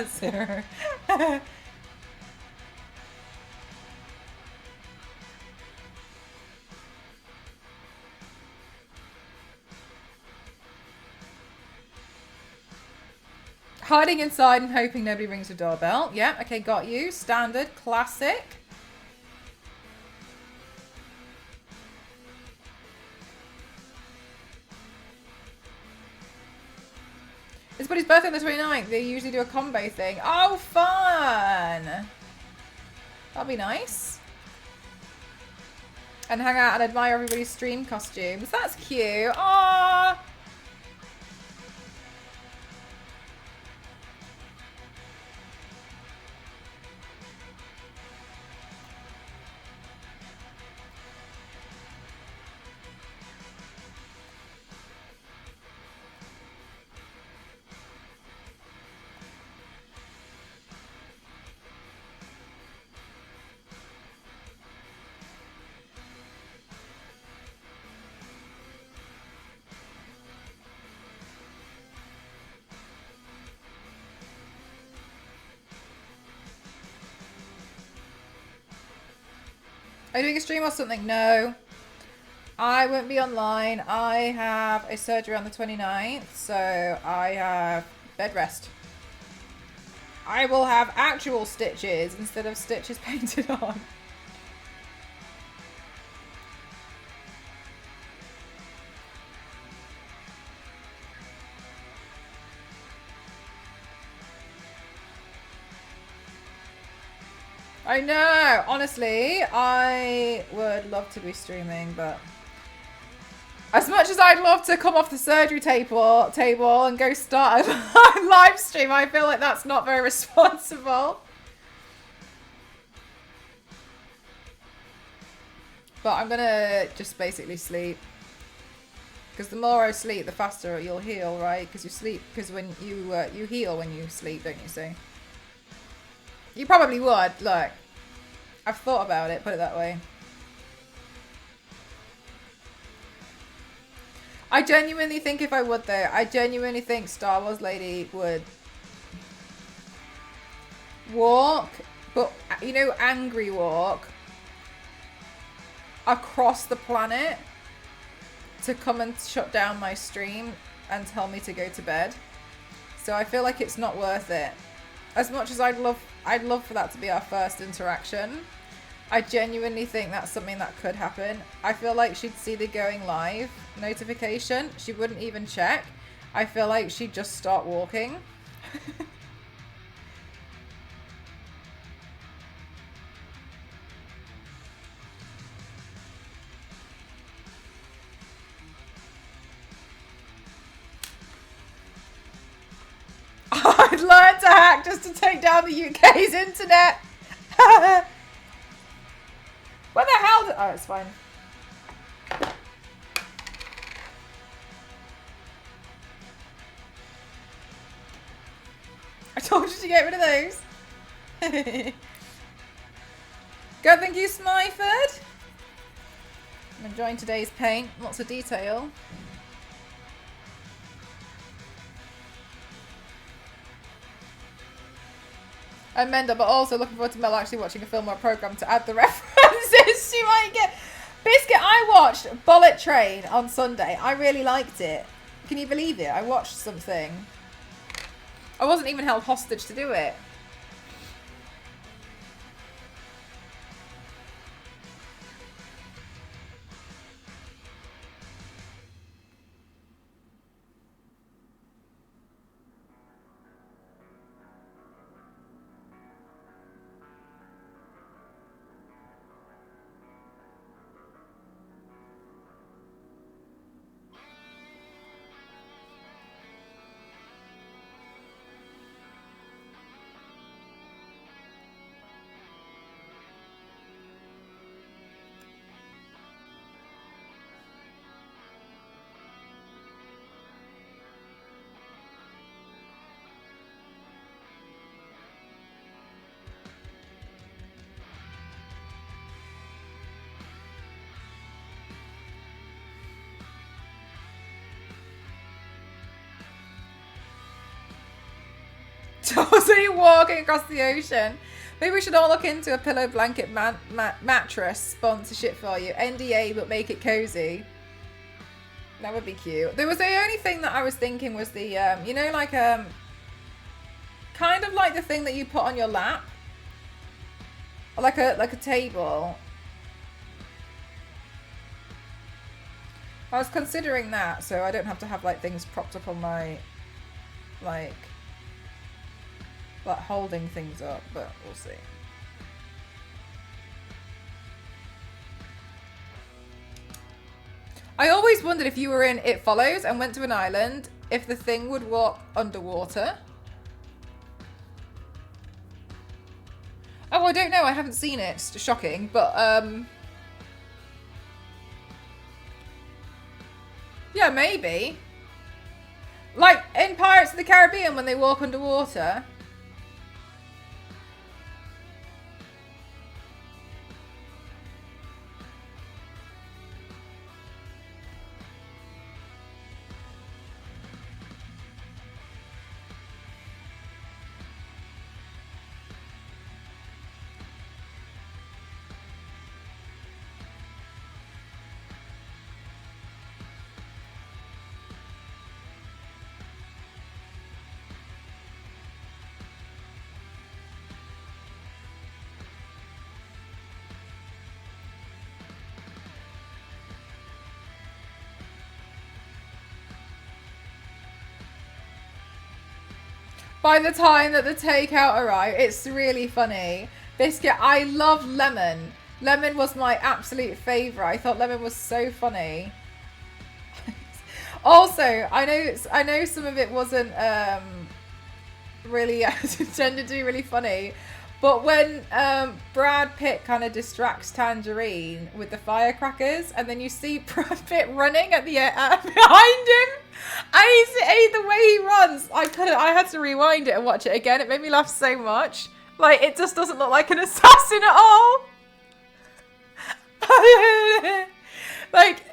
Sarah. Hiding inside and hoping nobody rings the doorbell. Yeah, okay, got you. Standard, classic. It's Buddy's birthday on the 29th. They usually do a combo thing. Oh, fun! That'll be nice. And hang out and admire everybody's stream costumes. That's cute. Aww! Are you doing a stream or something? No. I won't be online. I have a surgery on the 29th, so I have bed rest. I will have actual stitches instead of stitches painted on. I know, honestly, I would love to be streaming, but as much as I'd love to come off the surgery table and go start a live stream, I feel like that's not very responsible. But I'm gonna just basically sleep. Because the more I sleep, the faster you'll heal, right? Because you sleep, because when you heal when you sleep, don't you see? You probably would. Look, I've thought about it, put it that way. I genuinely think if I would though, I genuinely think Star Wars Lady would walk, but you know, angry walk across the planet to come and shut down my stream and tell me to go to bed. So I feel like it's not worth it. As much as I'd love for that to be our first interaction, I genuinely think that's something that could happen. I feel like she'd see the going live notification. She wouldn't even check. I feel like she'd just start walking. I'd learn to hack just to take down the UK's internet. What the hell? Oh, it's fine. I told you to get rid of those. Good, thank you, Smyford. I'm enjoying today's paint. Lots of detail. I'm Menda, but also looking forward to Mel actually watching a film or a program to add the references. She might get... Biscuit, I watched Bullet Train on Sunday. I really liked it. Can you believe it? I watched something. I wasn't even held hostage to do it. So you're walking across the ocean. Maybe we should all look into a pillow blanket mattress sponsorship for you. NDA, but make it cozy. That would be cute. There was the only thing that I was thinking was the, you know, like, kind of like the thing that you put on your lap. Like a table. I was considering that, so I don't have to have, like, things propped up on my, like holding things up, but we'll see. I always wondered if you were in It Follows and went to an island, if the thing would walk underwater. Oh, I don't know. I haven't seen it. It's shocking, but yeah, maybe. Like in Pirates of the Caribbean when they walk underwater. By the time that the takeout arrived, it's really funny. Biscuit, I love Lemon. Lemon was my absolute favourite. I thought Lemon was so funny. Also, I know some of it wasn't really intended to be really funny, but when Brad Pitt kind of distracts Tangerine with the firecrackers, and then you see Brad Pitt running at the behind him. And the way he runs, I had to rewind it and watch it again. It made me laugh so much. Like, it just doesn't look like an assassin at all. Like,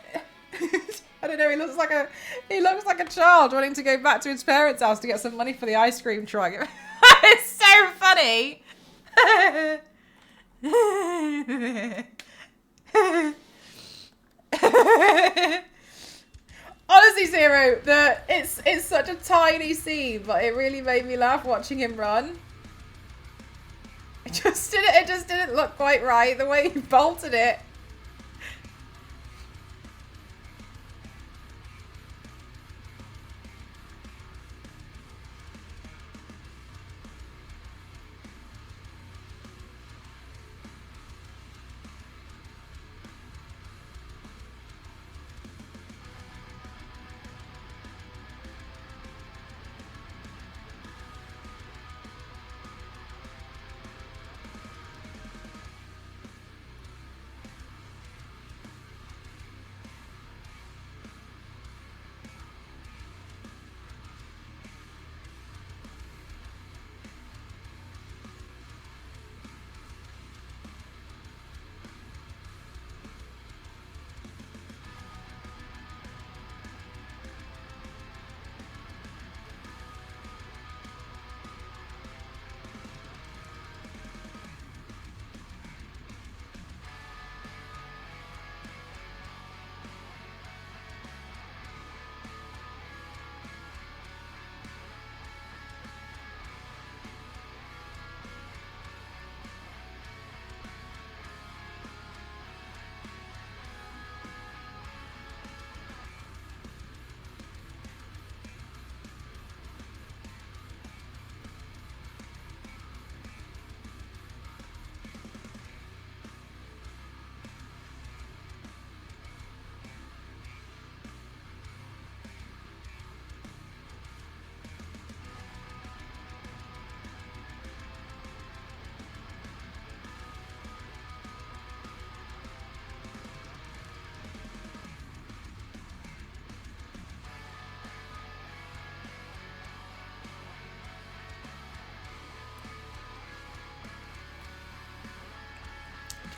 I don't know. He looks like a child wanting to go back to his parents' house to get some money for the ice cream truck. It's so funny. Honestly, Zero, it's such a tiny scene, but it really made me laugh watching him run. It just didn't look quite right the way he bolted it.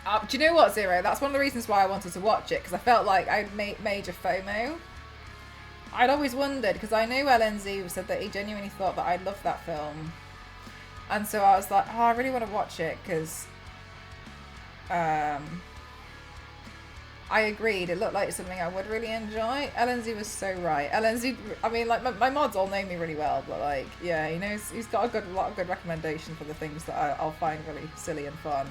Do you know what, Zero? That's one of the reasons why I wanted to watch it, because I felt like I'd major FOMO. I'd always wondered, because I knew LNZ said that he genuinely thought that I'd love that film. And so I was like, oh, I really want to watch it, because I agreed. It looked like something I would really enjoy. LNZ was so right. LNZ, I mean, like, my mods all know me really well, but, like, yeah, he knows, he's got a lot of good recommendations for the things that I'll find really silly and fun.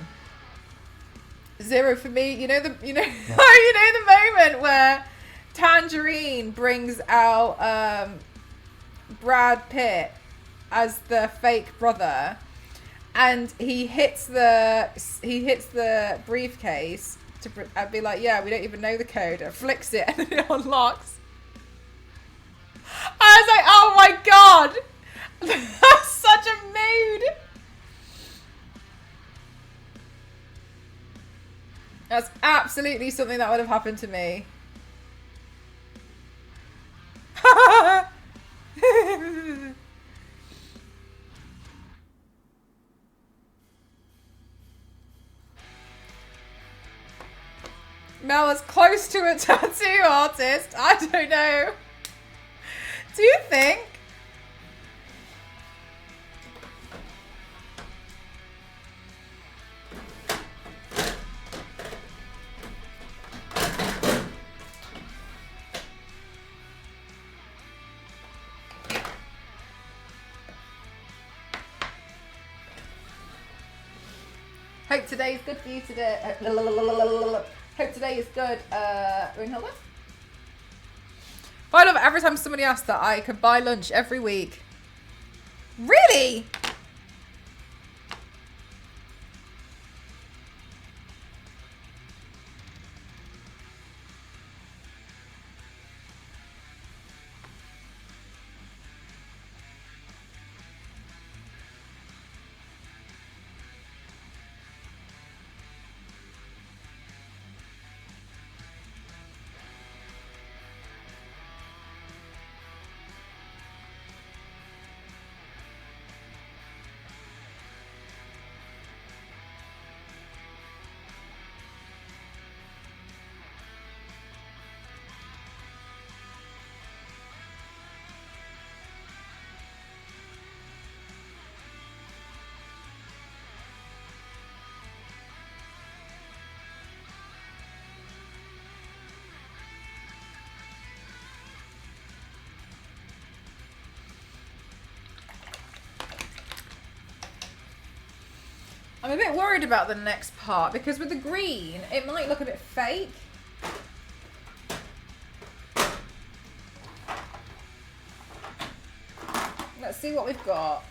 Zero for me, you know the moment where Tangerine brings out Brad Pitt as the fake brother, and he hits the briefcase to be like, yeah, we don't even know the code, and flicks it and it unlocks. I was like, oh my god, that's such a mood. That's absolutely something that would have happened to me. Mel is close to a tattoo artist. I don't know. Do you think? Hope today is good for you today. Hope today is good. Runhilda? I love it every time somebody asks that I could buy lunch every week. Really? I'm a bit worried about the next part because with the green, it might look a bit fake. Let's see what we've got.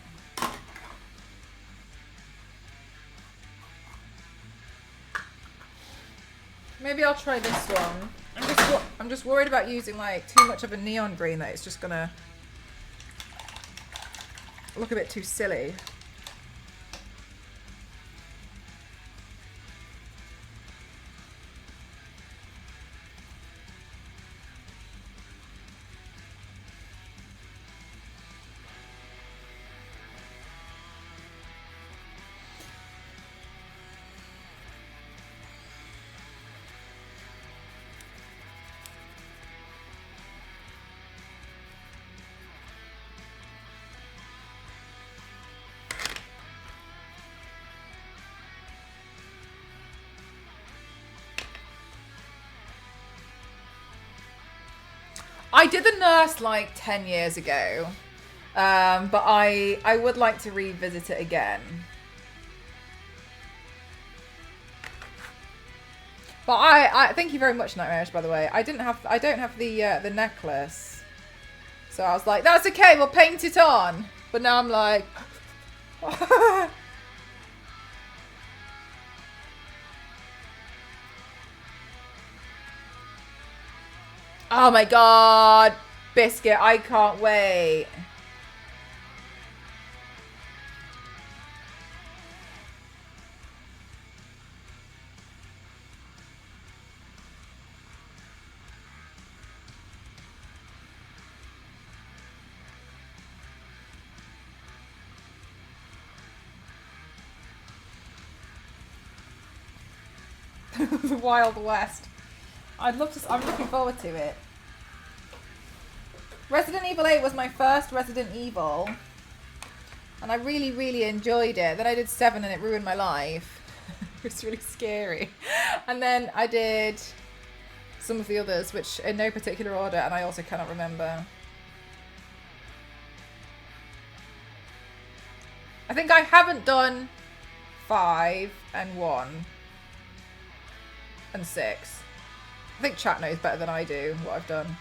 Maybe I'll try this one. I'm just worried about using like too much of a neon green that it's just gonna look a bit too silly. I did the nurse like 10 years ago, but I would like to revisit it again. But I thank you very much, Nightmarish, by the way. I don't have the necklace, so I was like, that's okay, we'll paint it on. But now I'm like, oh my god, Biscuit, I can't wait. The Wild West. I'm looking forward to it. Resident Evil 8 was my first Resident Evil. And I really, really enjoyed it. Then I did 7 and it ruined my life. It was really scary. And then I did some of the others, which in no particular order, and I also cannot remember. I think I haven't done 5 and 1 and 6. I think chat knows better than I do what I've done.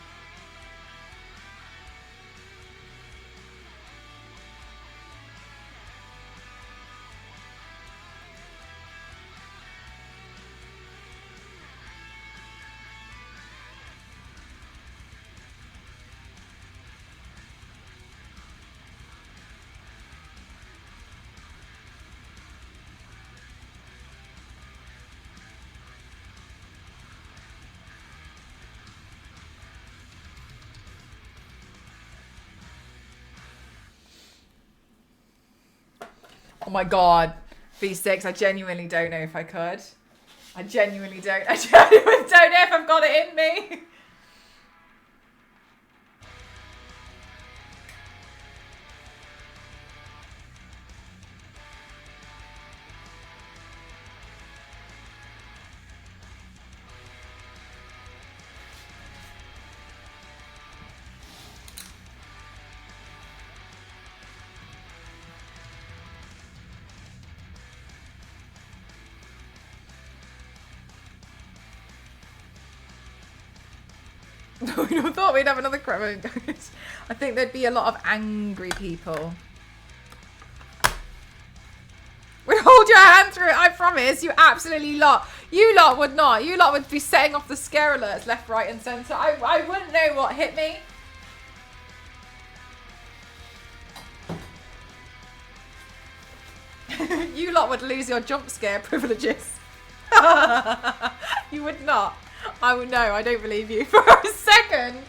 Oh my god, V6, I genuinely don't know if I could. I genuinely don't know if I've got it in me. I thought we'd have another crime. I think there'd be a lot of angry people. We hold your hand through it, I promise. You absolutely lot. You lot would not. You lot would be setting off the scare alerts left, right and centre. I wouldn't know what hit me. You lot would lose your jump scare privileges. You would not. I would know. I don't believe you for a second.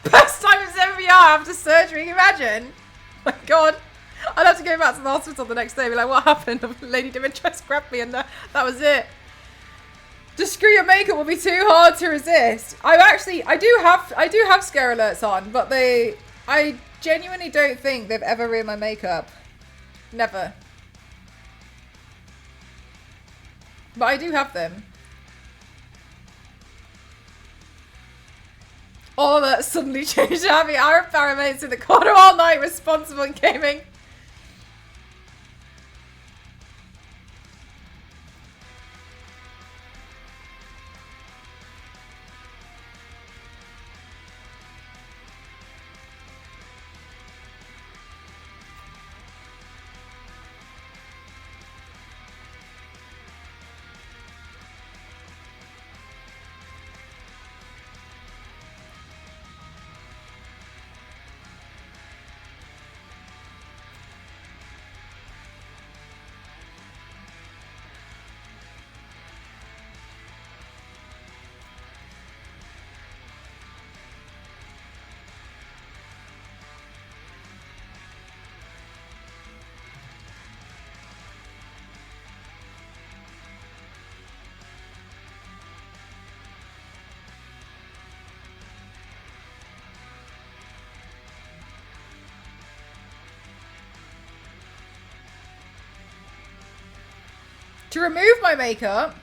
First time as MVR after surgery. Imagine. Oh my God. I'd have to go back to the hospital the next day and be like, what happened? Lady Dimitrescu grabbed me and that was it. Just screw your makeup will be too hard to resist. I do have scare alerts on, but I genuinely don't think they've ever ruined my makeup. Never. But I do have them. All that suddenly changed having our paramates in the corner all night responsible in gaming. To remove my makeup,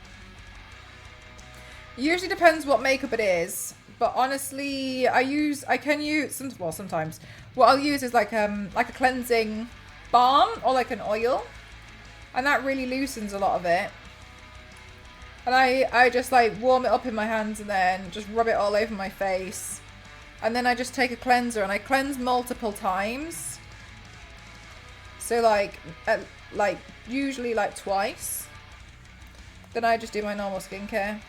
usually depends what makeup it is, but honestly, I can use sometimes. What I'll use is like a cleansing balm or like an oil, and that really loosens a lot of it. And I just like warm it up in my hands and then just rub it all over my face, and then I just take a cleanser and I cleanse multiple times. So like usually like twice. Then I just do my normal skincare.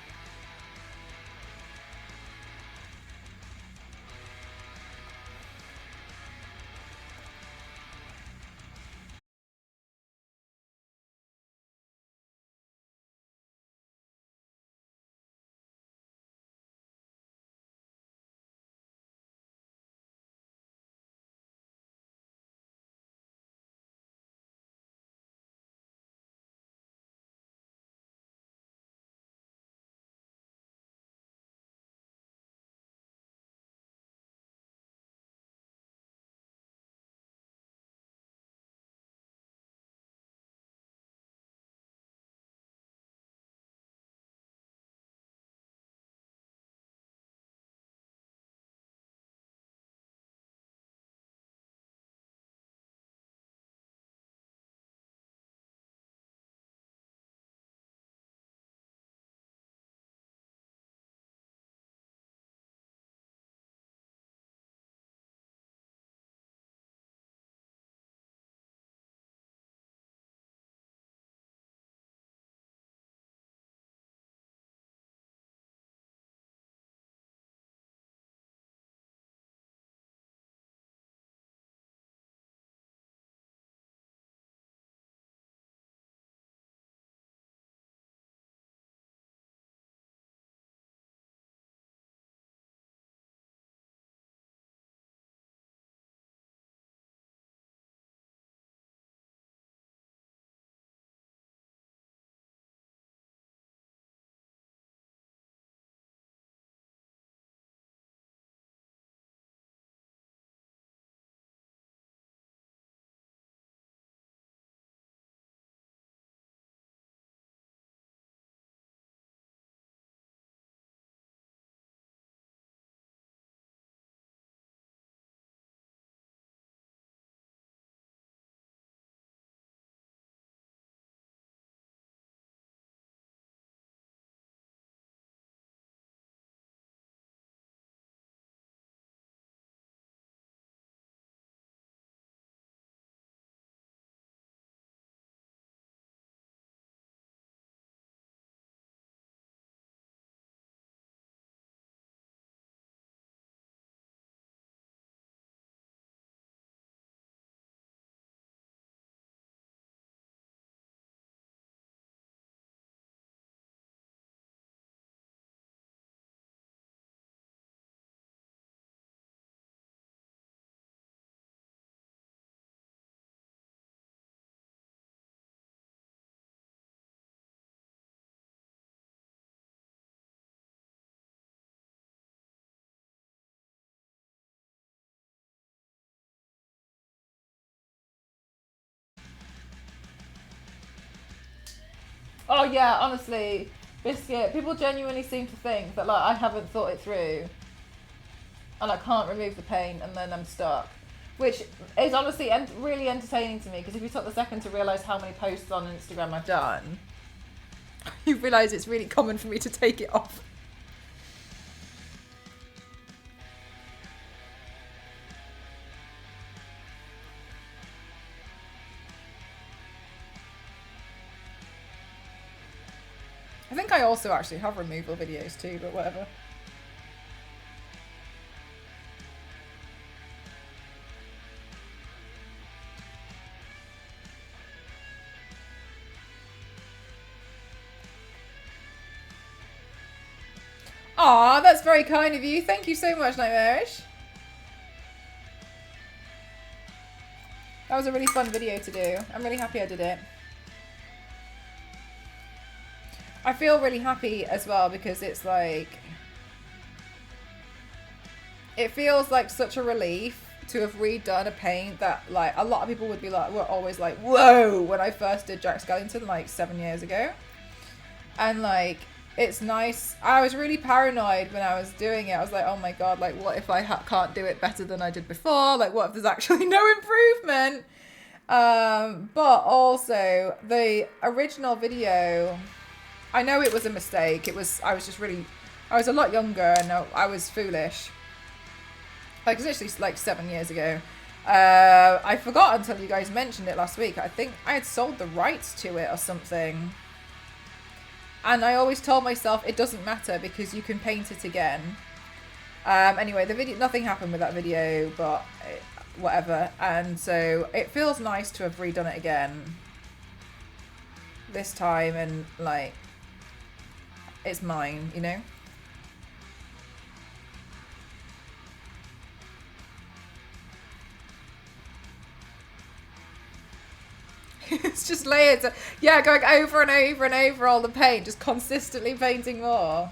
Oh yeah, honestly, Biscuit, people genuinely seem to think that like I haven't thought it through and I can't remove the paint and then I'm stuck. Which is honestly really entertaining to me, because if you took the second to realise how many posts on Instagram I've done, you realise it's really common for me to take it off. I think I also actually have removal videos too, but whatever. Aw, that's very kind of you. Thank you so much, Nightmarish. That was a really fun video to do. I'm really happy I did it. I feel really happy as well because it's like... It feels like such a relief to have redone a paint that like a lot of people would be like, were always like, whoa, when I first did Jack Skellington like 7 years ago. And like, it's nice. I was really paranoid when I was doing it. I was like, oh my God, like what if I can't do it better than I did before? Like what if there's actually no improvement? But also the original video, I know it was a mistake. I was a lot younger and I was foolish. Like, it's literally like 7 years ago. I forgot until you guys mentioned it last week. I think I had sold the rights to it or something. And I always told myself it doesn't matter because you can paint it again. Anyway, the video, nothing happened with that video, but whatever. And so it feels nice to have redone it again this time, and like, it's mine, you know? It's just layers. Yeah, going over and over and over all the paint, just consistently painting more.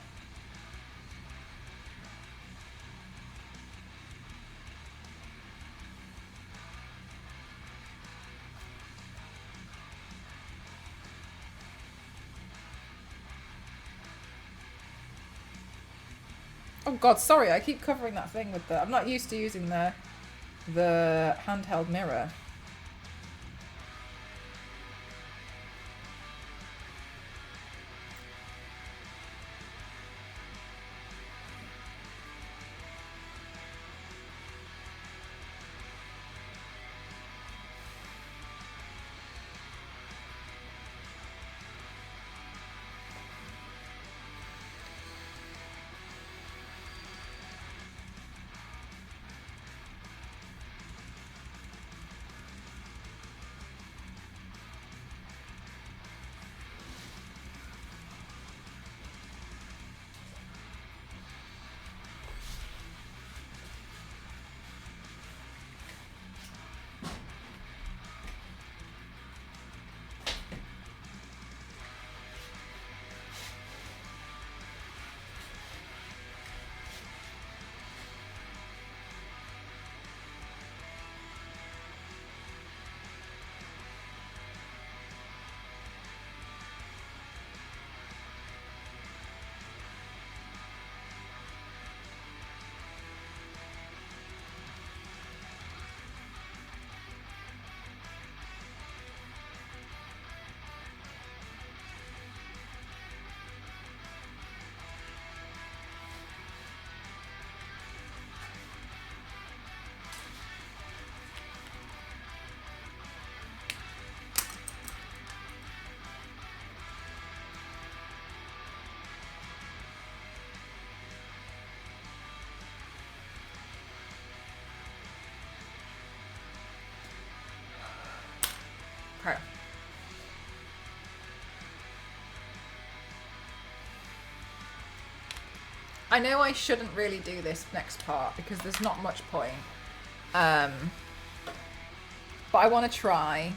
Oh God, sorry, I keep covering that thing with the... I'm not used to using the handheld mirror. Okay. I know I shouldn't really do this next part because there's not much point. But I want to try.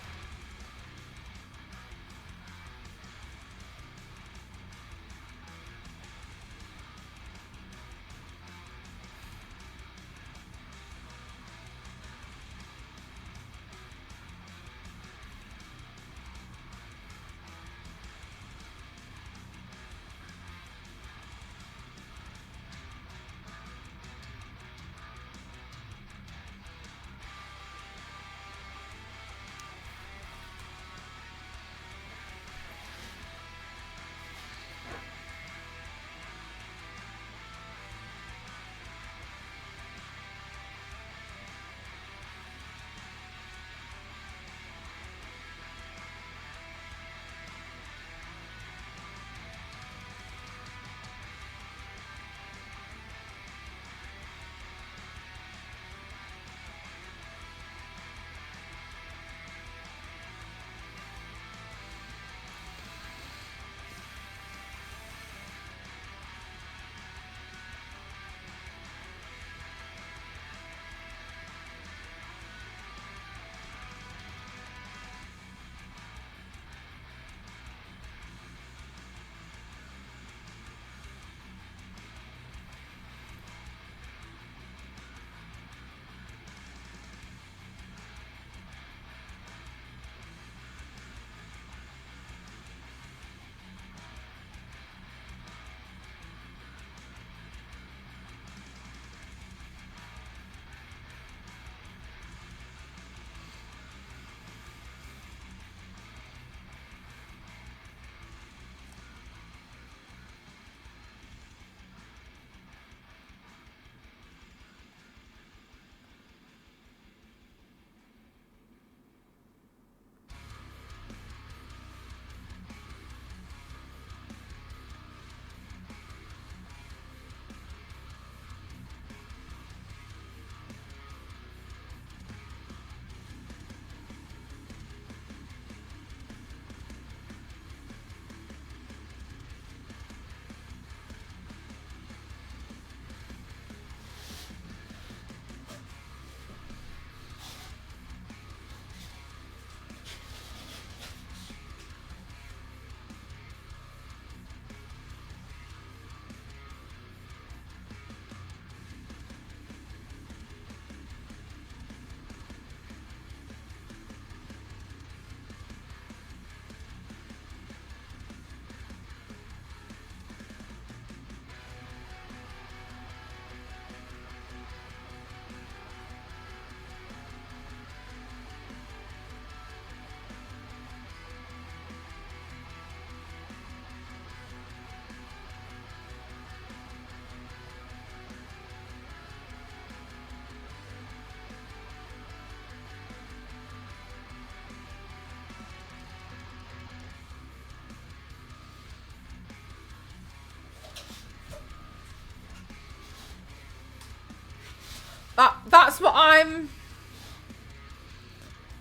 That's what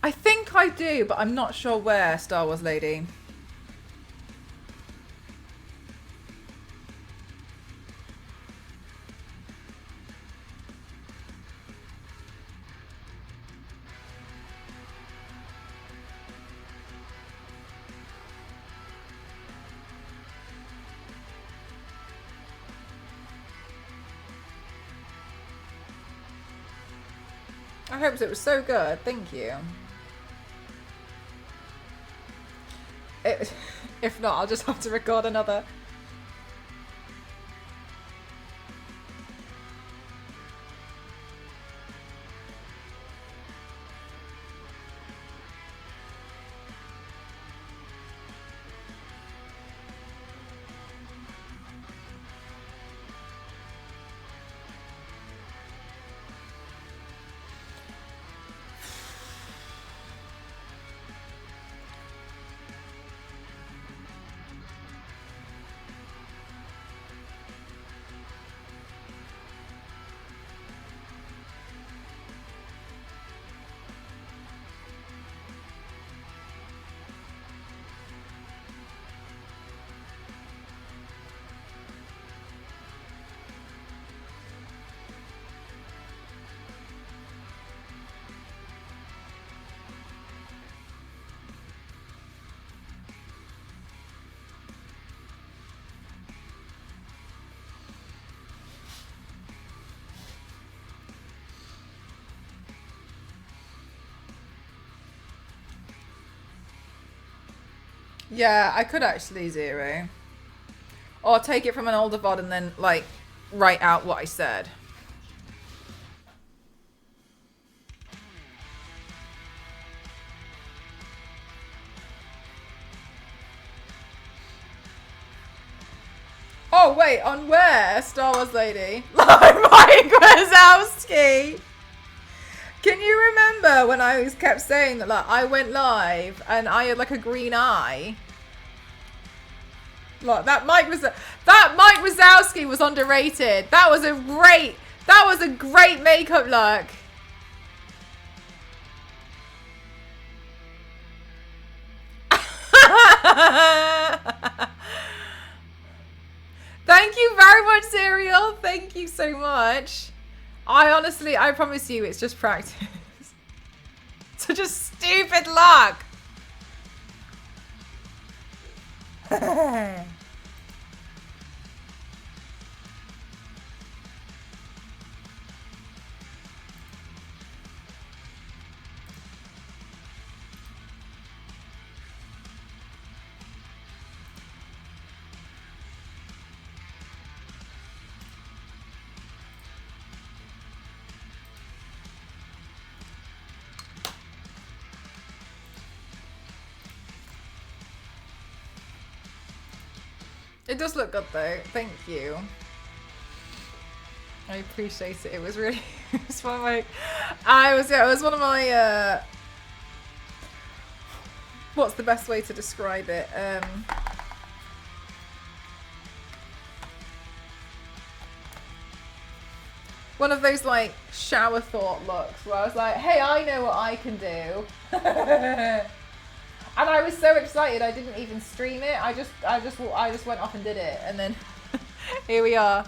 I think I do, but I'm not sure where, Star Wars Lady. I hoped it was so good. Thank you. If not, I'll just have to record another. Yeah, I could actually zero. Or take it from an older VOD and then, like, write out what I said. Oh, wait, on where, Star Wars Lady? Mike Wazowski! Can you remember when I kept saying that, like, I went live and I had, like, a green eye? Look, that Mike Wazowski was underrated. That was a great makeup look. Thank you very much, Serial. Thank you so much. I promise you, it's just practice. Such a stupid luck. It does look good though. Thank you. I appreciate it. It was really it was one of my it was one of my what's the best way to describe it? One of those like shower thought looks where I was like, hey, I know what I can do. And I was so excited I didn't even stream it. I just went off and did it, and then here we are.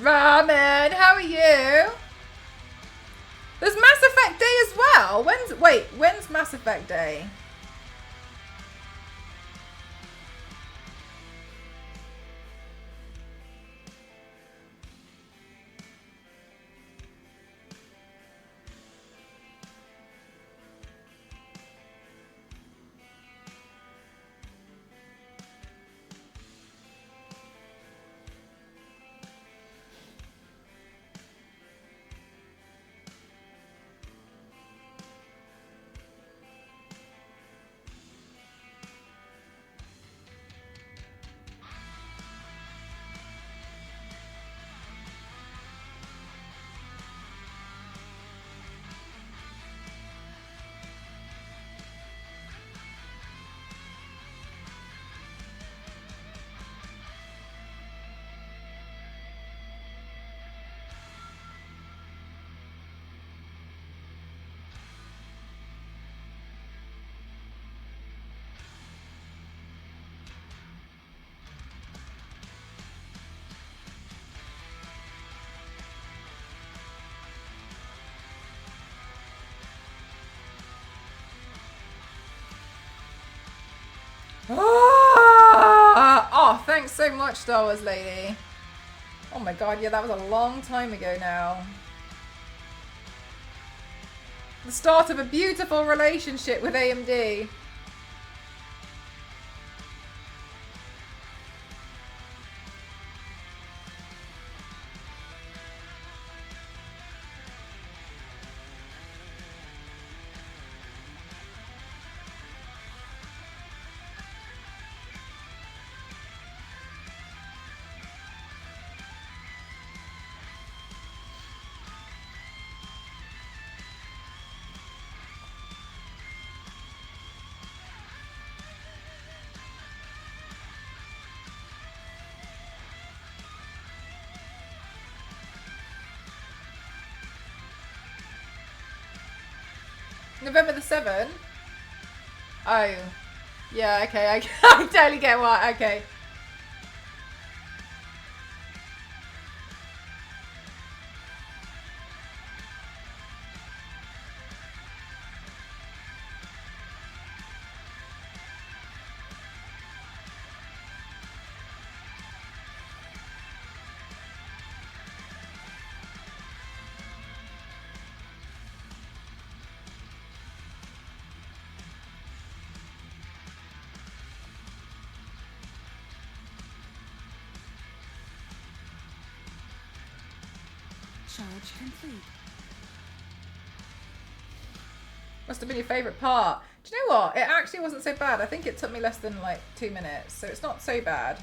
Ramen, how are you? There's Mass Effect Day as well. When's Mass Effect Day? Oh, thanks so much, Star Wars lady. Oh my god, yeah, that was a long time ago now. The start of a beautiful relationship with AMD. November the 7th? Oh. Yeah, okay, I totally get what, okay. Charge complete. Must have been your favourite part. Do you know what? It actually wasn't so bad. I think it took me less than like 2 minutes, so it's not so bad.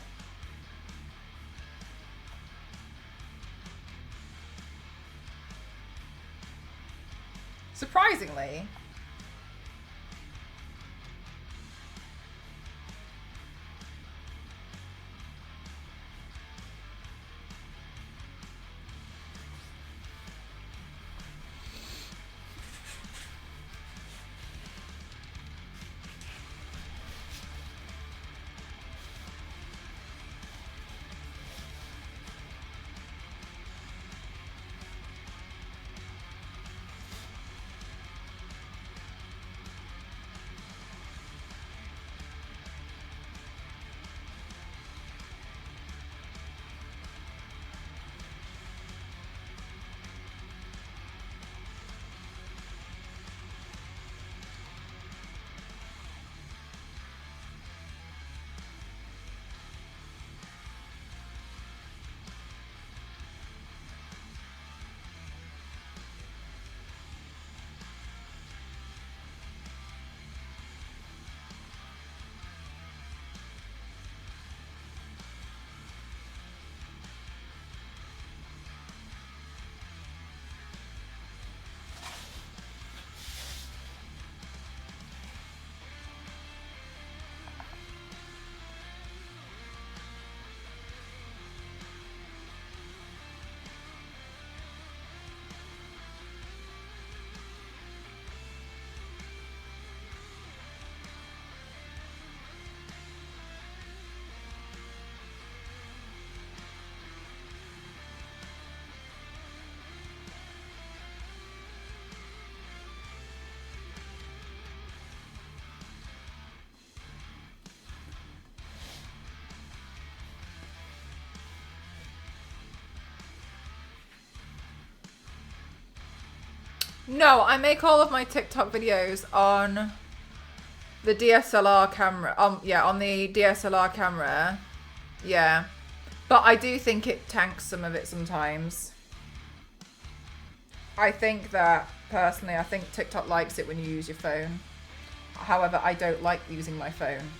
Surprisingly. No, I make all of my TikTok videos on the DSLR camera. Yeah, on the DSLR camera. Yeah. But I do think it tanks some of it sometimes. I think that, personally, I think TikTok likes it when you use your phone. However, I don't like using my phone.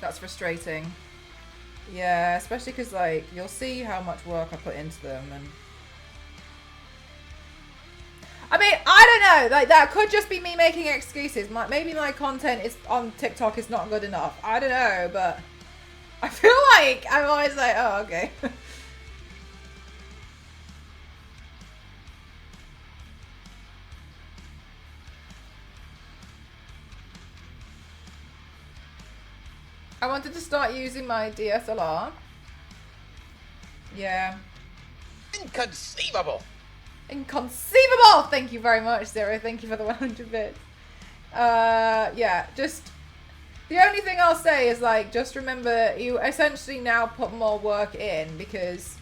That's frustrating. Yeah, especially because, like, you'll see how much work I put into them, and I mean, I don't know, like, that could just be me making excuses. Maybe my content is on TikTok is not good enough. I don't know, but I feel like I'm always like, oh, okay. I wanted to start using my DSLR. Yeah. Inconceivable. Inconceivable! Thank you very much, Zero. Thank you for the 100 bits. Yeah, just... The only thing I'll say is, like, just remember, you essentially now put more work in because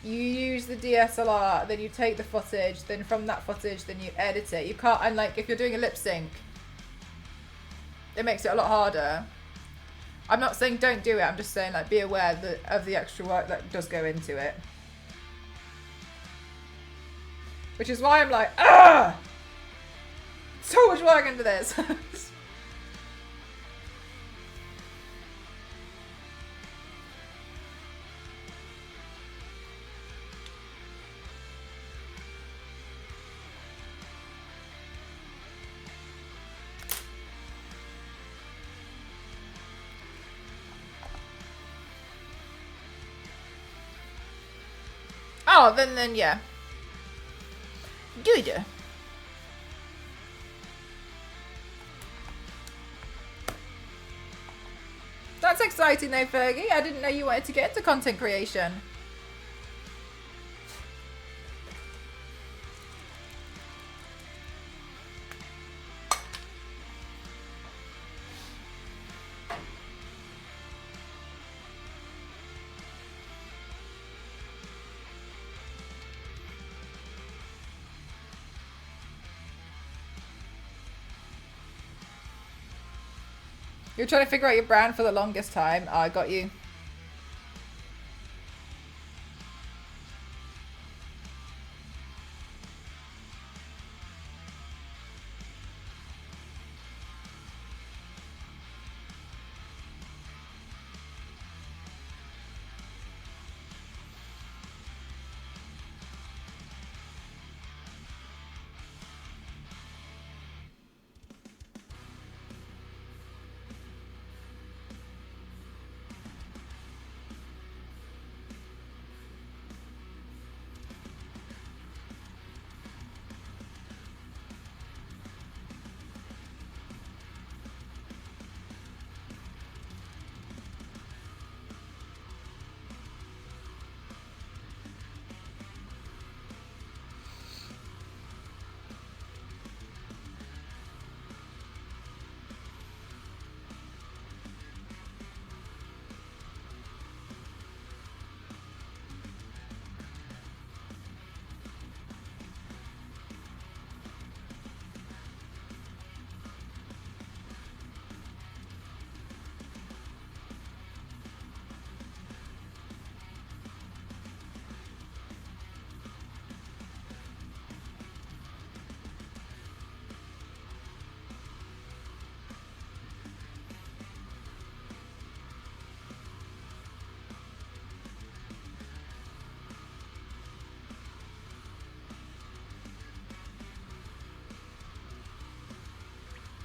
you use the DSLR, then you take the footage, then from that footage, then you edit it. You can't, and like, if you're doing a lip sync, it makes it a lot harder. I'm not saying don't do it, I'm just saying, like, be aware of the extra work that does go into it. Which is why I'm like, ah! So much work into this. Oh, then yeah. Good. That's exciting though, Fergie. I didn't know you wanted to get into content creation. You're trying to figure out your brand for the longest time. Oh, I got you.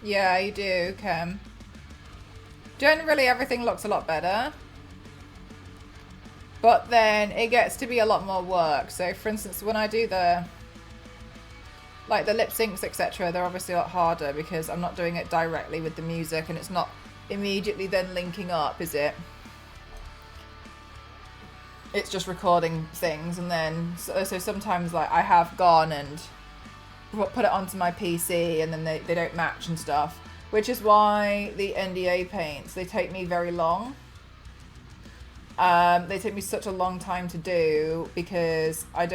Yeah, you do, Kim. Generally, everything looks a lot better. But then it gets to be a lot more work. So, for instance, when I do the lip syncs, etc., they're obviously a lot harder because I'm not doing it directly with the music and it's not immediately then linking up, is it? It's just recording things, and then so sometimes, like, I have gone and put it onto my PC and then they don't match and stuff, which is why the NDA paints, they take me very long. They take me such a long time to do because I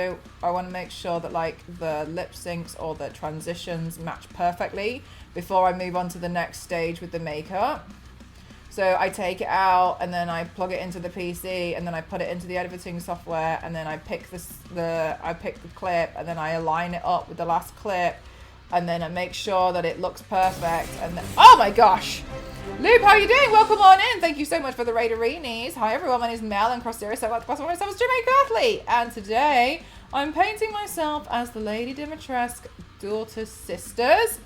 want to make sure that, like, the lip syncs or the transitions match perfectly before I move on to the next stage with the makeup. So I take it out and then I plug it into the PC and then I put it into the editing software and then I pick the clip and then I align it up with the last clip and then I make sure that it looks perfect. And then, oh my gosh, Loop, how are you doing? Welcome on in. Thank you so much for the Raiderinis. Hi everyone, my name is Mel and Cross Zero 7 Plus 1 7 Jamaica Athlete, and today I'm painting myself as the Lady Dimitrescu daughter sisters,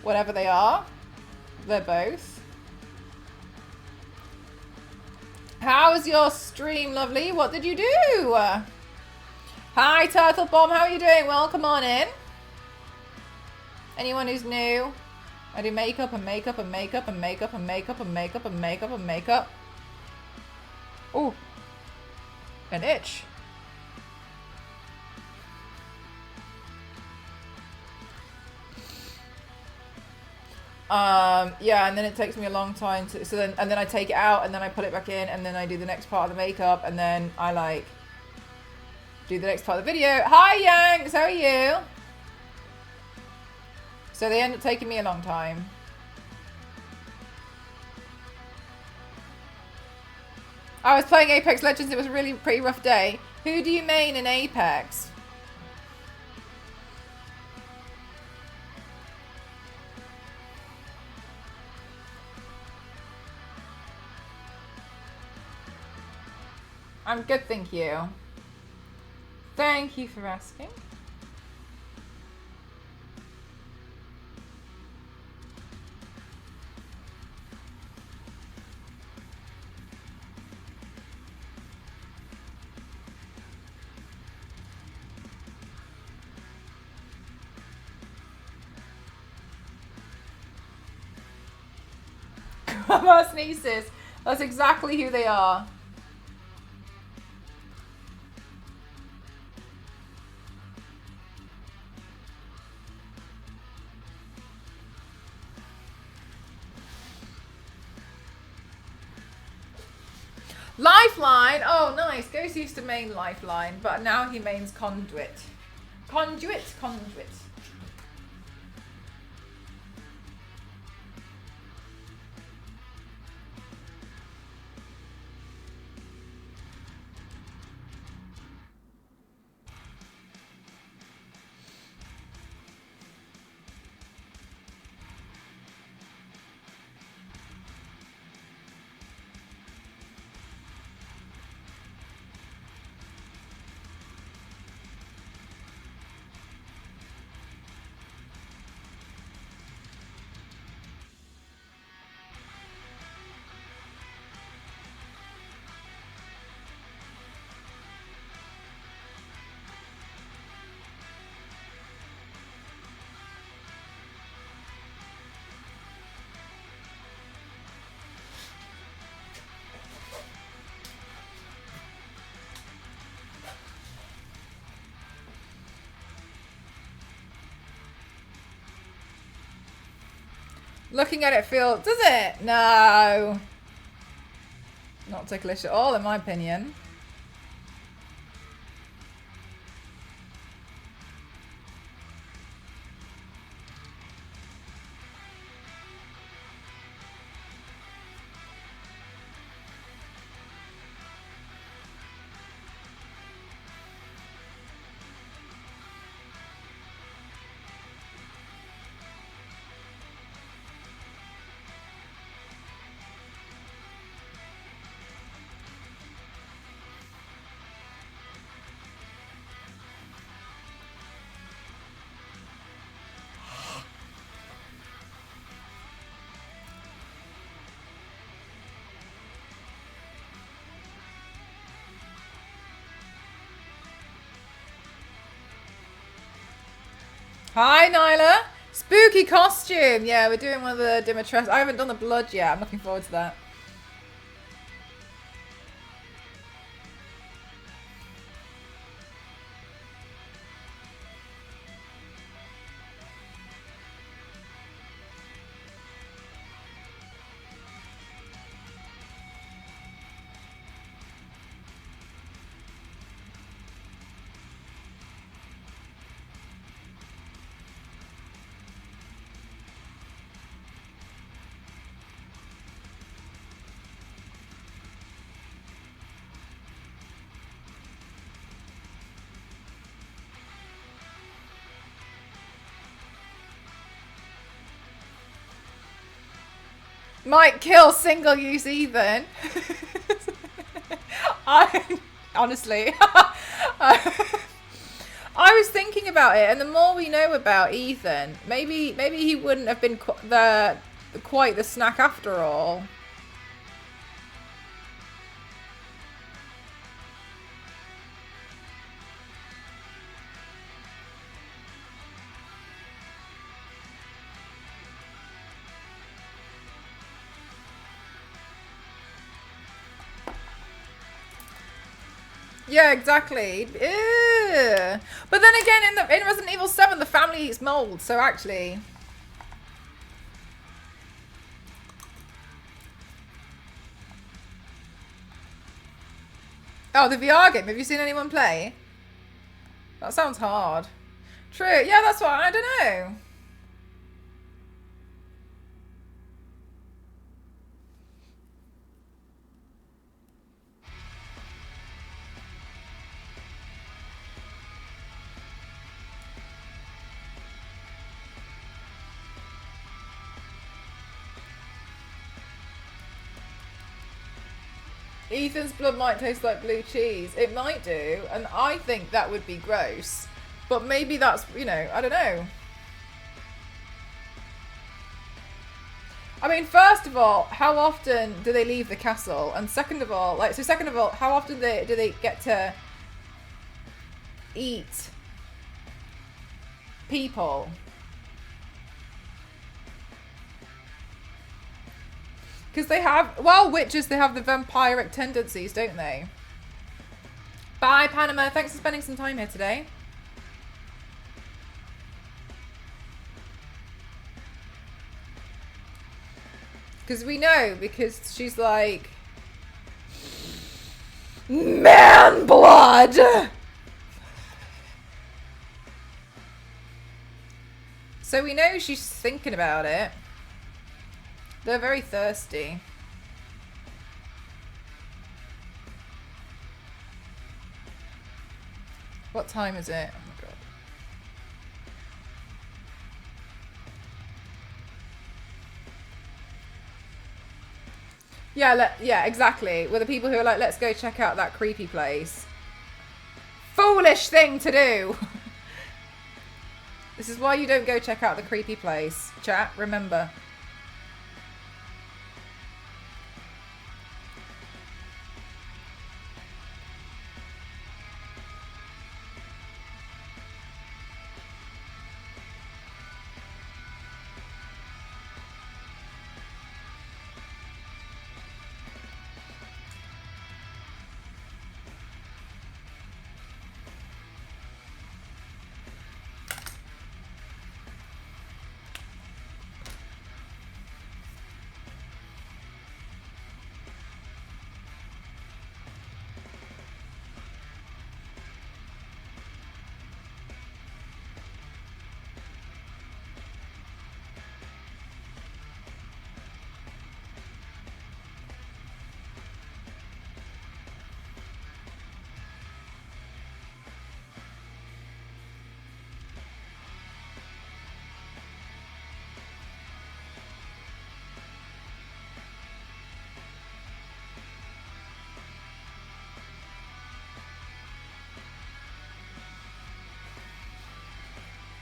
whatever they are. They're both. How's your stream, lovely? What did you do? Hi, Turtle Bomb. How are you doing? Welcome on in. Anyone who's new? I do makeup and makeup and makeup and makeup and makeup and makeup and makeup and makeup. Ooh. An itch. Yeah, and then it takes me a long time to, and then I take it out, and then I put it back in, and then I do the next part of the makeup, and then I like do the next part of the video. Hi Yanks, how are you? So they end up taking me a long time. I was playing Apex Legends, it was a really pretty rough day. Who do you main in Apex? I'm good, thank you. Thank you for asking. Grandma sneezes. That's exactly who they are. Lifeline? Oh, nice. Ghost used to main Lifeline, but now he mains Conduit. Conduit? Conduit. Looking at it feels... Does it? No. Not ticklish at all, in my opinion. Hi, Nyla. Spooky costume. Yeah, we're doing one of the Dimitrescu. I haven't done the blood yet. I'm looking forward to that. Might kill single-use Ethan. Honestly, I was thinking about it, and the more we know about Ethan, maybe he wouldn't have been quite the snack after all. Yeah, exactly. Ew. But then again, in Resident Evil 7, the family eats mold, so actually... Oh, the VR game. Have you seen anyone play? That sounds hard. True. Yeah, that's what I don't know. Ethan's blood might taste like blue cheese. It might do, and I think that would be gross. But maybe that's, you know, I don't know. I mean, first of all, how often do they leave the castle? And second of all, how often do they get to eat people? Because they have, well, witches, they have the vampiric tendencies, don't they? Bye, Panama. Thanks for spending some time here today. Because we know, because she's like, man blood! So we know she's thinking about it. They're very thirsty. What time is it? Oh my god. Yeah, yeah, exactly. We're the people who are like, let's go check out that creepy place. Foolish thing to do! This is why you don't go check out the creepy place. Chat, remember.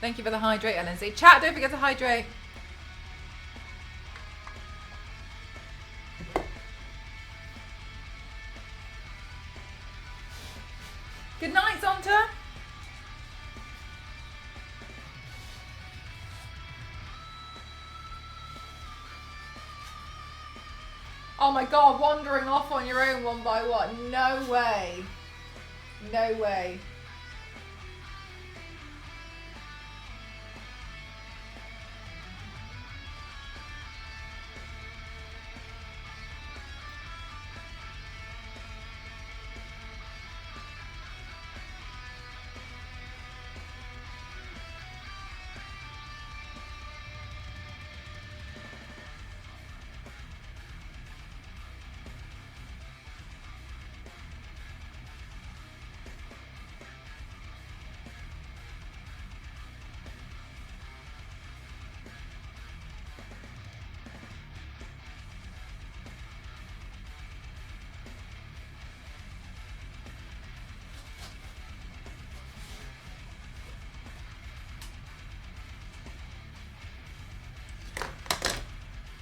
Thank you for the hydrate, Lindsay. Chat, don't forget to hydrate. Good night, Zonta. Oh my god, wandering off on your own one by one. No way. No way.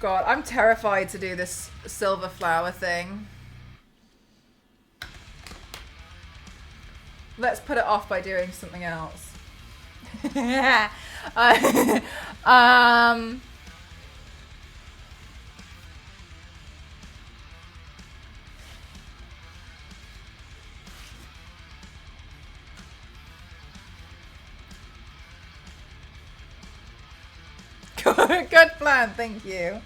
God, I'm terrified to do this silver flower thing. Let's put it off by doing something else. Good plan, thank you.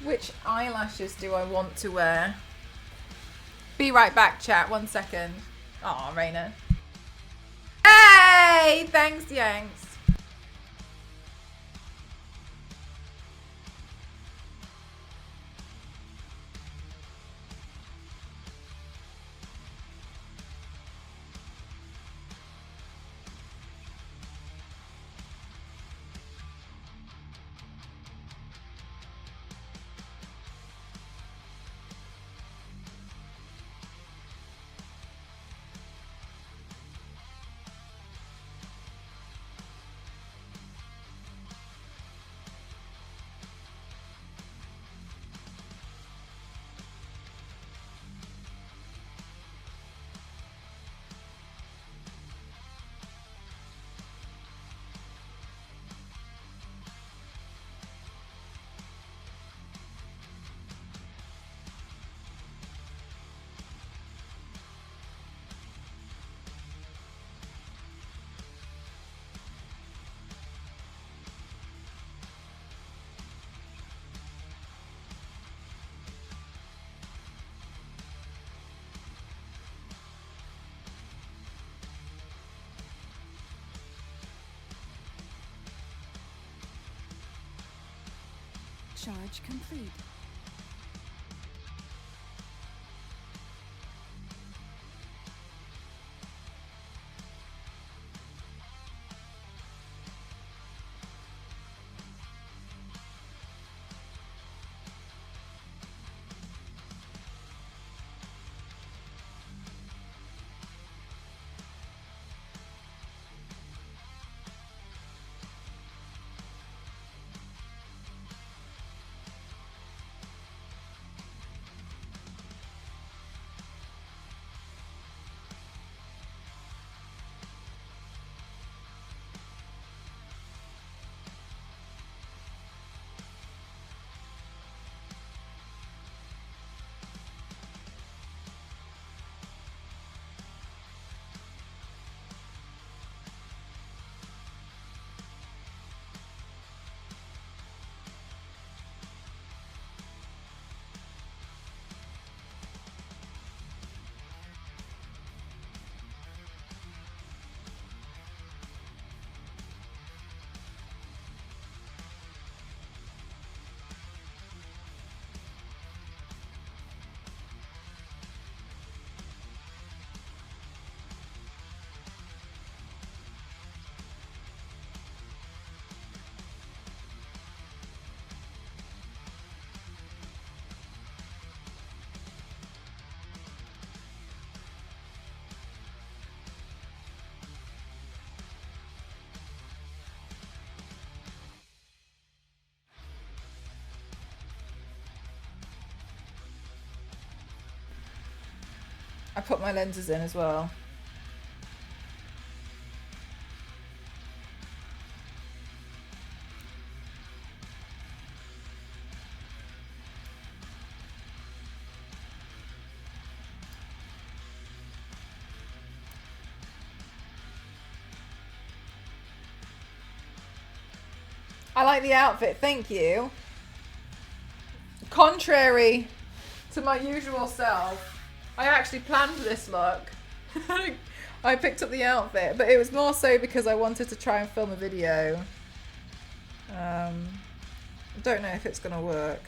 Which eyelashes do I want to wear? Be right back, chat. 1 second. Aw, Raina. Hey! Thanks, Yanks. Charge complete. I put my lenses in as well. I like the outfit, thank you. Contrary to my usual self, I actually planned this look. I picked up the outfit, but it was more so because I wanted to try and film a video. I don't know if it's gonna work.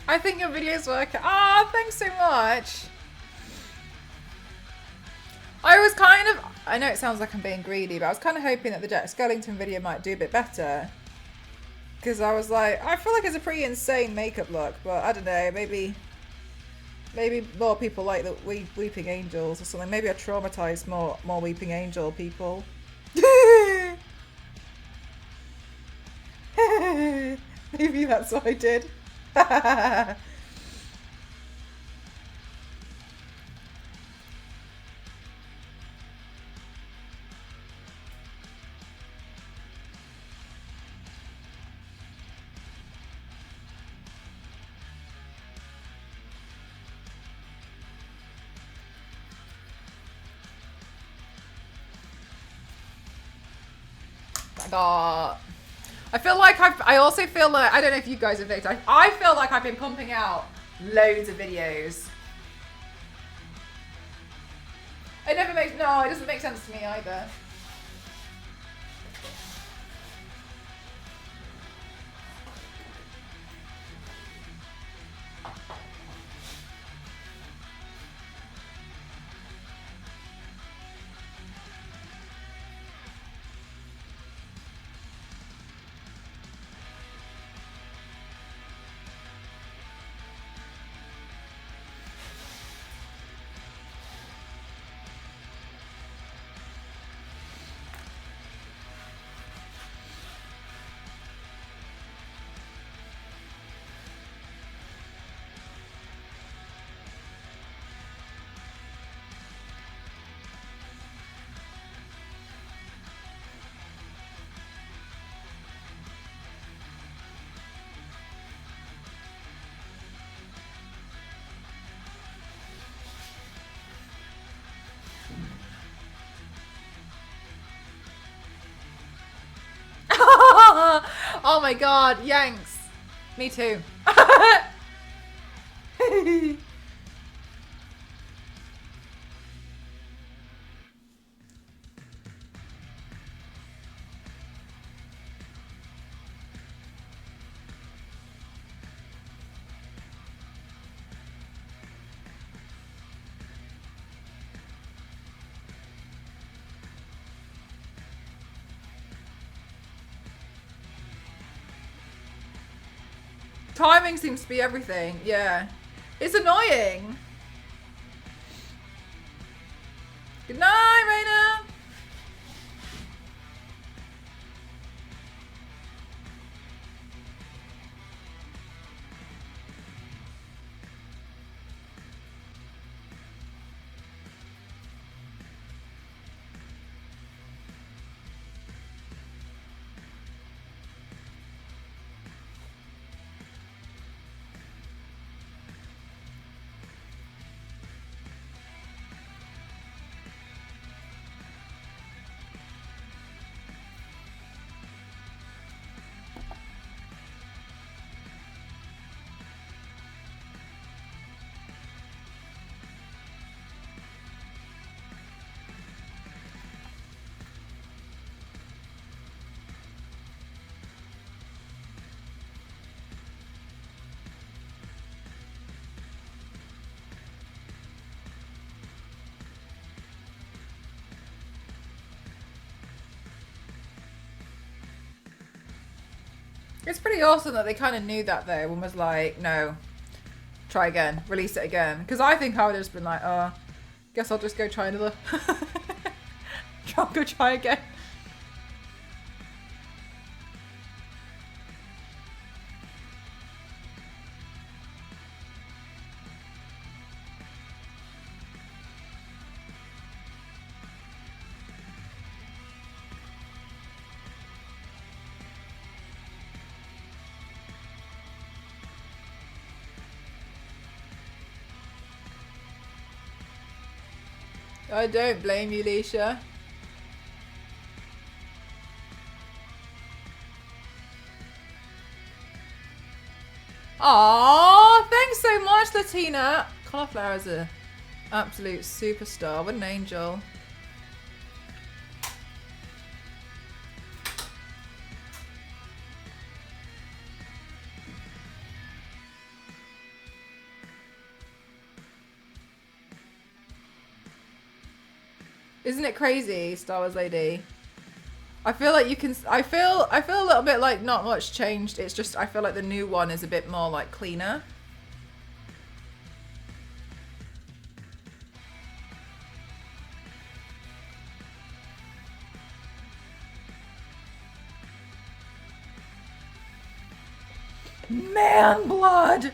I think your videos work. Ah, oh, thanks so much. I was kind of, I know it sounds like I'm being greedy, but I was kind of hoping that the Jack Skellington video might do a bit better. Because I was like, I feel like it's a pretty insane makeup look, but I don't know, maybe Maybe more people like the Weeping Angels or something. Maybe I traumatized more Weeping Angel people. Maybe that's what I did. God. I feel like I also feel like, I don't know if you guys have noticed, I feel like I've been pumping out loads of videos. It never makes, no, it doesn't make sense to me either. Oh my god, Yanks. Me too. Timing seems to be everything, yeah. It's annoying. Good night, Raina. It's pretty awesome that they kind of knew that though and was like, no, try again, release it again. Because I think I would have just been like, oh, guess I'll just go try another. Go try again. I don't blame you, Leisha. Aww, thanks so much, Latina. Cauliflower is an absolute superstar. What an angel. Isn't it crazy, Star Wars Lady? I feel like you can. I feel a little bit like not much changed. It's just I feel like the new one is a bit more like cleaner. Man blood!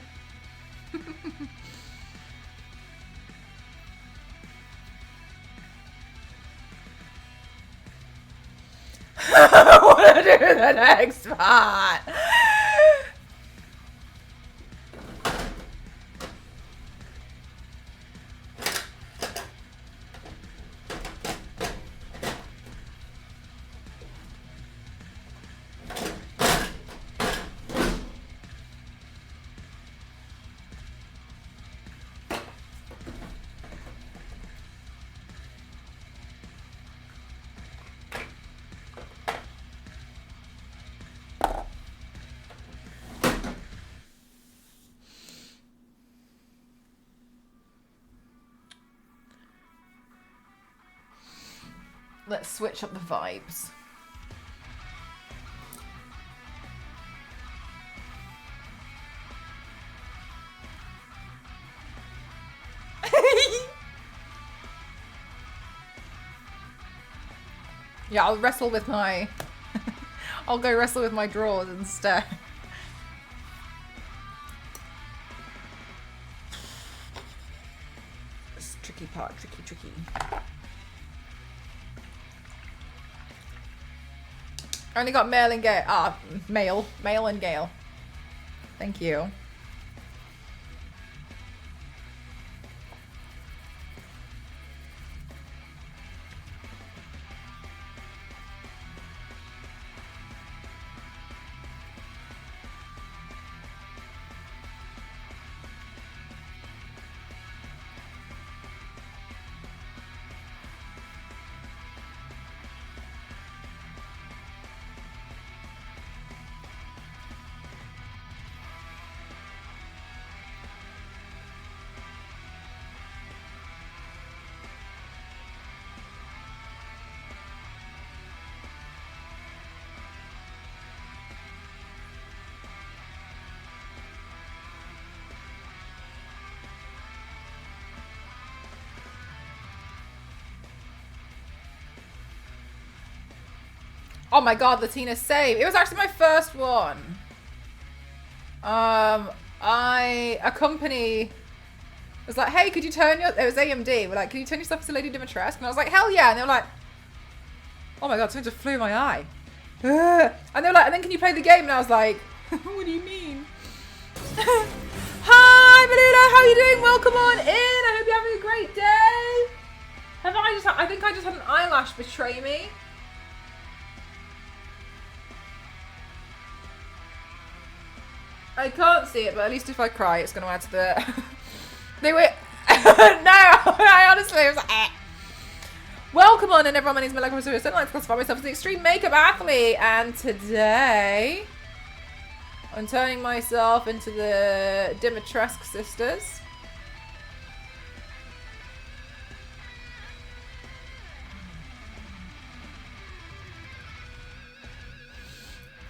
I want to do the next part! Let's switch up the vibes. Yeah, I'll wrestle with my... I'll go wrestle with my drawers instead. This tricky part, tricky. I only got male and gay. Male and Gale. Thank you. Oh my god, Latina's save. It was actually my first one. A company was like, hey, could you turn your... It was AMD. We're like, can you turn yourself to Lady Dimitrescu? And I was like, hell yeah. And they were like, oh my god, something just flew in my eye. And they were like, and then can you play the game? And I was like, what do you mean? Hi, Melina. How are you doing? Welcome on in. I hope you're having a great day. I think I just had an eyelash betray me. I can't see it, but at least if I cry, it's going to add to the... They were... No, I honestly was like... Eh. Welcome on in, everyone. My name is Melina. I like to classify myself as an extreme makeup athlete. And today, I'm turning myself into the Dimitrescu sisters.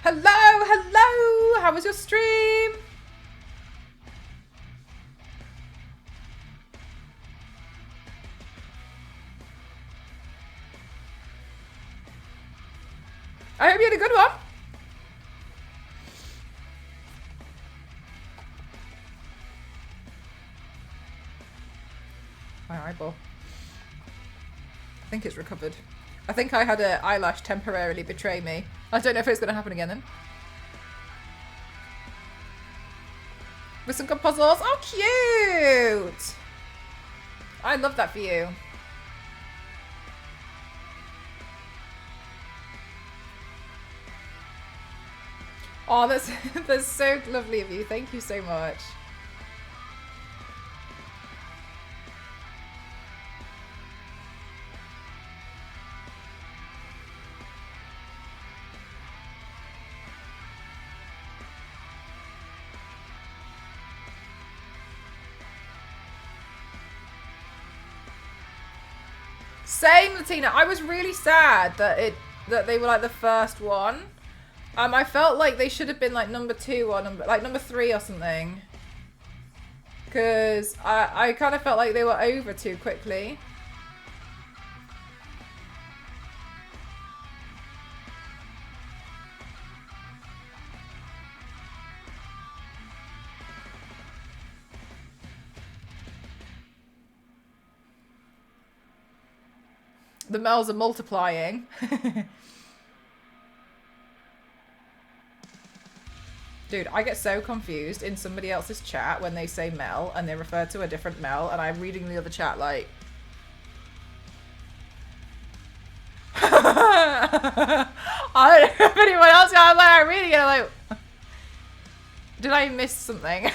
Hello! How was your stream? I hope you had a good one. My eyeball. I think it's recovered. I think I had an eyelash temporarily betray me. I don't know if it's going to happen again then. With some good puzzles. Oh, cute! I love that for you. Oh, that's so lovely of you. Thank you so much. Same, Latina. I was really sad that they were like the first one. I felt like they should have been like number 2 or number 3 or something. Because I kind of felt like they were over too quickly. The Mels are multiplying. Dude, I get so confused in somebody else's chat when they say Mel and they refer to a different Mel, and I'm reading the other chat like... I don't know if anyone else got it, like, I'm reading it, I'm like... Did I miss something?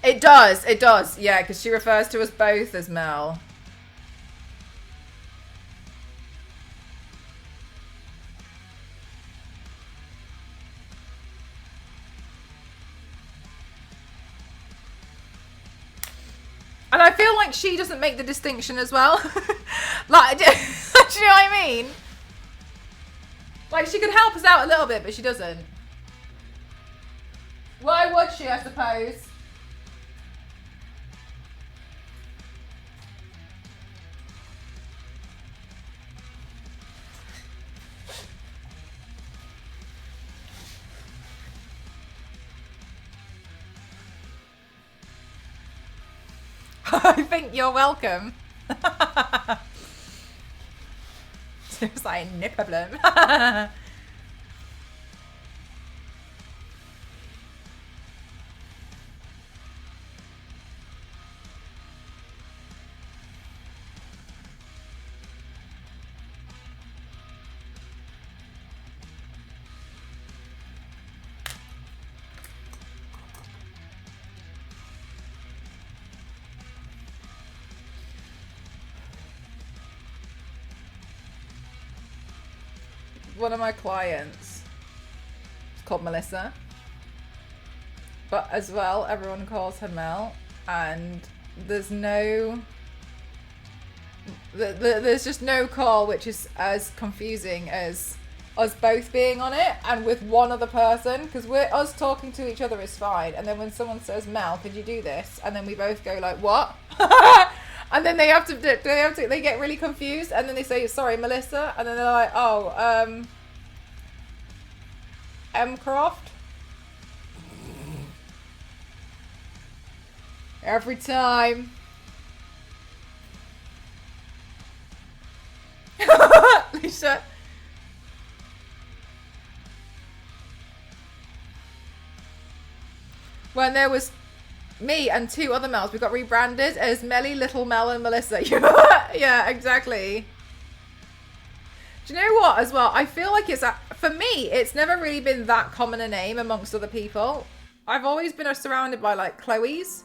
It does, yeah, because she refers to us both as Mel. And I feel like she doesn't make the distinction as well. Like, do you know what I mean? Like, she could help us out a little bit, but she doesn't. Why would she, I suppose? I think you're welcome. It's like, no problem. One of my clients is called Melissa, but as well everyone calls her Mel, and there's just no call which is as confusing as us both being on it and with one other person, because us talking to each other is fine, and then when someone says, Mel, could you do this, and then we both go like, what? And then they get really confused, and then they say, sorry, Melissa, and then they're like, oh, M. Croft? Every time. Lisa. When there was me and two other Mels, we got rebranded as Melly, Little Mel, and Melissa. Yeah, exactly. Do you know what, as well? I feel like for me, it's never really been that common a name amongst other people. I've always been surrounded by, like, Chloe's.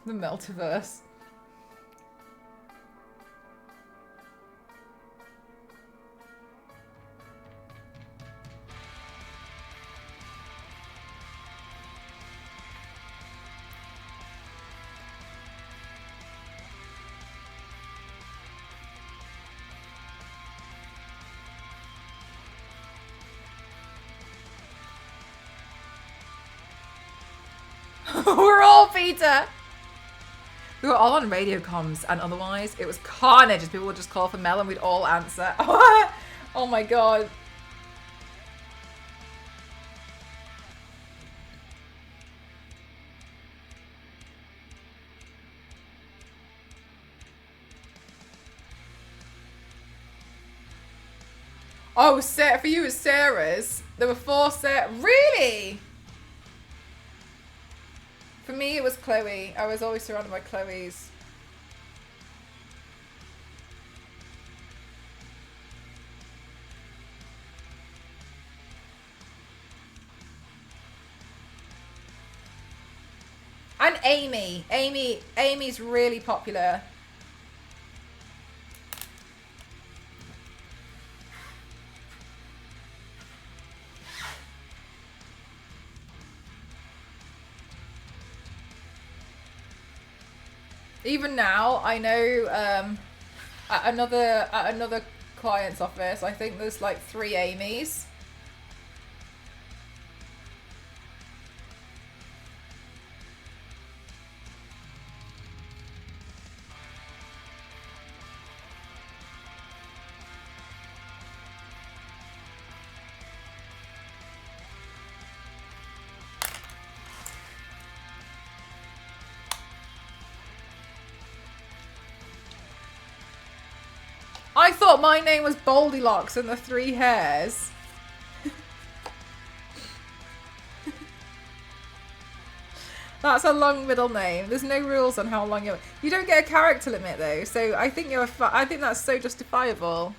The Meltiverse. We're all Peter. We were all on radio comms, and otherwise it was carnage. People would just call for Mel and we'd all answer. Oh my god. Oh, for you it's Sarah's. There were 4 Sarah. Really? For me, it was Chloe. I was always surrounded by Chloe's. And Amy. Amy's really popular. Even now, I know at another client's office, I think there's like 3 Amy's. I thought my name was Goldilocks and the 3 hairs. That's a long middle name. There's no rules on how long you don't get a character limit though, so I think I think that's so justifiable.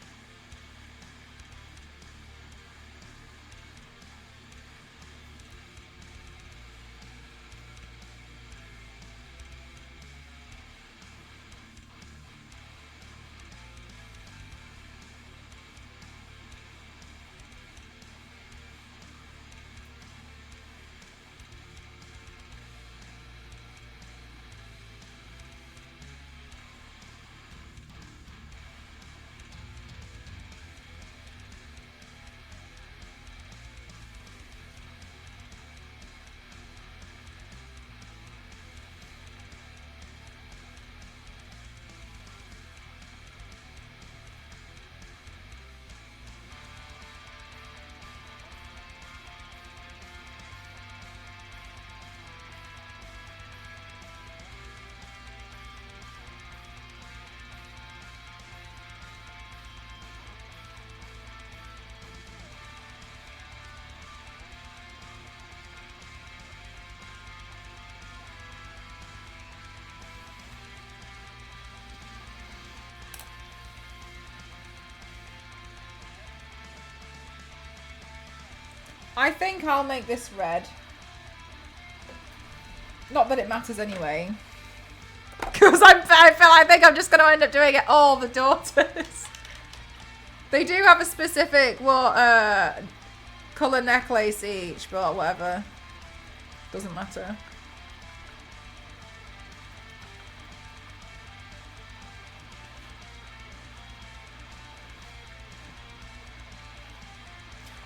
I think I'll make this red. Not that it matters anyway. Because I think I'm just going to end up doing it all the daughters. They do have a specific colour necklace each, but whatever. Doesn't matter.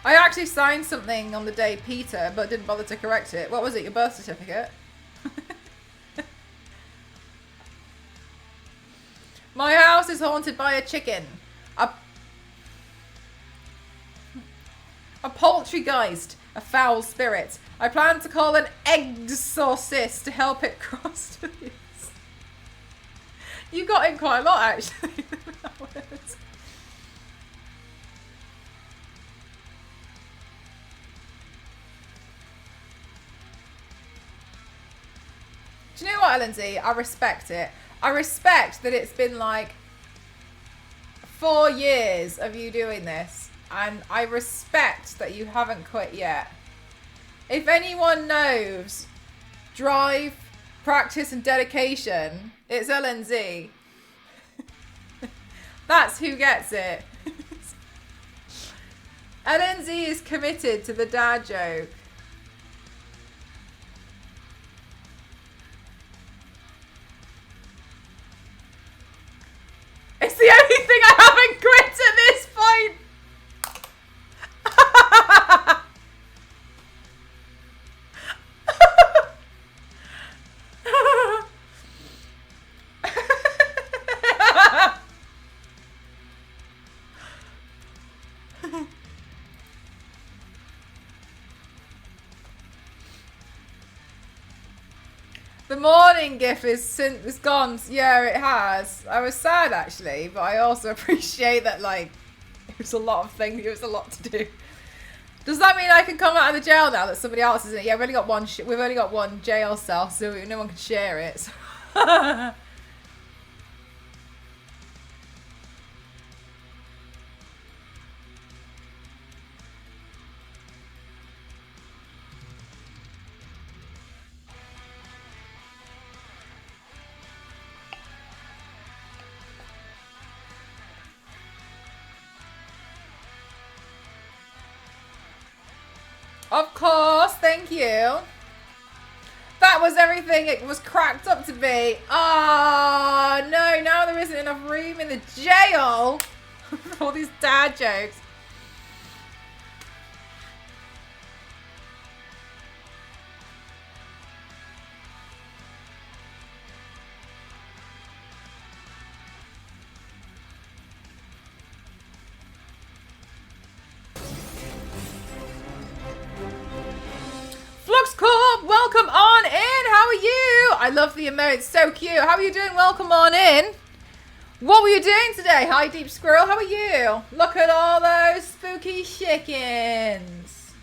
I actually signed something on the day Peter, but didn't bother to correct it. What was it? Your birth certificate? My house is haunted by a chicken. A poultrygeist. A foul spirit. I plan to call an exorcist to help it cross to these. You got in quite a lot, actually. Do you know what, Lindsay? I respect it. I respect that it's been like 4 years of you doing this. And I respect that you haven't quit yet. If anyone knows drive, practice and dedication, it's LNZ. That's who gets it. LNZ is committed to the dad joke. It's the only thing I haven't quit at this point. The morning gif is gone. Yeah, it has. I was sad actually, but I also appreciate that like it was a lot of things. It was a lot to do. Does that mean I can come out of the jail now that somebody else is in it? Yeah, we've only got one. We've only got one jail cell, so no one can share it. So. Of course, thank you. that was everything it was cracked up to be. Oh, no, now there isn't enough room in the jail for all these dad jokes. Fluxcorp, welcome on in. How are you? I love the emotes. So cute. How are you doing? Welcome on in. What were you doing today? Hi, Deep Squirrel. How are you? Look at all those spooky chickens.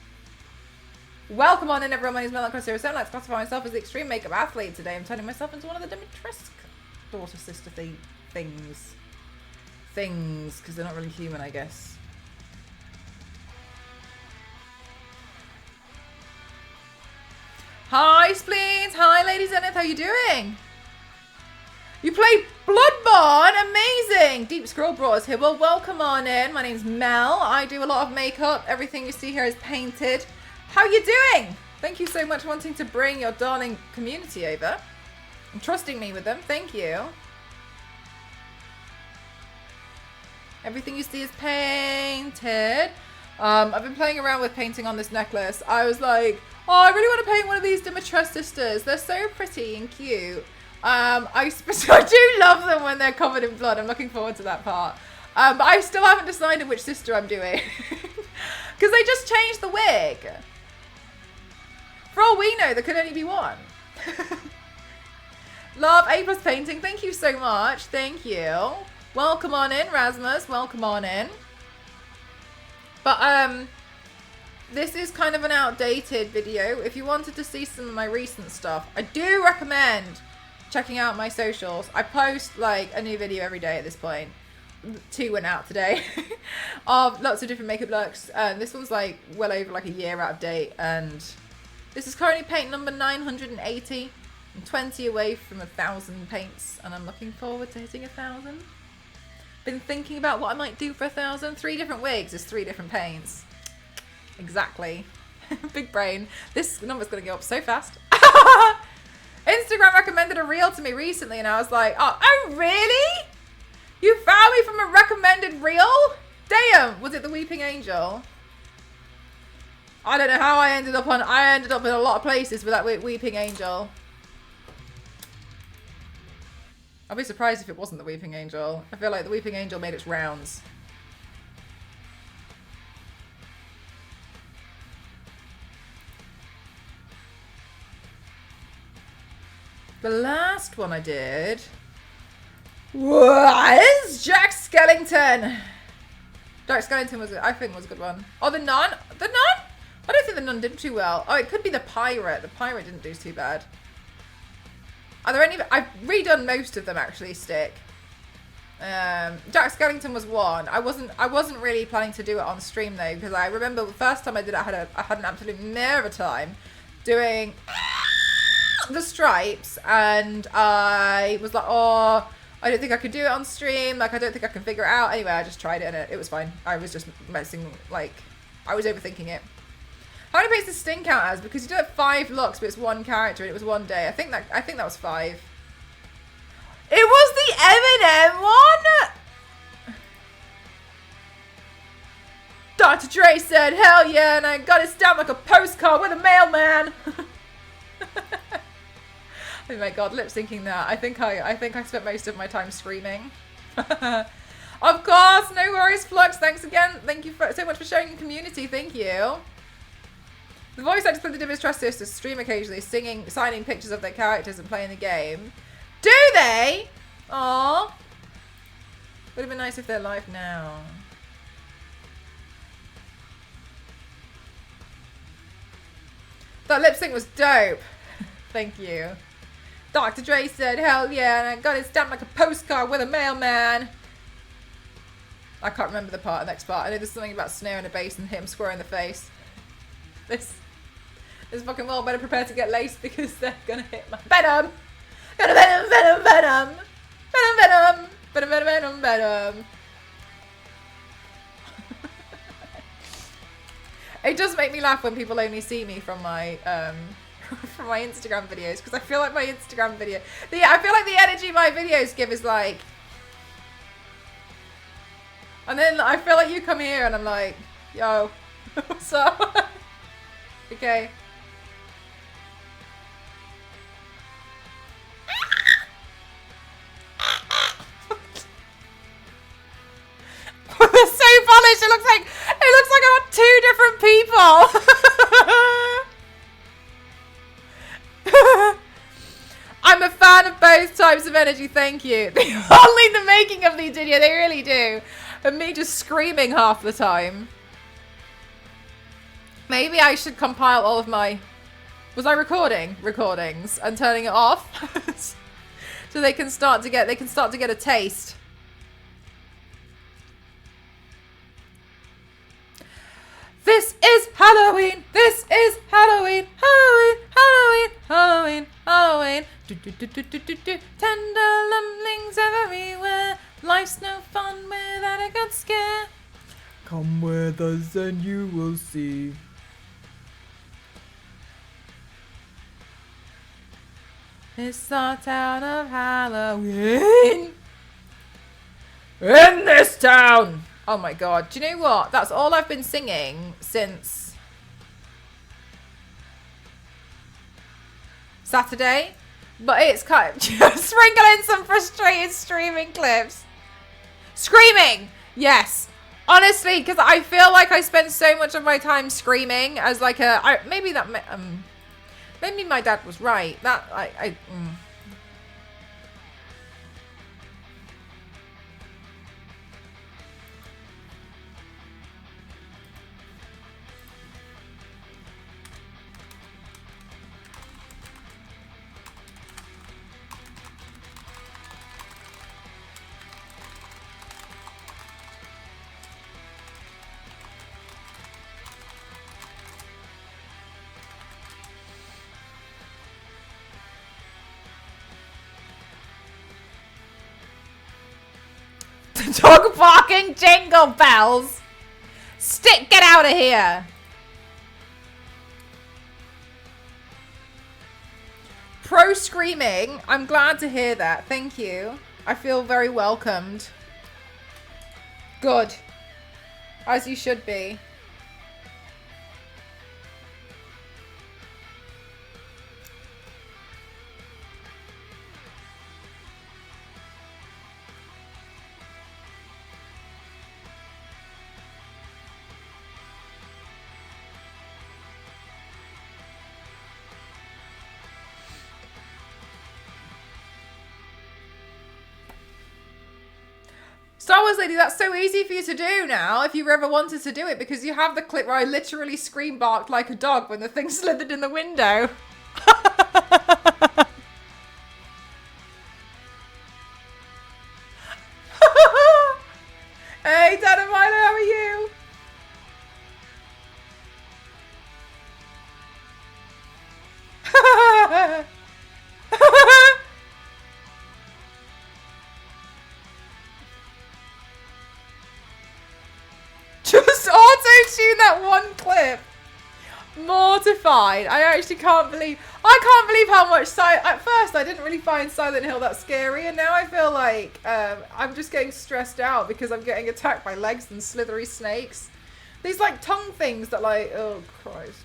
Welcome on in, everyone. My name is Mel Across here. I like to classify myself as the extreme makeup athlete today. I'm turning myself into one of the Dimitrescu daughter sister things. Things, because they're not really human, I guess. Hi, Spleens. Hi, Lady Zenith. How you doing? You played Bloodborne. Amazing. Deep Scroll brought us here. Well, welcome on in. My name's Mel. I do a lot of makeup. Everything you see here is painted. How you doing? Thank you so much for wanting to bring your darling community over and trusting me with them. Thank you. Everything you see is painted. I've been playing around with painting on this necklace. I was like, oh, I really want to paint one of these Dimitrescu sisters. They're so pretty and cute. I do love them when they're covered in blood. I'm looking forward to that part. But I still haven't decided which sister I'm doing. Because they just changed the wig. For all we know, there could only be one. Love A+ painting. Thank you so much. Thank you. Welcome on in, Rasmus. Welcome on in. But, this is kind of an outdated video. If you wanted to see some of my recent stuff, I do recommend checking out my socials. I post like a new video every day at this point. 2 went out today of lots of different makeup looks. This one's like well over like a year out of date, and this is currently paint number 980. I'm 20 away from 1,000 paints, and I'm looking forward to hitting 1,000. Been thinking about what I might do for 1,000. 3 different wigs is 3 different paints. Exactly. Big brain. This number's going to go up so fast. Instagram recommended a reel to me recently, and I was like, oh, really? You found me from a recommended reel? Damn. Was it the Weeping Angel? I don't know how I ended up in a lot of places with that Weeping Angel. I'll be surprised if it wasn't the Weeping Angel. I feel like the Weeping Angel made its rounds. The last one I did was Jack Skellington. Jack Skellington was, I think, was a good one. Oh, the Nun? The Nun? I don't think the Nun did too well. Oh, it could be the Pirate. The Pirate didn't do too bad. Are there any? I've redone most of them actually. Stick. Jack Skellington was one. I wasn't really planning to do it on stream though, because I remember the first time I did it, I had an absolute mare of a time doing the stripes, and I was like, oh, I don't think I could do it on stream. Like, I don't think I can figure it out. Anyway, I just tried it, and it was fine. I was just messing, like, I was overthinking it. How many paints does Sting count as? Because you do it 5 looks, but it's 1 character, and it was 1 day. I think that was 5. It was the Eminem one. Dr. Dre said, "Hell yeah!" and I got it stamped like a postcard with a mailman. Oh my god, lip syncing that. I think I spent most of my time screaming. Of course, no worries, Flux. Thanks again. Thank you so much for showing your community. Thank you. The voice actors play the Dimitrescu sisters stream occasionally, singing, signing pictures of their characters and playing the game. Do they? Aww. Would have been nice if they're live now. That lip sync was dope. Thank you. Dr. Dre said, "Hell yeah," and I got it stamped like a postcard with a mailman. I can't remember the next part. I know there's something about snaring a bass and hit him square in the face. This fucking world better prepare to get laced because they're gonna hit my venom. Venom, venom, venom, venom. Venom, venom. Venom, venom, venom, venom. It does make me laugh when people only see me from my from my Instagram videos, because I feel like my Instagram video, I feel like the energy my videos give is like, and then I feel like you come here and I'm like, yo, what's up? Okay. They're so polished. It looks like I'm two different people. I'm a fan of both types of energy. Thank you. Only the making of these videos, they really do. And me just screaming half the time. Maybe I should compile all of my. Was I recording recordings and turning it off so they can start to get a taste. This is Halloween. This is Halloween. Halloween. Halloween. Halloween. Halloween. Do, do, do, do, do, do, do. Tender lumblings everywhere. Life's no fun without a good scare. Come with us and you will see. It's the town of Halloween. In this town. Oh my god. Do you know what? That's all I've been singing since Saturday. But it's kind of just sprinkling some frustrated streaming clips. Screaming! Yes. Honestly, because I feel like I spend so much of my time screaming as like maybe my dad was right. Dog barking, jingle bells. Get out of here. Pro screaming. I'm glad to hear that. Thank you. I feel very welcomed. Good. As you should be. Star Wars Lady, that's so easy for you to do now, if you ever wanted to do it, because you have the clip where I literally scream barked like a dog when the thing slithered in the window. Hey, Dana Milo, how are you? Just auto-tune that one clip. Mortified. I actually can't believe how much at first I didn't really find Silent Hill that scary, and now I feel like I'm just getting stressed out because I'm getting attacked by legs and slithery snakes. These like tongue things that like, oh Christ.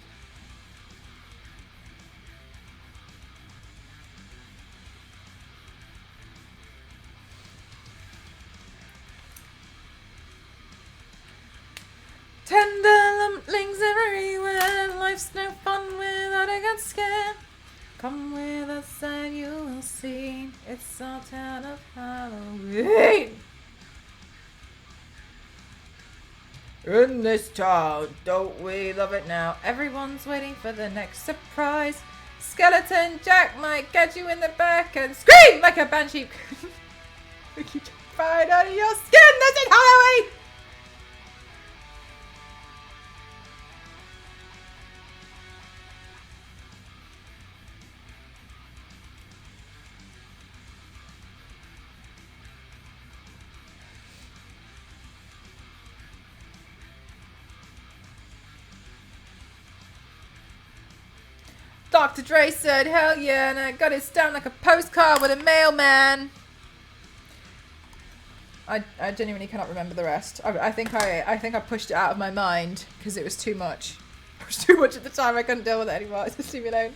Tender lumplings everywhere. Life's no fun without a good scare. Come with us and you will see. It's our town of Halloween. In this town, don't we love it now? Everyone's waiting for the next surprise. Skeleton Jack might get you in the back and scream like a banshee. Make you find out of your skin. This is Halloween. Dr. Dre said, hell yeah, and I got it stamped like a postcard with a mailman. I genuinely cannot remember the rest. I think I pushed it out of my mind because it was too much. It was too much at the time. I couldn't deal with it anymore. Just leave me alone.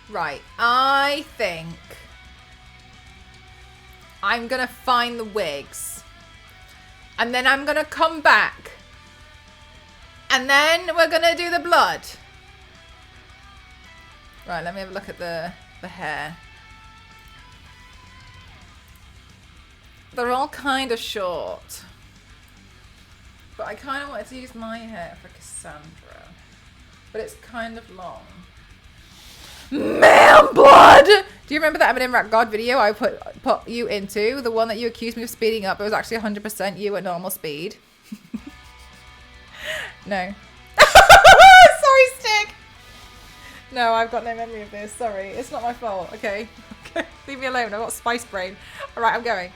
Right, I think I'm gonna find the wigs. And then I'm gonna come back. And then we're gonna do the blood. Right, let me have a look at the hair. They're all kind of short. But I kind of wanted to use my hair for Cassandra. But it's kind of long. Man blood! Do you remember that Eminem Rap God video I put you into? The one that you accused me of speeding up. It was actually 100% you at normal speed. No. Sorry, Stick! No, I've got no memory of this. Sorry. It's not my fault. Okay. Okay. Leave me alone. I've got spice brain. Alright, I'm going.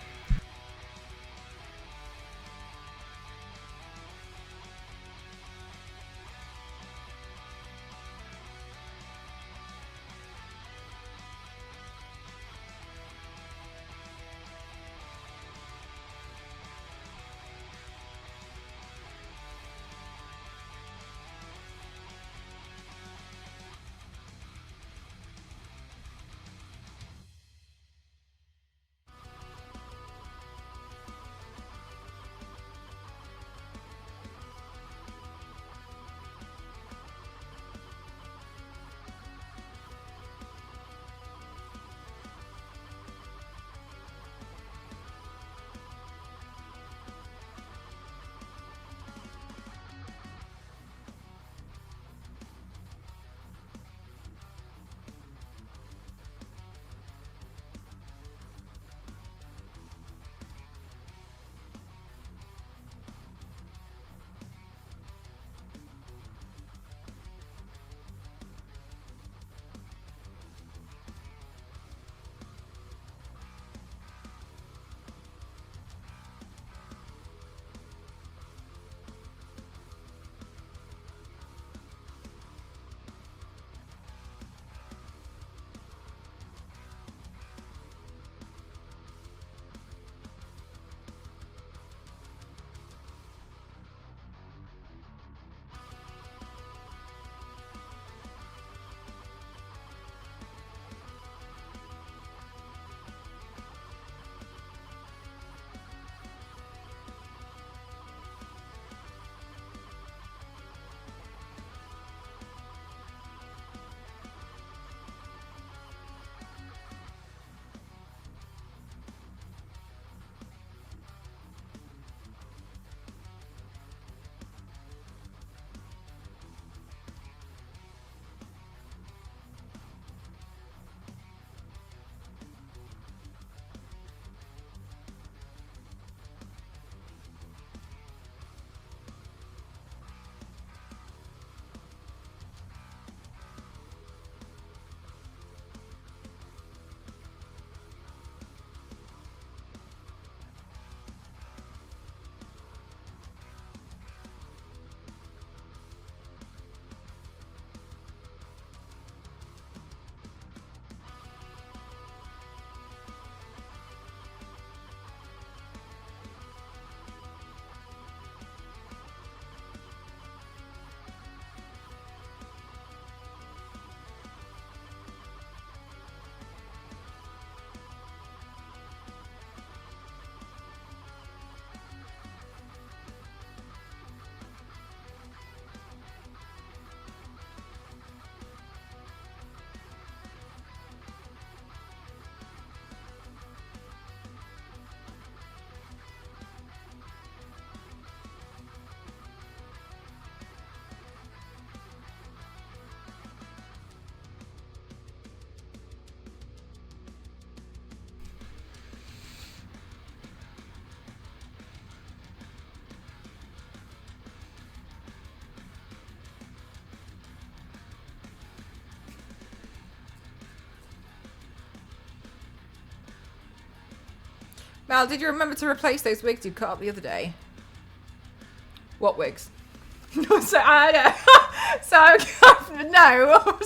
Mal, did you remember to replace those wigs you cut up the other day? What wigs? No, so I know. So no.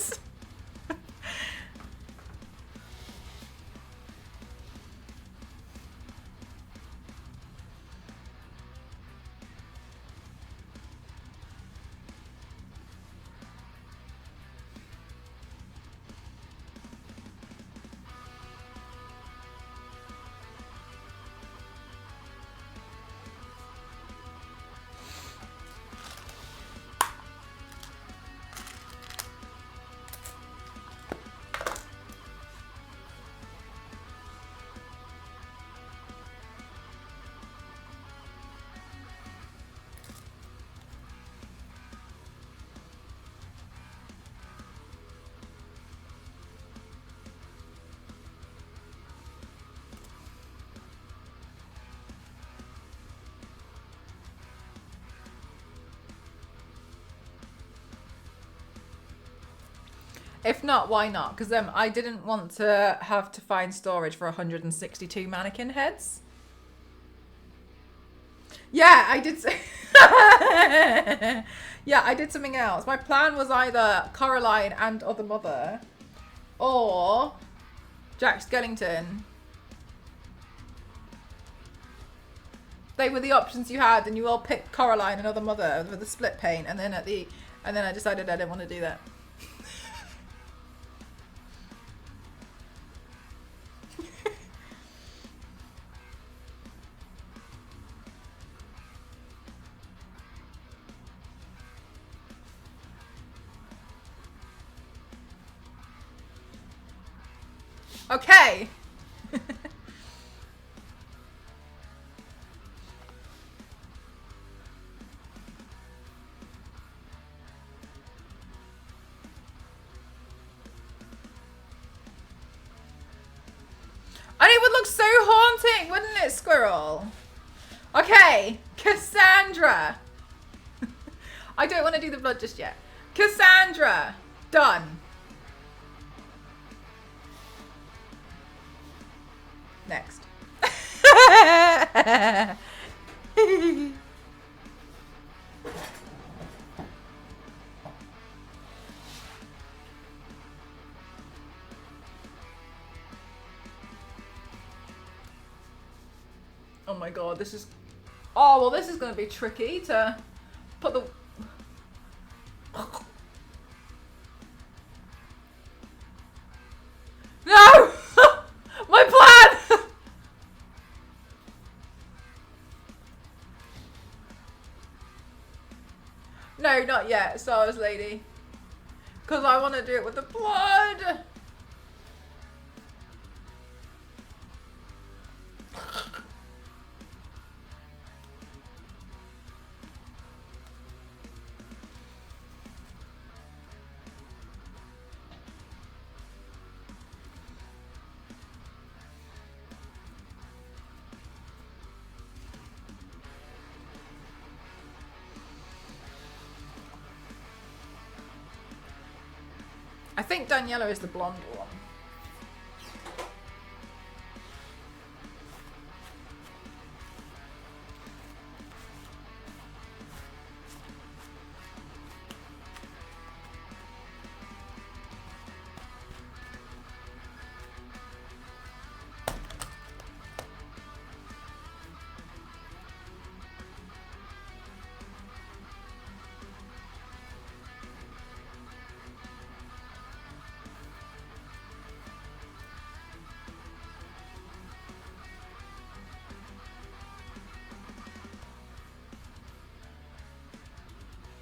If not, why not? Because I didn't want to have to find storage for 162 mannequin heads. Yeah, I did. Yeah, I did something else. My plan was either Coraline and Other Mother, or Jack Skellington. They were the options you had, and you all picked Coraline and Other Mother with the split paint, and then I decided I didn't want to do that. Okay. And it would look so haunting, wouldn't it, Squirrel? Okay, Cassandra. I don't want to do the blood just yet. Cassandra, done. Next. Oh my god, this is... Oh, well, this is going to be tricky to put the... No! My plan! No, not yet, Star Wars Lady. Because I want to do it with the blood! I think Daniela is the blonde one.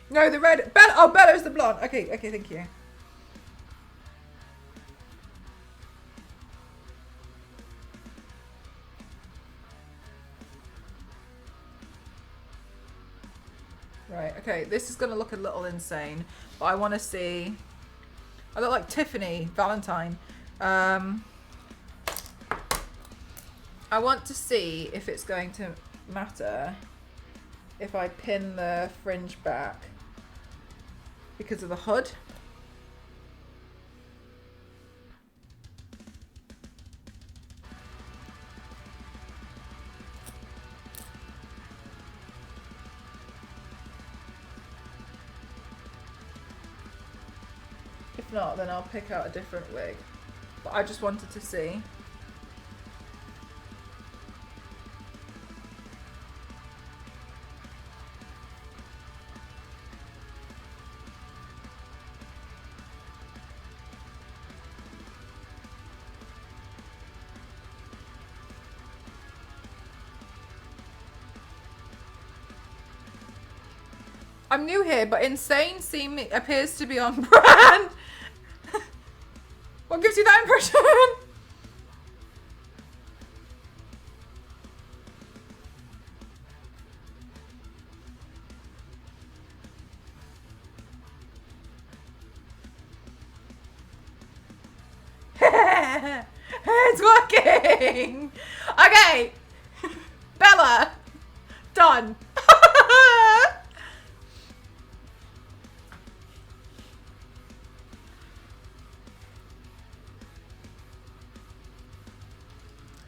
No, the red. Bella. Oh, Bella's the blonde. Okay, okay, thank you. Right, okay, this is going to look a little insane, but I want to see... I look like Tiffany Valentine. I want to see if it's going to matter if I pin the fringe back because of the hood. not, then I'll pick out a different wig. But I just wanted to see. I'm new here, but insane appears to be on brand. What gives you that impression? It's working. Okay, Bella, done.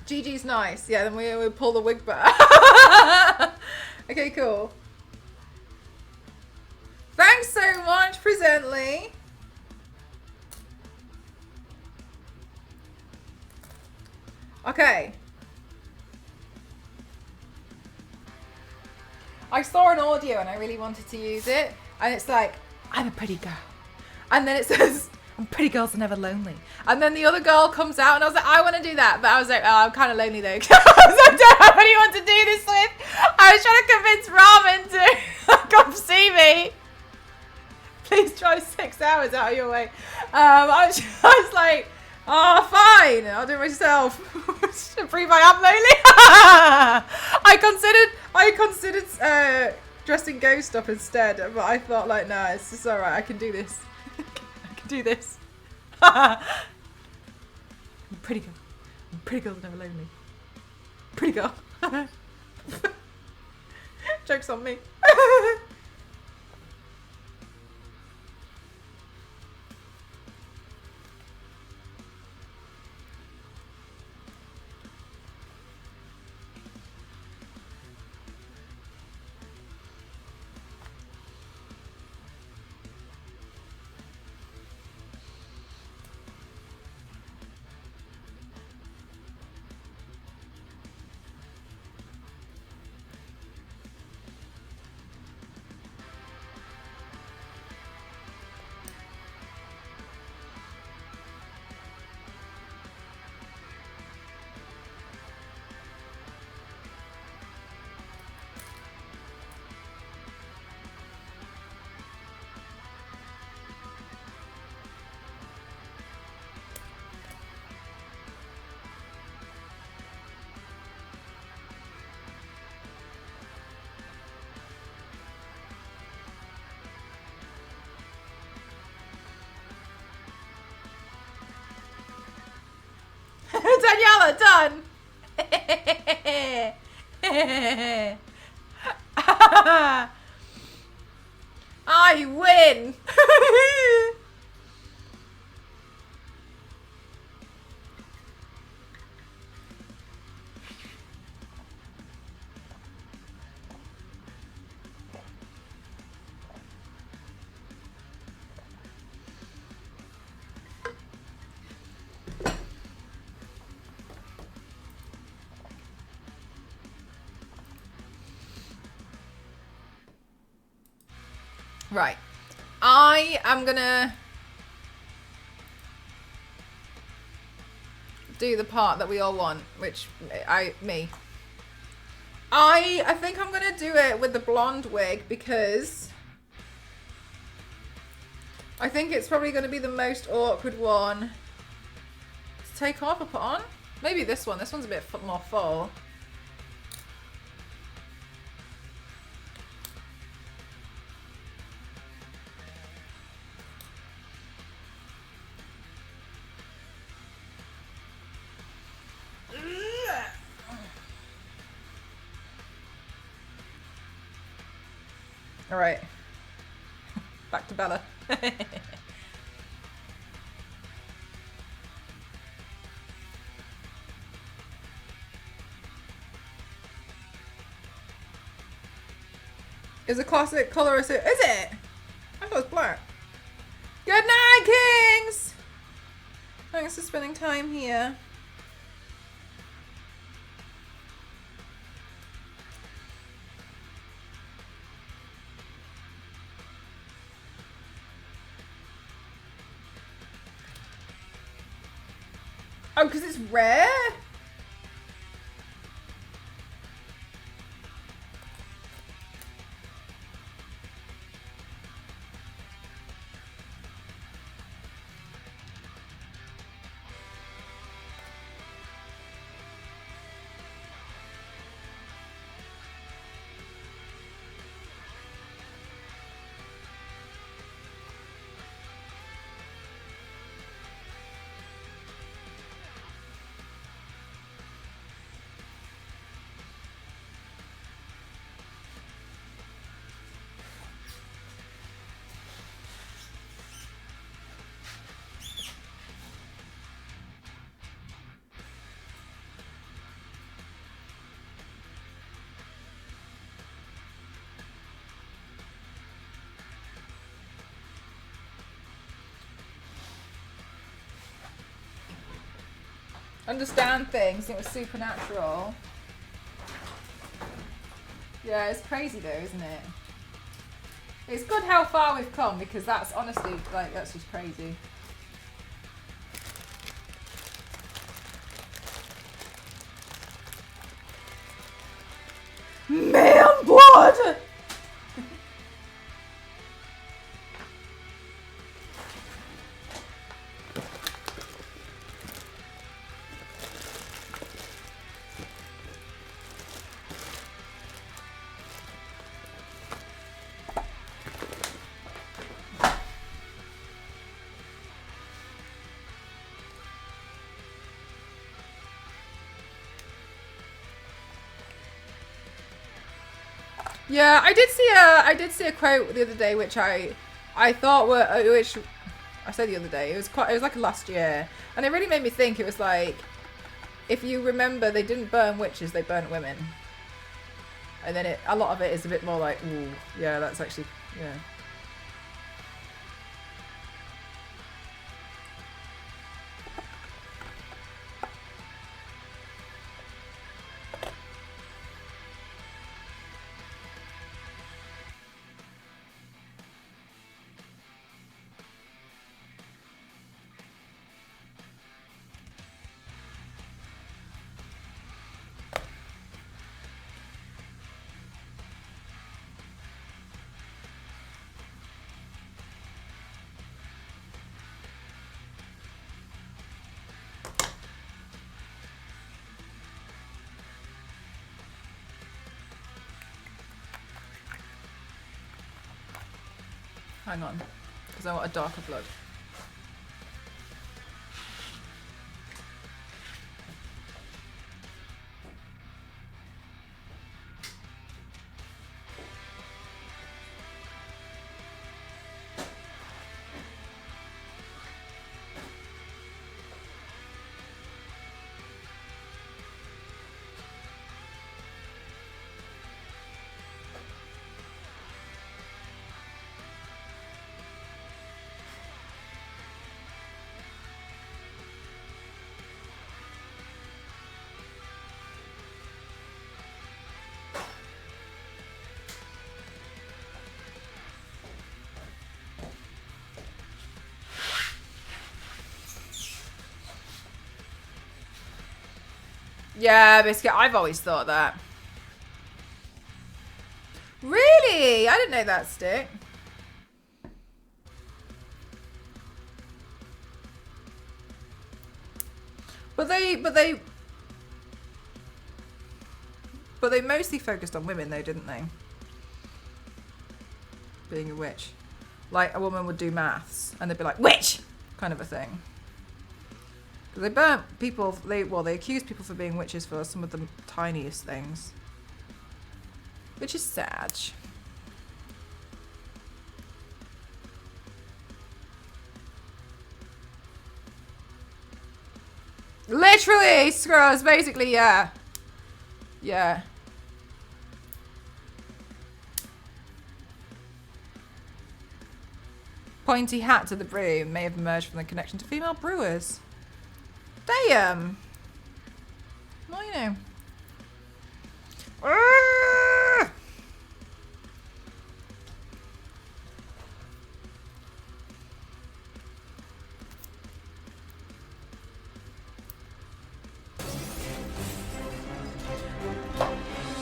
Gigi's nice. Yeah, then we pull the wig back. Okay, cool. Thanks so much, Presently. Okay. I saw an audio and I really wanted to use it. And it's like, I'm a pretty girl. And then it says, and pretty girls are never lonely. And then the other girl comes out and I was like, I want to do that. But I was like, oh, I'm kind of lonely though. Because I don't have anyone to do this with. I was trying to convince Ramen to come see me. Please drive 6 hours out of your way. I was like, oh, fine. I'll do it myself. To prove I am lonely. I considered dressing ghost up instead. But I thought like, nah, it's just alright. I can do this. Do this. I'm a pretty girl. I'm a pretty girl's never lonely. Pretty girl. Joke's on me. Daniela, done. I win. Right. I am gonna do the part that we all want, which me. I think I'm gonna do it with the blonde wig because I think it's probably gonna be the most awkward one to take off or put on. Maybe this one. This one's a bit more full. All right, back to Bella. Is a classic color, is it? I thought it was black. Good night, King! Thanks for spending time here. Oh, because it's rare? Understand things. It was supernatural. Yeah, it's crazy though, isn't it? It's good how far we've come because that's honestly, like, that's just crazy. Man blood! Yeah, I did see a quote the other day which I thought were which I said the other day. It was like last year, and it really made me think. It was like, if you remember, they didn't burn witches, they burnt women. And then a lot of it is a bit more like, ooh, yeah, that's actually, yeah. Hang on, because I want a darker blood. Yeah, Biscuit, I've always thought that. Really? I didn't know that, Stick. But they mostly focused on women though, didn't they? Being a witch. Like, a woman would do maths and they'd be like, witch! Kind of a thing. They burnt people, they accused people for being witches for some of the tiniest things. Which is sad. Literally, Scrubs, basically, yeah. Yeah. Pointy hat to the broom may have emerged from the connection to female brewers. Damn. Well, you know.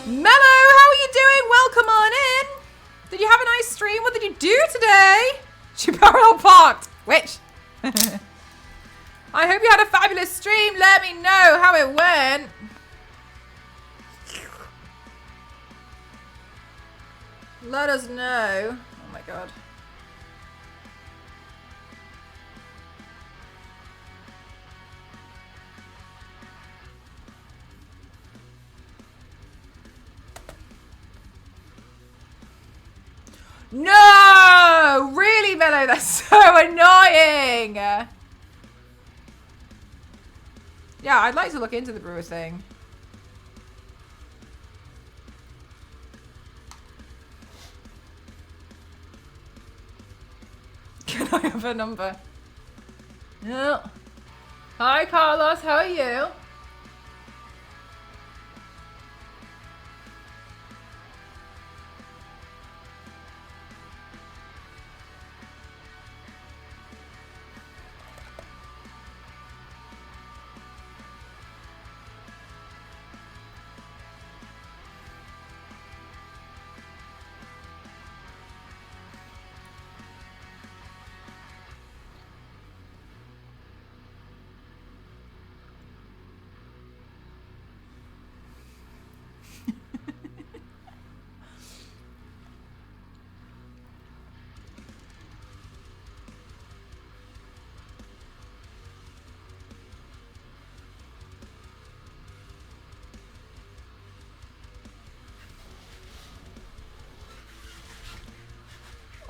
Mello, how are you doing? Welcome on in. Did you have a nice stream? What did you do today? She parallel parked. Which? I hope you had a fabulous stream. Let me know how it went. Let us know. Oh my god. No! Really, Mello? That's so annoying! Yeah, I'd like to look into the brewer thing. Can I have a number? No. Hi, Carlos. How are you?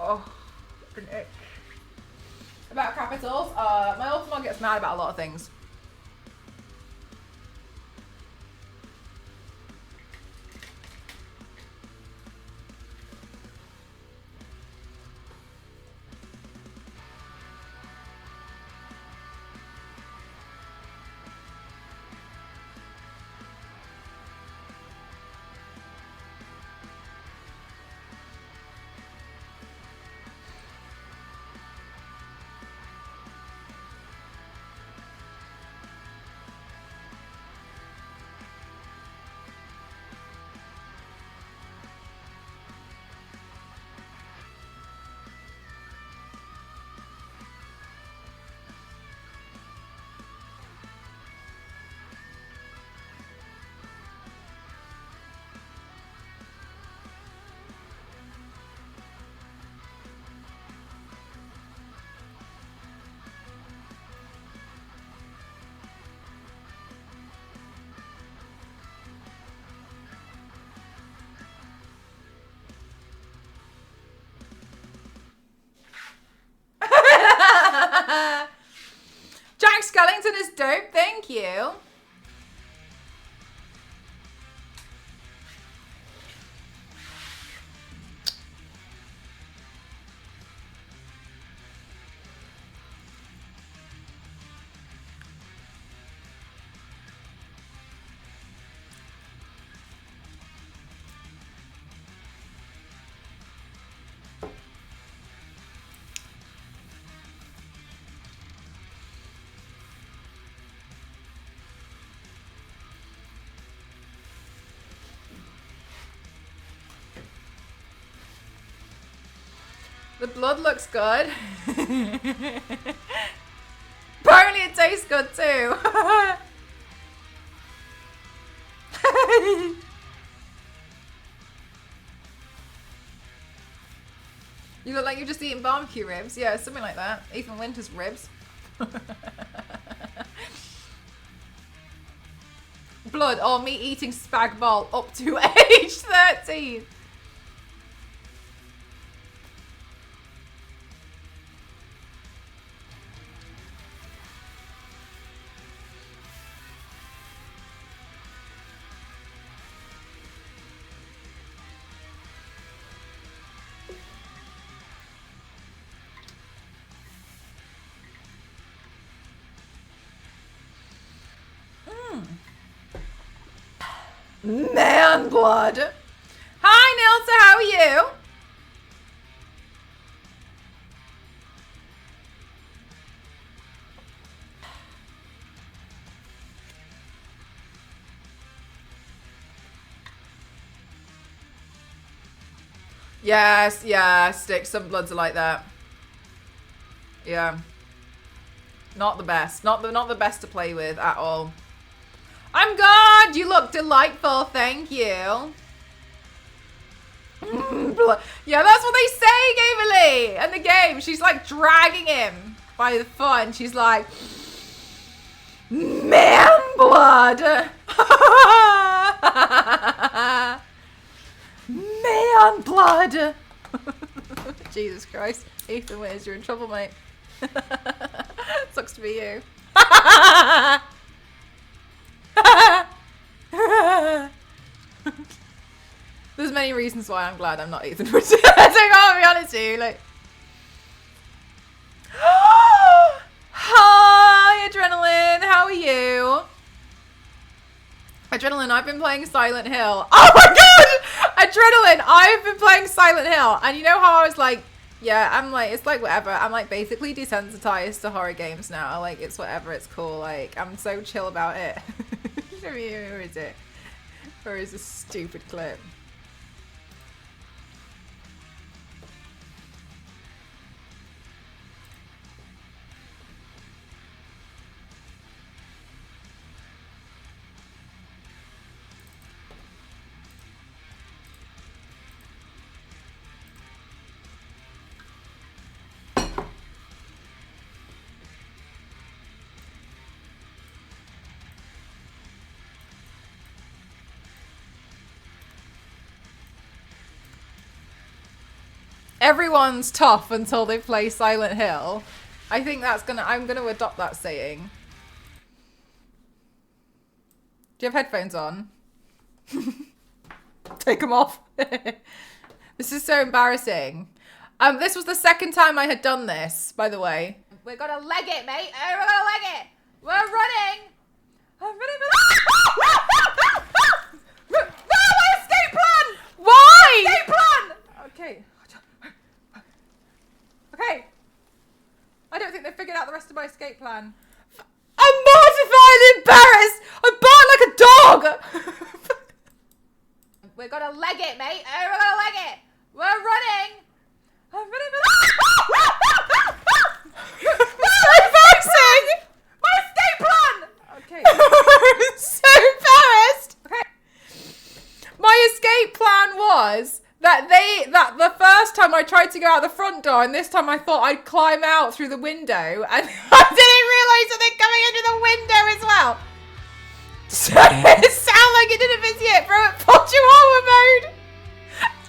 Oh, an ick. About capitals, my Ultimate gets mad about a lot of things. Jack Skellington is dope, thank you. The blood looks good. Apparently it tastes good too. You look like you've just eaten barbecue ribs. Yeah, something like that. Ethan Winter's ribs. Blood or me eating spag bol up to age 13. Man blood. Hi, Nilsa, how are you? Yes, yeah, Stick. Some bloods are like that. Yeah. Not the best. Not the best to play with at all. I'm good. You look delightful. Thank you. Yeah, that's what they say, Gamerly. In the game, she's like dragging him by the foot, and she's like, man blood. Man blood. Jesus Christ. Ethan Winters, you're in trouble, mate. Sucks to be you. There's many reasons why I'm glad I'm not Ethan Winters. I can't be honest with you. Like, hi, Adrenaline. How are you? Adrenaline, I've been playing Silent Hill. Oh my god! Adrenaline, I've been playing Silent Hill. And you know how I was like, yeah, I'm like, it's like whatever. I'm like basically desensitized to horror games now. Like, it's whatever, it's cool. Like, I'm so chill about it. Show me, where is it? Where is this stupid clip? Everyone's tough until they play Silent Hill. I think that's I'm gonna adopt that saying. Do you have headphones on? Take them off. This is so embarrassing. This was the second time I had done this, by the way. We're gonna leg it, mate. We're gonna leg it. We're running. I'm running. No, my escape plan. Why? Escape plan. Okay. Okay. I don't think they've figured out the rest of my escape plan. I'm mortified and embarrassed. I bark like a dog. We're gonna leg it, mate. We're gonna leg it. We're running. I'm running. So embarrassing. My escape plan. Okay. I'm so embarrassed. Okay. My escape plan was that the first time I tried to go out the front door, and this time I thought I'd climb out through the window, and I didn't realise that they're coming into the window as well. So it sounded like it did a visit, bro. Full Chihuahua mode.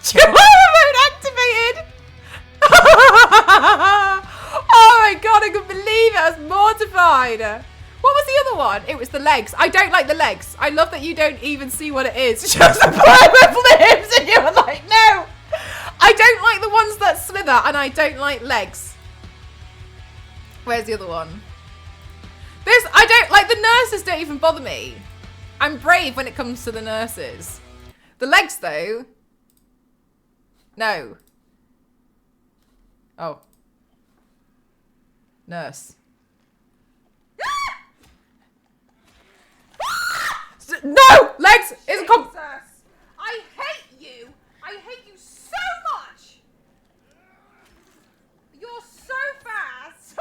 Chihuahua mode activated. Oh my god, I couldn't believe it. I was mortified. What was the other one? It was the legs. I don't like the legs. I love that you don't even see what it is. It's just a pair of limbs, and you were like, no. I don't like the ones that slither, and I don't like legs. Where's the other one? I don't like the nurses. Don't even bother me. I'm brave when it comes to the nurses. The legs, though. No. Oh. Nurse. No! Legs is a comp- I hate you! I hate you so much! You're so fast!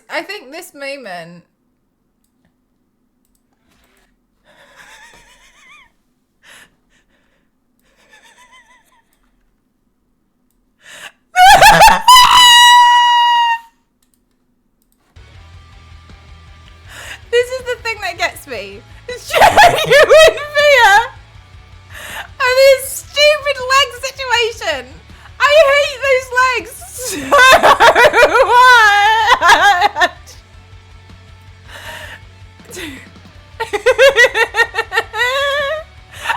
I think this moment... This is the thing that gets me. It's genuine fear of this stupid leg situation. I hate those legs so much.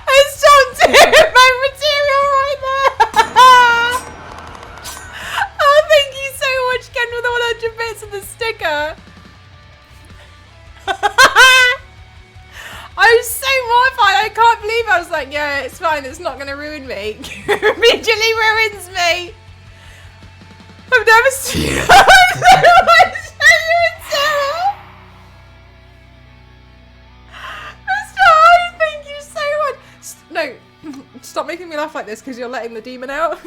I stopped doing my material right there. Oh, thank you so much, Ken, for the 100 bits of the sticker. I was so mortified. I can't believe I was like, yeah, it's fine. It's not going to ruin me. Immediately ruins me. I've never seen so much genuine Sarah. Mr. Hyde, thank you so much. No, stop making me laugh like this because you're letting the demon out.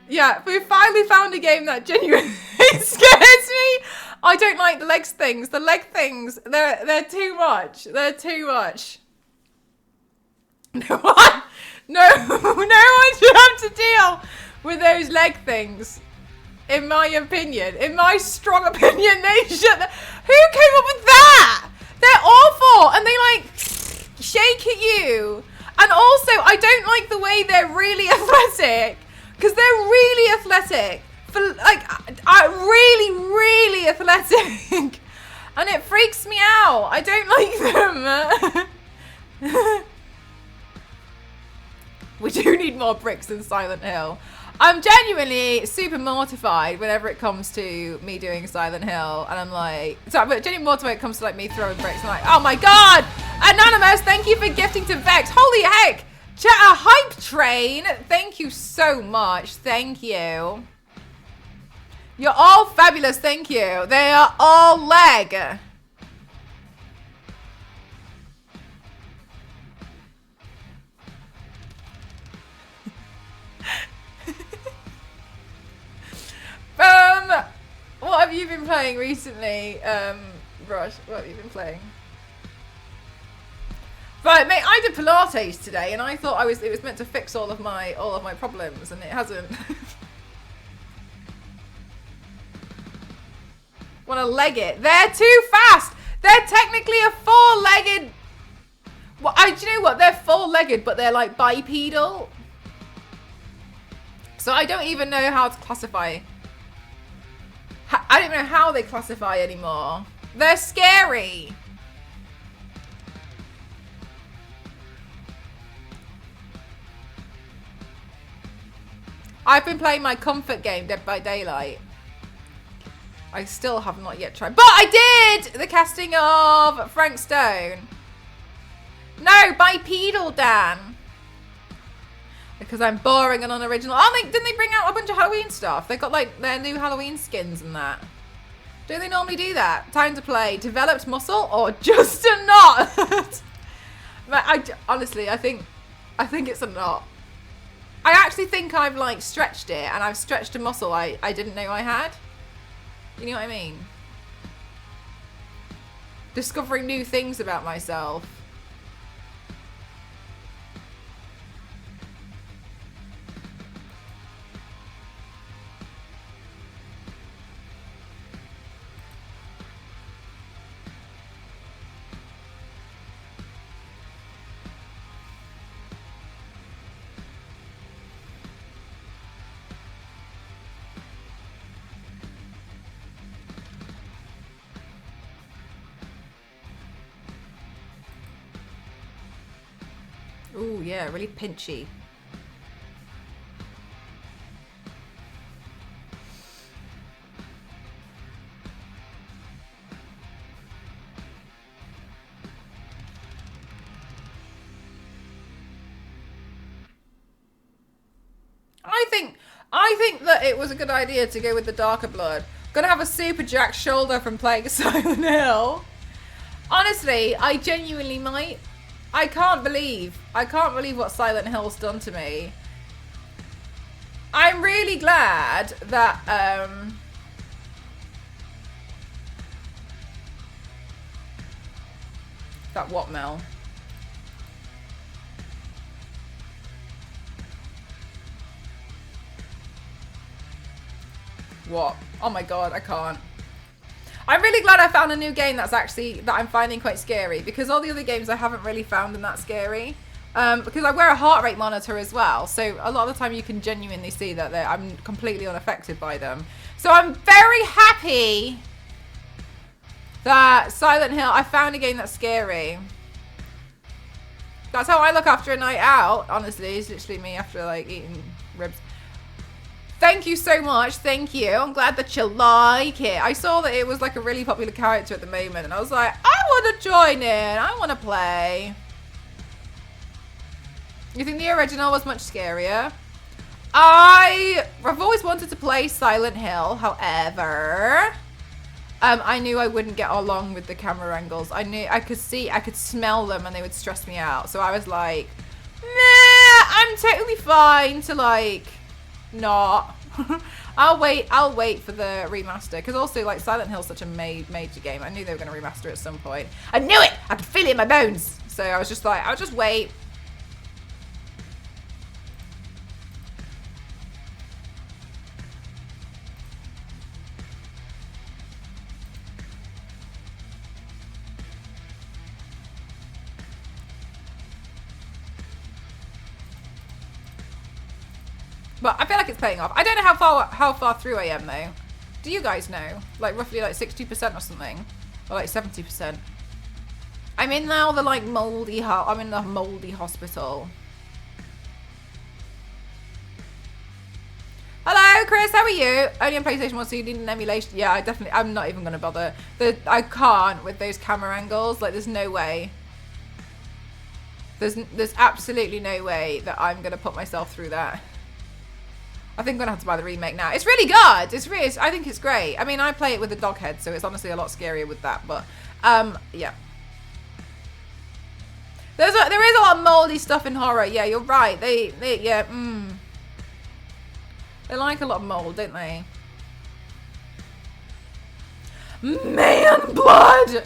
Yeah, we finally found a game that genuinely scares me. I don't like the legs things. The leg things, they're too much. They're too much. No one should have to deal with those leg things. In my opinion, in my strong opinion, they should. Who came up with that? They're awful, and they like shake at you. And also, I don't like the way they're really athletic. Because they're really athletic, for like, really athletic, and it freaks me out. I don't like them. We do need more bricks in Silent Hill. I'm genuinely super mortified whenever it comes to me doing Silent Hill, and I'm like, sorry, but genuinely mortified when it comes to like me throwing bricks. I'm like, oh my god, Anonymous, thank you for gifting to Vex. Holy heck. Chat, a hype train. Thank you so much. Thank you. You're all fabulous. Thank you. They are all leg. What have you been playing recently, Rush? What have you been playing? Right, mate, I did Pilates today, and I thought it was meant to fix all of my problems, and it hasn't. Want to leg it? They're too fast. They're technically a four-legged. Well, do you know what? They're four-legged, but they're like bipedal. So I don't even know how to classify. I don't know how they classify anymore. They're scary. I've been playing my comfort game, Dead by Daylight. I still have not yet tried. But I did the casting of Frank Stone. No, bipedal, Dan. Because I'm boring and unoriginal. Oh, didn't they bring out a bunch of Halloween stuff? They've got like their new Halloween skins and that. Do they normally do that? Time to play. Developed muscle or just a knot? Honestly, I think it's a knot. I actually think I've like stretched it, and I've stretched a muscle I didn't know I had. You know what I mean? Discovering new things about myself. Ooh, yeah, really pinchy. I think that it was a good idea to go with the darker blood. Gonna have a super jacked shoulder from playing Silent Hill. Honestly, I genuinely might. I can't believe what Silent Hill's done to me. I'm really glad that that what, Mel? What? Oh my god, I can't. I'm really glad I found a new game that I'm finding quite scary, because all the other games I haven't really found them that scary. Because I wear a heart rate monitor as well, so a lot of the time you can genuinely see that I'm completely unaffected by them. So I'm very happy that Silent Hill, I found a game that's scary. That's how I look after a night out. Honestly, it's literally me after like eating ribs. Thank you so much. Thank you. I'm glad that you like it. I saw that it was like a really popular character at the moment, and I was like, I want to join in. I want to play. You think the original was much scarier? I've always wanted to play Silent Hill. However, I knew I wouldn't get along with the camera angles. I could smell them, and they would stress me out. So I was like, nah, I'm totally fine to like. Not. I'll wait for the remaster, because also like Silent Hill's such a major game. I knew they were going to remaster it at some point. I knew it. I could feel it in my bones. So I was just like, I'll just wait. But I feel like it's paying off. I don't know how far through I am though. Do you guys know? Like roughly like 60% or something, or like 70%. I'm in now the like moldy. I'm in the moldy hospital. Hello, Chris. How are you? Only on PlayStation 1, so you need an emulation. Yeah, I'm not even gonna bother. I can't with those camera angles. Like, there's no way. There's absolutely no way that I'm gonna put myself through that. I think I'm gonna have to buy the remake now. It's really good. I think it's great. I mean, I play it with a dog head, so it's honestly a lot scarier with that. But yeah. There is a lot of moldy stuff in horror. Yeah, you're right. They like a lot of mold, don't they? Man, blood.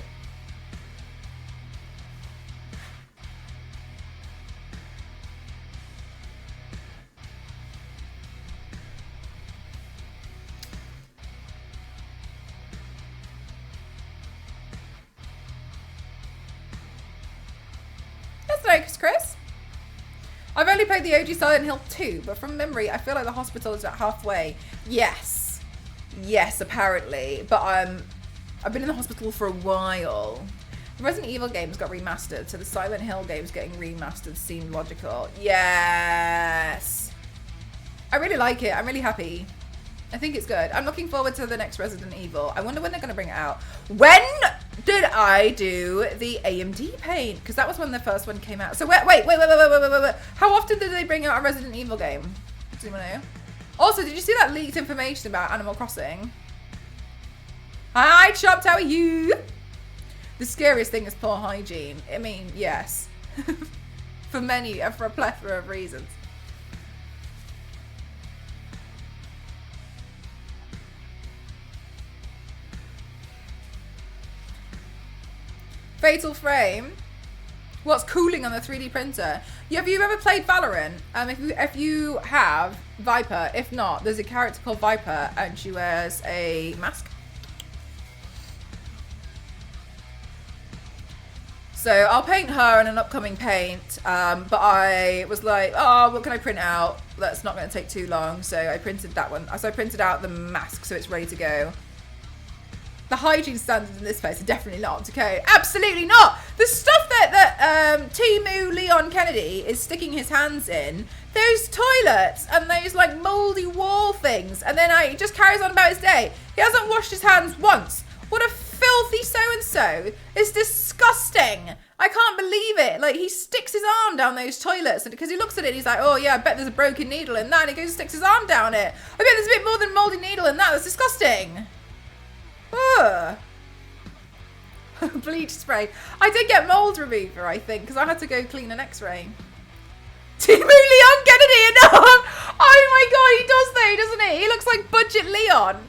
Thanks, Chris. I've only played the OG Silent Hill 2, but from memory, I feel like the hospital is at halfway. Yes. Yes, apparently. But I've been in the hospital for a while. The Resident Evil games got remastered, so the Silent Hill games getting remastered seemed logical. Yes. I really like it. I'm really happy. I think it's good. I'm looking forward to the next Resident Evil. I wonder when they're going to bring it out. When did I do the AMD paint? Because that was when the first one came out. So wait. How often did they bring out a Resident Evil game? Do you want to know? Also, did you see that leaked information about Animal Crossing? Hi, Chopped, how are you? The scariest thing is poor hygiene. I mean, yes. for a plethora of reasons. Fatal Frame. What's cooling on the 3D printer? Have you ever played Valorant? If you have, Viper. If not, there's a character called Viper, and she wears a mask. So I'll paint her in an upcoming paint, but I was like, oh, what can I print out? That's not going to take too long. So I printed that one. So I printed out the mask, so it's ready to go. The hygiene standards in this place are definitely not up to code. Absolutely not. The stuff that Timu Leon Kennedy is sticking his hands in, those toilets and those like moldy wall things, and then he just carries on about his day. He hasn't washed his hands once. What a filthy so-and-so. It's disgusting. I can't believe it. Like, he sticks his arm down those toilets, and because he looks at it and he's like, oh yeah, I bet there's a broken needle in that, and he goes and sticks his arm down it. I bet there's a bit more than a moldy needle in that. That's disgusting. Ugh. Bleach spray. I did get mold remover, I think, because I had to go clean an x-ray. Timu Leon Kennedy, no! Oh my god, he does though, doesn't he? He looks like Budget Leon.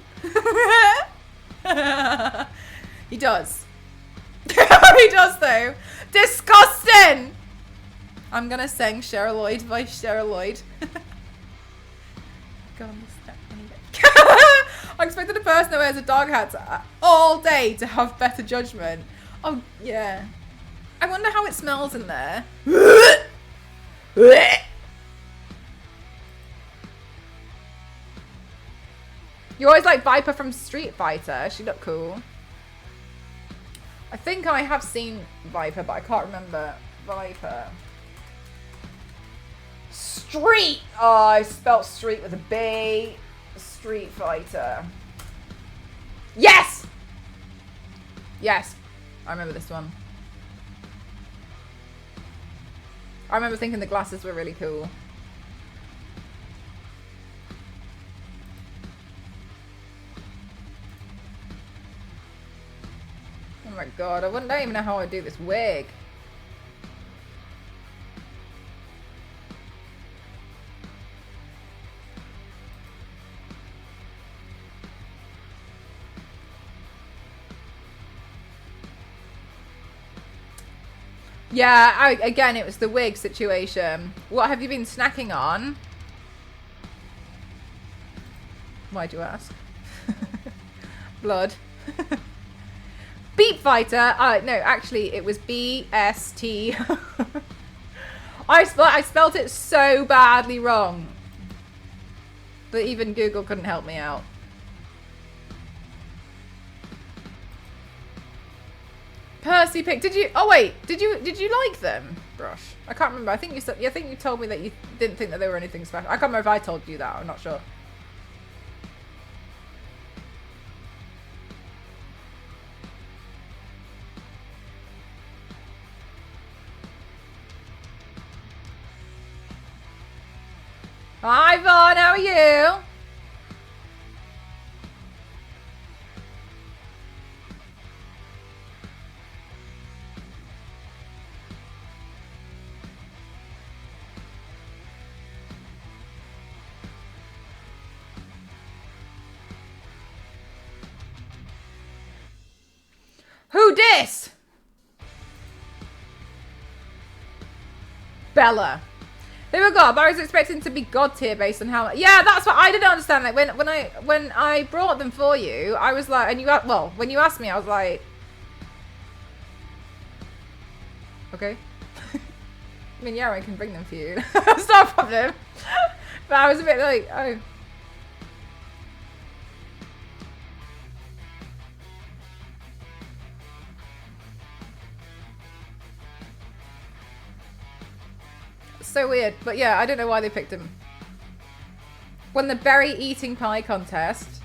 He does. He does though. Disgusting! I'm gonna sing Cheryl Lloyd by Cheryl Lloyd. Go on the step. I expected a person that wears a dog hat all day to have better judgment. Oh, yeah. I wonder how it smells in there. You always like Viper from Street Fighter. She looked cool. I think I have seen Viper, but I can't remember Viper. Street. Oh, I spelt street with a B. Street Fighter. Yes! Yes. I remember this one. I remember thinking the glasses were really cool. Oh my god, I don't even know how I do this wig. Yeah, again, it was the wig situation. What have you been snacking on? Why do you ask? Blood. Beat Fighter. No, actually, it was B-S-T. I spelled it so badly wrong. But even Google couldn't help me out. Percy picked. Did you? Oh wait, did you like them, Brush? I can't remember. I think you said. I think you told me that you didn't think that they were anything special. I can't remember if I told you that. I'm not sure. Hi Vaughn, how are you? Who dis? Bella. They were god, but I was expecting to be god tier based on how. Yeah, that's what I didn't understand. Like when I brought them for you, I was like, and you when you asked me, I was like, okay. I mean, yeah, I can bring them for you. It's not a problem. But I was a bit like, oh. So weird, but yeah, I don't know why they picked him. Won the berry eating pie contest.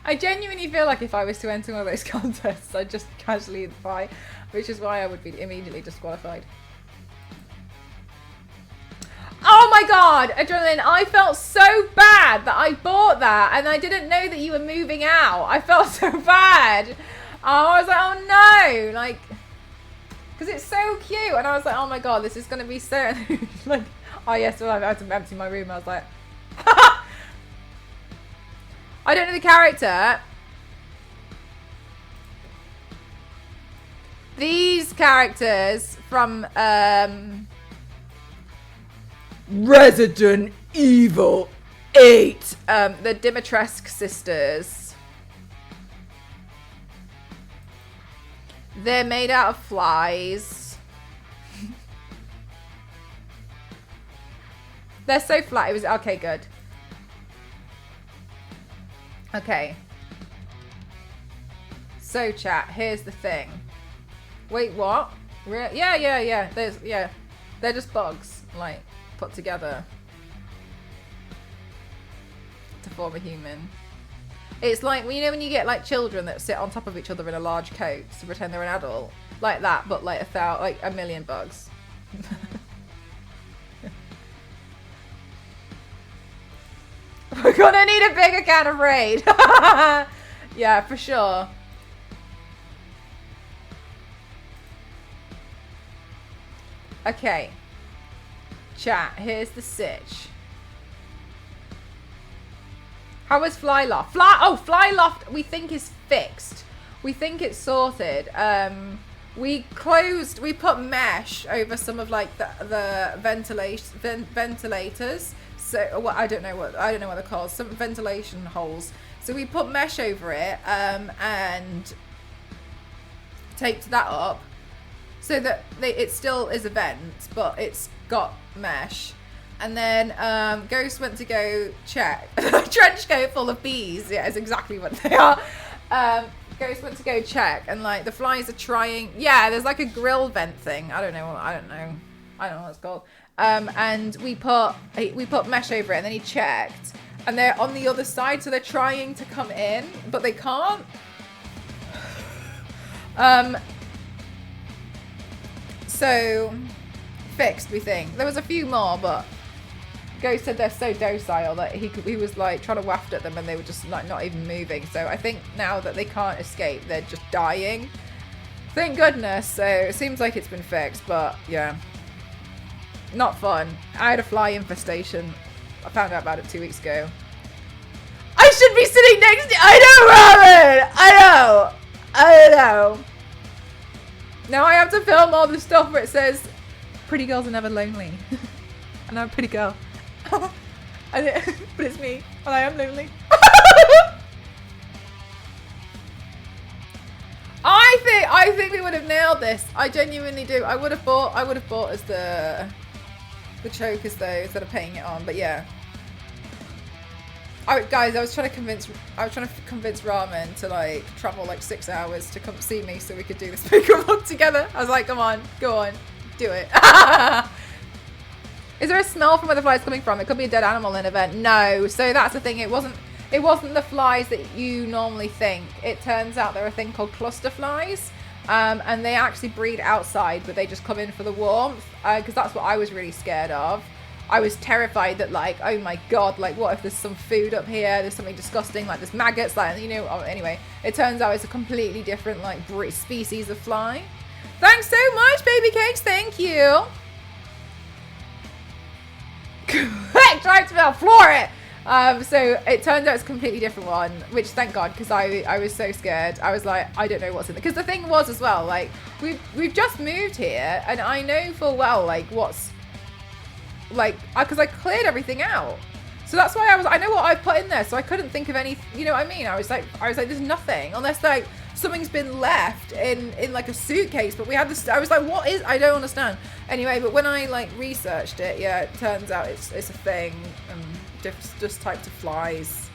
I genuinely feel like if I was to enter one of those contests, I'd just casually eat the pie, which is why I would be immediately disqualified. Oh my god, Adrenaline, I felt so bad that I bought that and I didn't know that you were moving out. I felt so bad. I was like, oh no, like... Because it's so cute, and I was like, oh my god, this is going to be so... like, oh yes, well, I had to empty my room, I was like... I don't know the character. These characters from Resident Evil 8, the Dimitrescu sisters. They're made out of flies. They're so flat. It was okay. Good. Okay. So chat. Here's the thing. Wait, what? Yeah. They're just bugs, like put together to form a human. It's like, you know when you get like children that sit on top of each other in a large coat to pretend they're an adult? Like that, but like a million bugs. We're gonna need a bigger can of Raid. Yeah, for sure. Okay. Chat, here's the sitch. How was Flyloft? Flyloft we think is fixed. We think it's sorted. We put mesh over some of like the ventilators. So well, I don't know what they're called. Some ventilation holes. So we put mesh over it and taped that up so that it still is a vent, but it's got mesh. And then Ghost went to go check. Trench coat full of bees. Yeah, it's exactly what they are. Ghost went to go check, and like the flies are trying. Yeah, there's like a grill vent thing. I don't know what it's called. and we put mesh over it, and then he checked, and they're on the other side, so they're trying to come in, but they can't. So fixed, we think. There was a few more, but Ghost said they're so docile that he was like trying to waft at them and they were just like not even moving. So I think now that they can't escape, they're just dying. Thank goodness. So it seems like it's been fixed, but yeah, not fun. I had a fly infestation. I found out about it 2 weeks ago. I should be sitting next to. I know, Robin. I know. Now I have to film all the stuff where it says, "Pretty girls are never lonely," and I'm a pretty girl. But it's me, and I am lonely. I think we would have nailed this. I genuinely do. I would have bought as the chokers though instead of paying it on. But yeah. Guys, I was trying to convince Ramen to like travel like 6 hours to come see me so we could do this makeup vlog together. I was like, come on, go on, do it. Is there a smell from where the fly is coming from? It could be a dead animal in an event. No, so that's the thing. It wasn't the flies that you normally think. It turns out there are a thing called cluster flies, and they actually breed outside, but they just come in for the warmth. Because that's what I was really scared of. I was terrified that like, oh my god, like what if there's some food up here? There's something disgusting, like there's maggots, like you know. Anyway, it turns out it's a completely different like species of fly. Thanks so much, baby cakes. Thank you. Trying to floor it. So it turns out it's a completely different one, which thank God, because I was so scared. I was like, I don't know what's in there. Because the thing was as well, like we've just moved here, and I know full well like what's like because I cleared everything out. So that's why I know what I put in there. So I couldn't think of any. You know what I mean? I was like, there's nothing unless like something's been left in like a suitcase. But we had this. I was like, what is? I don't understand. Anyway, but when I like researched it, yeah, it turns out it's a thing. Just types of flies.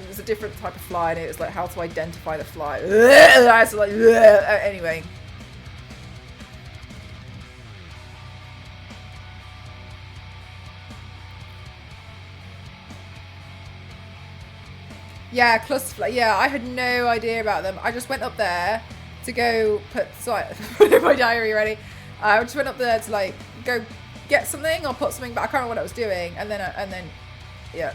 It was a different type of fly, and it was like how to identify the fly. So like, anyway. Yeah, clusterfly. Yeah, I had no idea about them. I just went up there to go put my diary ready. I just went up there to like go get something or put something, but I can't remember what I was doing. And then, yeah.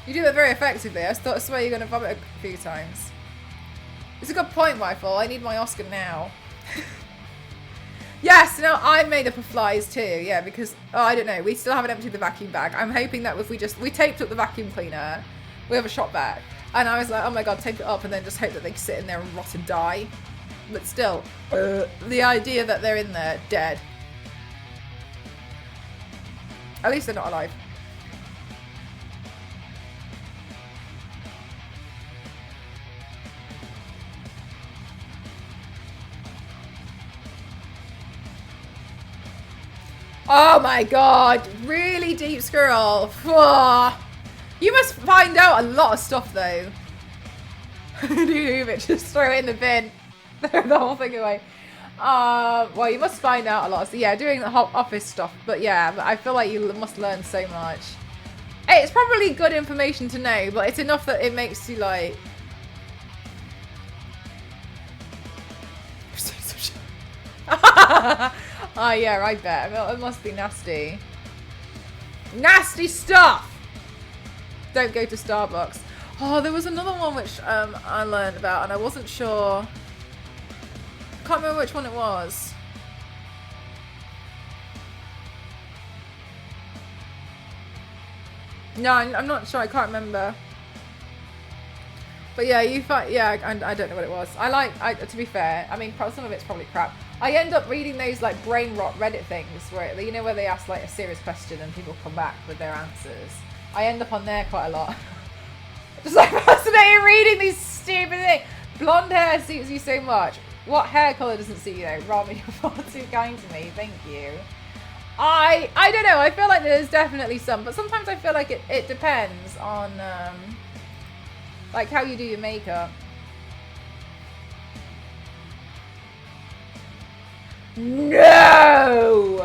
You do that very effectively. I swear you're gonna vomit a few times. It's a good point, Rifle. I need my Oscar now. Yes, no, I made up of flies too, yeah, because, I don't know, we still haven't emptied the vacuum bag. I'm hoping that if we taped up the vacuum cleaner, we have a shop vac. And I was like, oh my god, tape it up and then just hope that they sit in there and rot and die. But still, the idea that they're in there, dead. At least they're not alive. Oh my god, really deep squirrel. Oh, you must find out a lot of stuff though. Just throw it in the bin. Throw the whole thing away. Well, you must find out a lot. So yeah, doing the whole office stuff. But yeah, but I feel like you must learn so much. It's probably good information to know, but it's enough that it makes you like... Oh yeah, I bet. It must be nasty. Nasty stuff! Don't go to Starbucks. Oh, there was another one which I learned about and I wasn't sure. Can't remember which one it was. No, I'm not sure. I can't remember. But yeah, I don't know what it was. To be fair, I mean, some of it's probably crap. I end up reading those like brain rot Reddit things where, you know, where they ask like a serious question and people come back with their answers. I end up on there quite a lot. Just like fascinated reading these stupid things. Blonde hair suits you so much. What hair colour doesn't suit you though? Rami, you're far too kind to me. Thank you. I don't know. I feel like there's definitely some, but sometimes I feel like it depends on like how you do your makeup. No!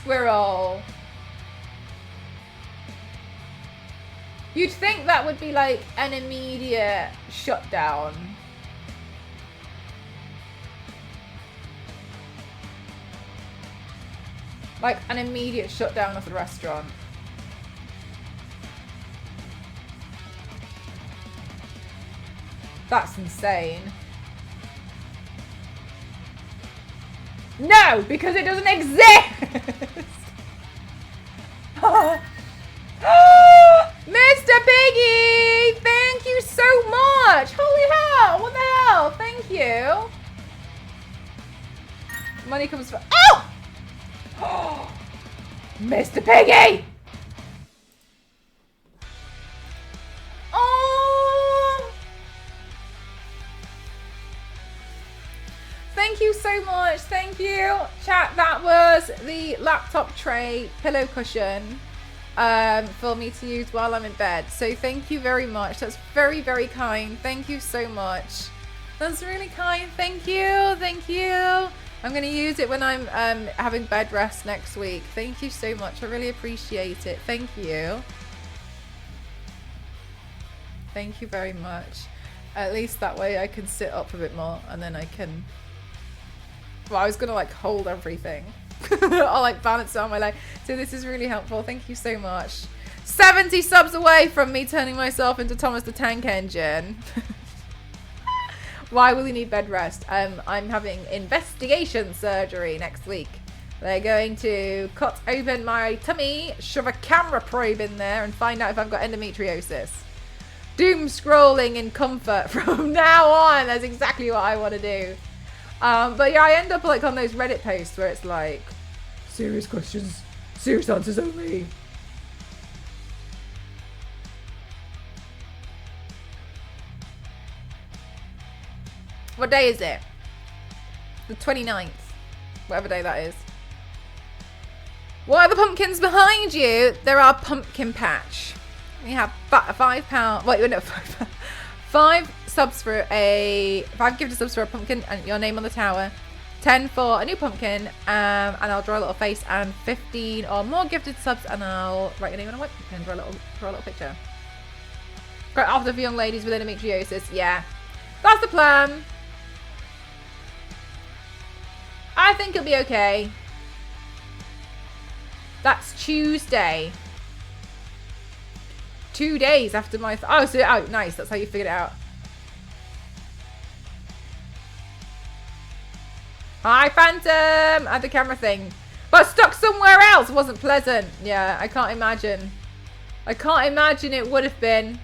squirrel. You'd think that would be like an immediate shutdown. Like an immediate shutdown of the restaurant. That's insane. No, because it doesn't exist. Mr. Piggy, thank you so much. Holy hell, what the hell? Thank you. Money comes from... Oh! Mr. Piggy! Oh! Thank you so much. Thank you. Chat, that was the laptop tray pillow cushion for me to use while I'm in bed. So thank you very much. That's very, very kind. Thank you so much. That's really kind. Thank you. Thank you. I'm going to use it when I'm having bed rest next week. Thank you so much. I really appreciate it. Thank you. Thank you very much. At least that way I can sit up a bit more and then I can... Well, I was going to like hold everything. I'll like balance it on my leg. So this is really helpful. Thank you so much. 70 subs away from me turning myself into Thomas the Tank Engine. Why will you need bed rest? I'm having investigation surgery next week. They're going to cut open my tummy, shove a camera probe in there and find out if I've got endometriosis. Doom scrolling in comfort from now on. That's exactly what I want to do. But yeah, I end up like on those Reddit posts where it's like, serious questions, serious answers only. What day is it? The 29th. Whatever day that is. What are the pumpkins behind you? There are pumpkin patch. We have £5. Wait, no, 5 subs for a... 5 gifted subs for a pumpkin and your name on the tower. 10 for a new pumpkin, and I'll draw a little face, and 15 or more gifted subs, and I'll write your name on a white and draw a little picture. Great offer for young ladies with endometriosis. Yeah, that's the plan. I think it'll be okay. That's Tuesday. 2 days after my... oh, nice. That's how you figured it out. Hi, Phantom! I had the camera thing. But stuck somewhere else. It wasn't pleasant. Yeah, I can't imagine. I can't imagine it would have been.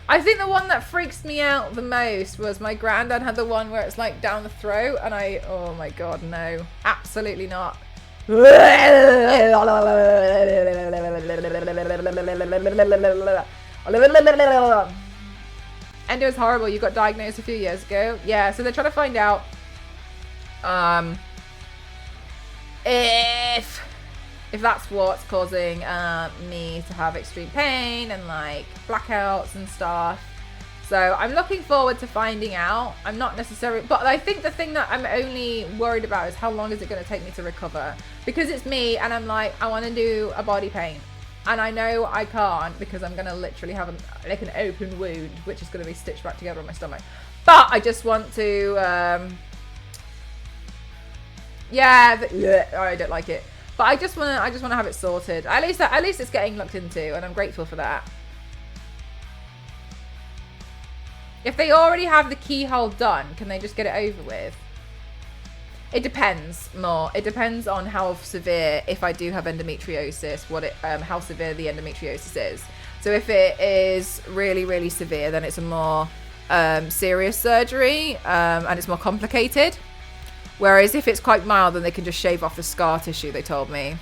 I think the one that freaks me out the most was my granddad had the one where it's like down the throat and I... oh my god, no. Absolutely not. Endo is horrible. You got diagnosed a few years ago. Yeah, so they're trying to find out if that's what's causing me to have extreme pain and like blackouts and stuff. So I'm looking forward to finding out. I'm not necessarily, but I think the thing that I'm only worried about is how long is it going to take me to recover, because it's me and I'm like, I want to do a body paint and I know I can't because I'm going to literally have an open wound which is going to be stitched back together on my stomach. But I just want to I don't like it. But I just want to have it sorted. At least it's getting looked into, and I'm grateful for that. If they already have the keyhole done, can they just get it over with? It depends more. It depends on how severe, if I do have endometriosis, how severe the endometriosis is. So if it is really, really severe, then it's a more serious surgery, and it's more complicated. Whereas if it's quite mild, then they can just shave off the scar tissue, they told me.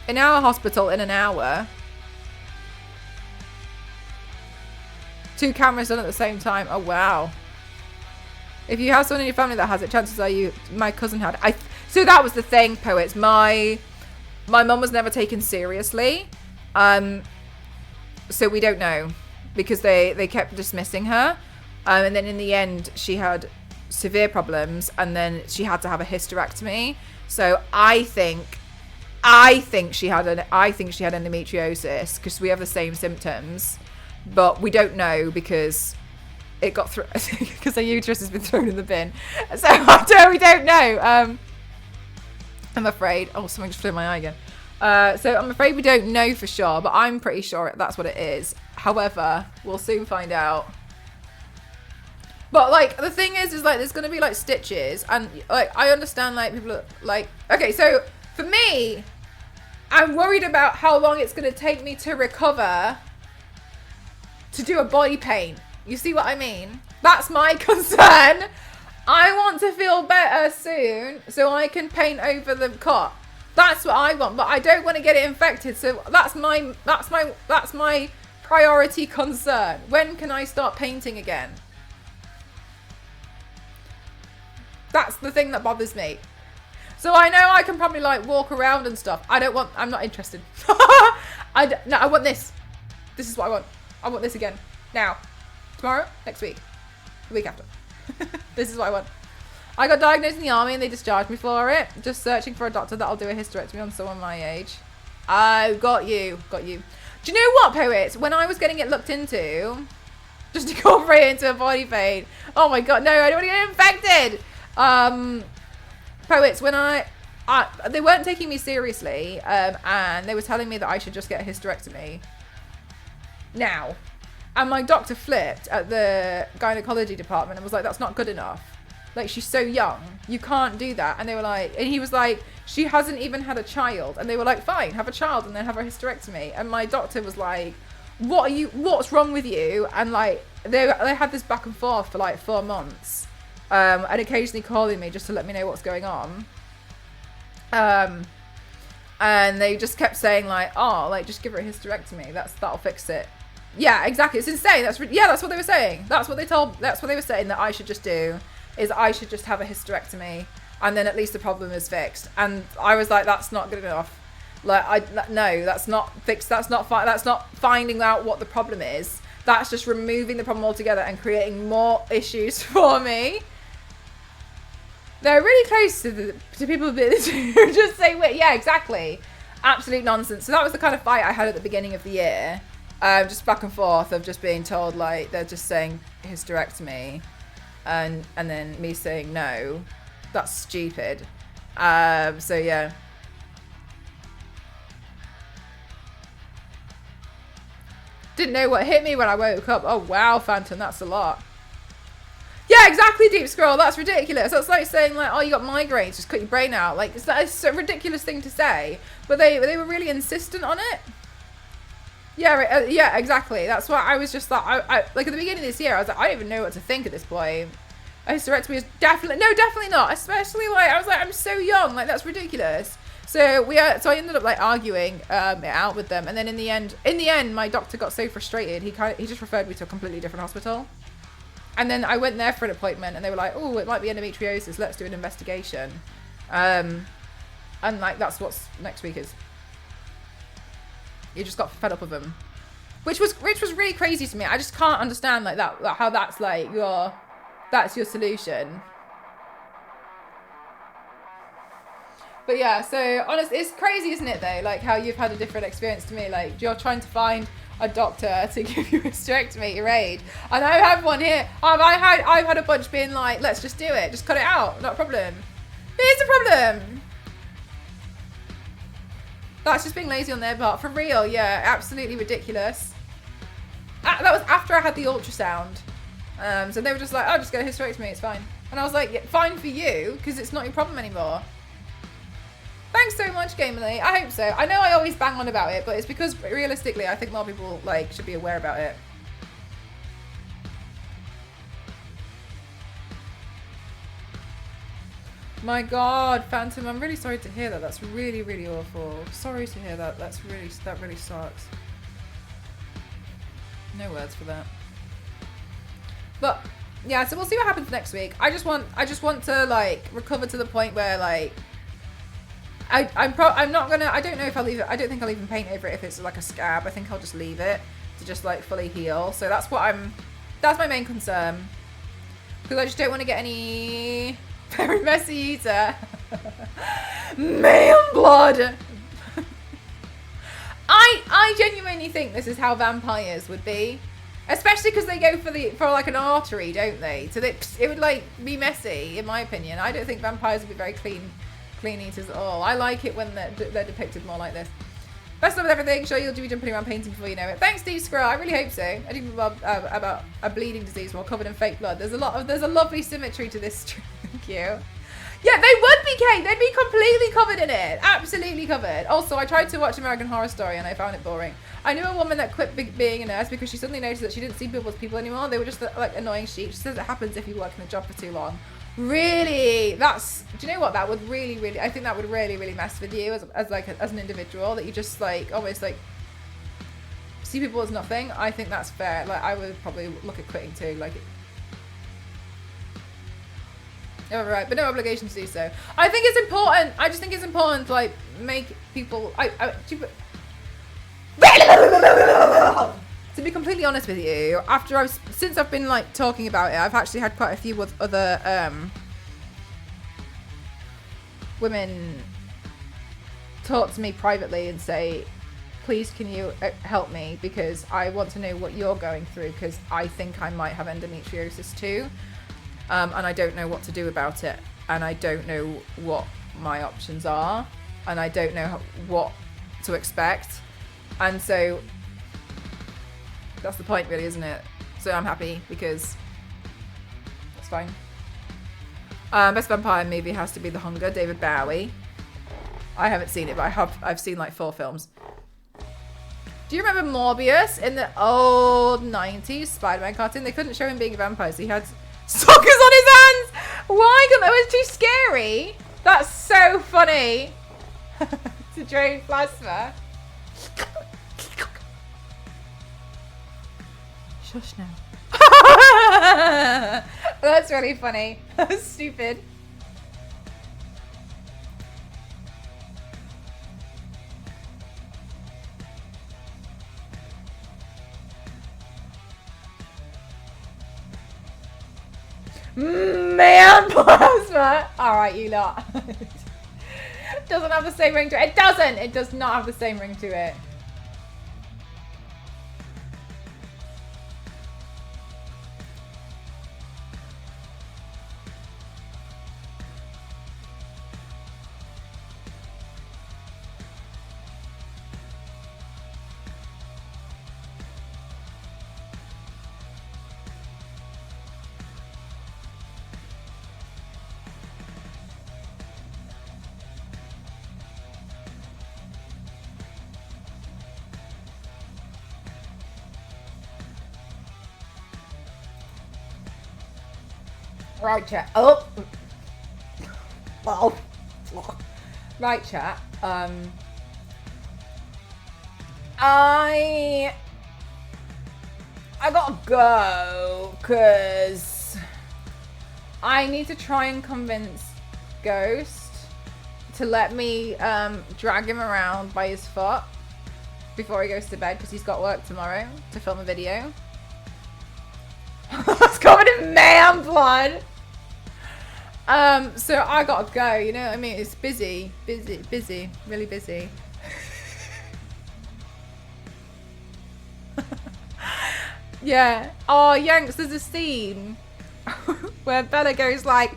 In our hospital, in an hour. 2 cameras done at the same time. Oh, wow. If you have someone in your family that has it, chances are my cousin had it. So that was the thing, poets. My mum was never taken seriously. So we don't know. Because they kept dismissing her. And then in the end, she had severe problems, and then she had to have a hysterectomy. So I think she had endometriosis because we have the same symptoms, but we don't know because it got through because her uterus has been thrown in the bin. So we don't know. I'm afraid. Oh, something just flew in my eye again. So I'm afraid we don't know for sure, but I'm pretty sure that's what it is. However, we'll soon find out. But like the thing is like there's gonna be like stitches, and like I understand like people are like, okay, so for me, I'm worried about how long it's gonna take me to recover to do a body paint. You see what I mean? That's my concern. I want to feel better soon so I can paint over the cut. That's what I want, but I don't want to get it infected. So that's my priority concern. When can I start painting again? That's the thing that bothers me. So I know I can probably like walk around and stuff. I'm not interested. No, I want this. This is what I want. I want this again. Now. Tomorrow? Next week. The week after. This is what I want. I got diagnosed in the army and they discharged me for it. Just searching for a doctor that'll do a hysterectomy on someone my age. Oh, got you. Got you. Do you know what, Poets? When I was getting it looked into, just incorporate it into a body paint. Oh my god, no, I don't want to get infected. Poets, when they weren't taking me seriously, and they were telling me that I should just get a hysterectomy now, and my doctor flipped at the gynecology department and was like, that's not good enough, like she's so young, you can't do that. And they were like, and he was like, she hasn't even had a child. And they were like, fine, have a child and then have a hysterectomy. And my doctor was like, what's wrong with you? And like they had this back and forth for like 4 months. And occasionally calling me just to let me know what's going on. And they just kept saying like, oh, like just give her a hysterectomy. That'll fix it. Yeah, exactly. It's insane. That's what they were saying. That's what they were saying that I should just do, is I should just have a hysterectomy and then at least the problem is fixed. And I was like, that's not good enough. Like no, that's not fixed. That's not finding out what the problem is. That's just removing the problem altogether and creating more issues for me. They're really close to people who just say, wait, yeah, exactly. Absolute nonsense. So that was the kind of fight I had at the beginning of the year. Just back and forth of just being told, like, they're just saying hysterectomy. And then me saying, no, that's stupid. So, yeah. Didn't know what hit me when I woke up. Oh, wow, Phantom, that's a lot. Yeah, exactly, Deep Scroll. That's ridiculous. That's like saying, like, oh, you got migraines, just cut your brain out. Like, it's a ridiculous thing to say. But they were really insistent on it. Yeah, yeah, exactly. That's why I was just like, I like at the beginning of this year, I was like, I don't even know what to think at this point. A hysterectomy is definitely not. Especially like, I was like, I'm so young. Like, that's ridiculous. So I ended up like arguing it out with them, and then in the end, my doctor got so frustrated, he just referred me to a completely different hospital. And then I went there for an appointment, and they were like, oh, it might be endometriosis. Let's do an investigation. And like that's what next week is. You just got fed up with them, which was really crazy to me. I just can't understand like that how that's like that's your solution. But yeah, so honestly, it's crazy, isn't it though? Like how you've had a different experience to me. Like you're trying to find a doctor to give you a hysterectomy at your age, and I have one here. I've had a bunch being like, let's just do it, just cut it out, not a problem. Here's the problem. That's just being lazy on their part, for real. Yeah, absolutely ridiculous. That was after I had the ultrasound. So they were just like, oh, just get a hysterectomy, it's fine. And I was like, yeah, fine for you, because it's not your problem anymore. Thanks so much, Gamerly. I hope so. I know I always bang on about it, but it's because realistically, I think more people like should be aware about it. My God, Phantom, I'm really sorry to hear that. That's really, really awful. Sorry to hear that. That really sucks. No words for that. But yeah, so we'll see what happens next week. I just want to like recover to the point where like I'm not gonna. I don't know if I'll leave it. I don't think I'll even paint over it if it's like a scab. I think I'll just leave it to just like fully heal. So that's my main concern. Because I just don't want to get any very messy eater. Man blood! I genuinely think this is how vampires would be. Especially because they go for like an artery, don't they? So it would like be messy, in my opinion. I don't think vampires would be very clean eaters at all. I like it when they're depicted more like this. Best of luck with everything. Sure, you'll be jumping around painting before you know it. Thanks, Steve Screll. I really hope so. I think about a bleeding disease while covered in fake blood. There's a lovely symmetry to this. Thank you. Yeah, they would be, Kate. They'd be completely covered in it. Absolutely covered. Also, I tried to watch American Horror Story and I found it boring. I knew a woman that quit being a nurse because she suddenly noticed that she didn't see people as people anymore. They were just like annoying sheep. She says it happens if you work in a job for too long. Really? Do you know what? That would really, I think that would really mess with you as an individual, that you just like, almost like see people as nothing. I think that's fair. Like, I would probably look at quitting too. Like, oh, right, but no obligation to do so. I think it's important. I just think it's important to like make people. To be completely honest with you, since I've been like talking about it, I've actually had quite a few other women talk to me privately and say, please can you help me, because I want to know what you're going through, because I think I might have endometriosis too, and I don't know what to do about it, and I don't know what my options are, and I don't know what to expect, and so that's the point, really, isn't it? So I'm happy because that's fine. Best vampire movie has to be The Hunger, David Bowie. I haven't seen it, but I've seen like 4 films. Do you remember Morbius in the old 90s Spider-Man cartoon? They couldn't show him being a vampire, so he had suckers on his hands. Why? Because that was too scary. That's so funny. To drain plasma. Shush now. That's really funny. That's stupid. Man plasma. Alright, you lot. Doesn't have the same ring to it. It doesn't. It does not have the same ring to it. Right, chat. Oh. Oh. Right, chat. I gotta go because I need to try and convince Ghost to let me drag him around by his foot before he goes to bed, because he's got work tomorrow to film a video. It's covered in man blood. So I gotta go, you know what I mean? It's busy, really busy. Yeah. Oh, Yanks, there's a scene where Bella goes like,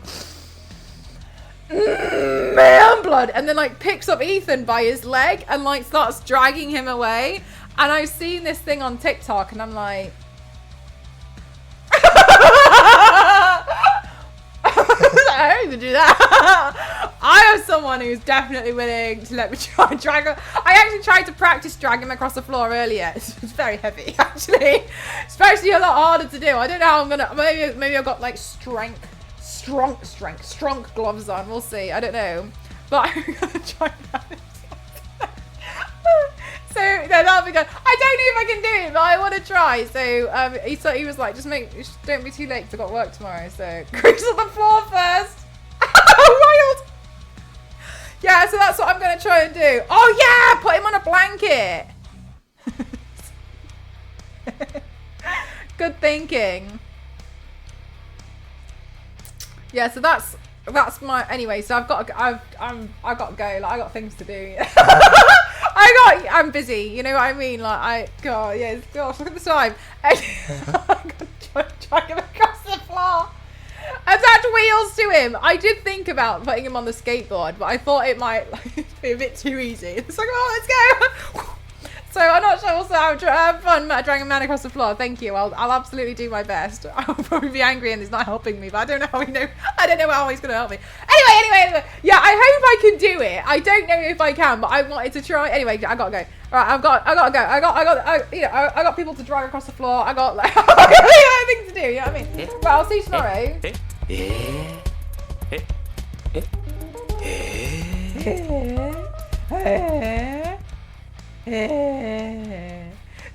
man blood, and then like picks up Ethan by his leg and like starts dragging him away. And I've seen this thing on TikTok and I'm like, I don't even do that. I am someone who's definitely willing to let me try and drag him. I actually tried to practice dragging him across the floor earlier. It's very heavy, actually. Especially a lot harder to do. I don't know how I'm gonna. Maybe I've got like strong gloves on. We'll see. I don't know. But I'm gonna try that. So no, that'll be good. I don't know if I can do it, but I want to try. So he was like, just don't be too late 'cause I've got work tomorrow. So Chris on the floor first. Wild. Yeah, so that's what I'm gonna try and do. Oh yeah, put him on a blanket. Good thinking. Yeah, so that's my anyway. So I've got to go. Like I got things to do. I'm busy. You know what I mean? Like gosh, look at the time. I got to drag him across the floor. Attach wheels to him. I did think about putting him on the skateboard, but I thought it might be a bit too easy. It's like, oh, let's go. So I'm not sure. Also, have fun dragging a man across the floor. Thank you. I'll absolutely do my best. I'll probably be angry and he's not helping me, but I don't know how I don't know how he's going to help me. Anyway. Yeah, I hope I can do it. I don't know if I can, but I wanted to try. Anyway, I gotta go. All right, I gotta go. I got people to drag across the floor. I got like things to do. You know what I mean? Well, I'll see you tomorrow.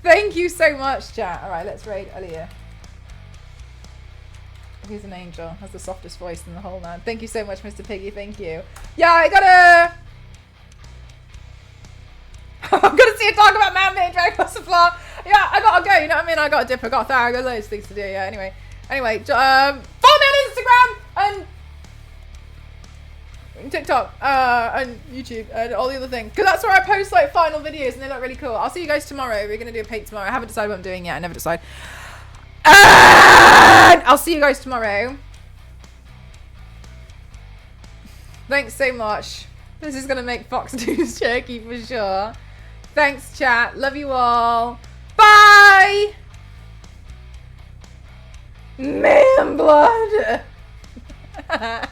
Thank you so much, chat. All right, let's raid Aaliyah. He's an angel. Has the softest voice in the whole land. Thank you so much, Mr. Piggy. Thank you. Yeah, I gotta. I'm gonna see a talk about man being dragged across the floor. Yeah, I gotta go. You know what I mean? I gotta dip. I got loads of things to do. Yeah. Anyway, follow me on Instagram and TikTok and YouTube and all the other things, because that's where I post like final videos and they look really cool. I'll see you guys tomorrow. We're gonna do a paint tomorrow. I haven't decided what I'm doing yet. I never decide. And I'll see you guys tomorrow. Thanks so much. This is gonna make Fox News jerky for sure. Thanks, chat. Love you all. Bye. Man blood.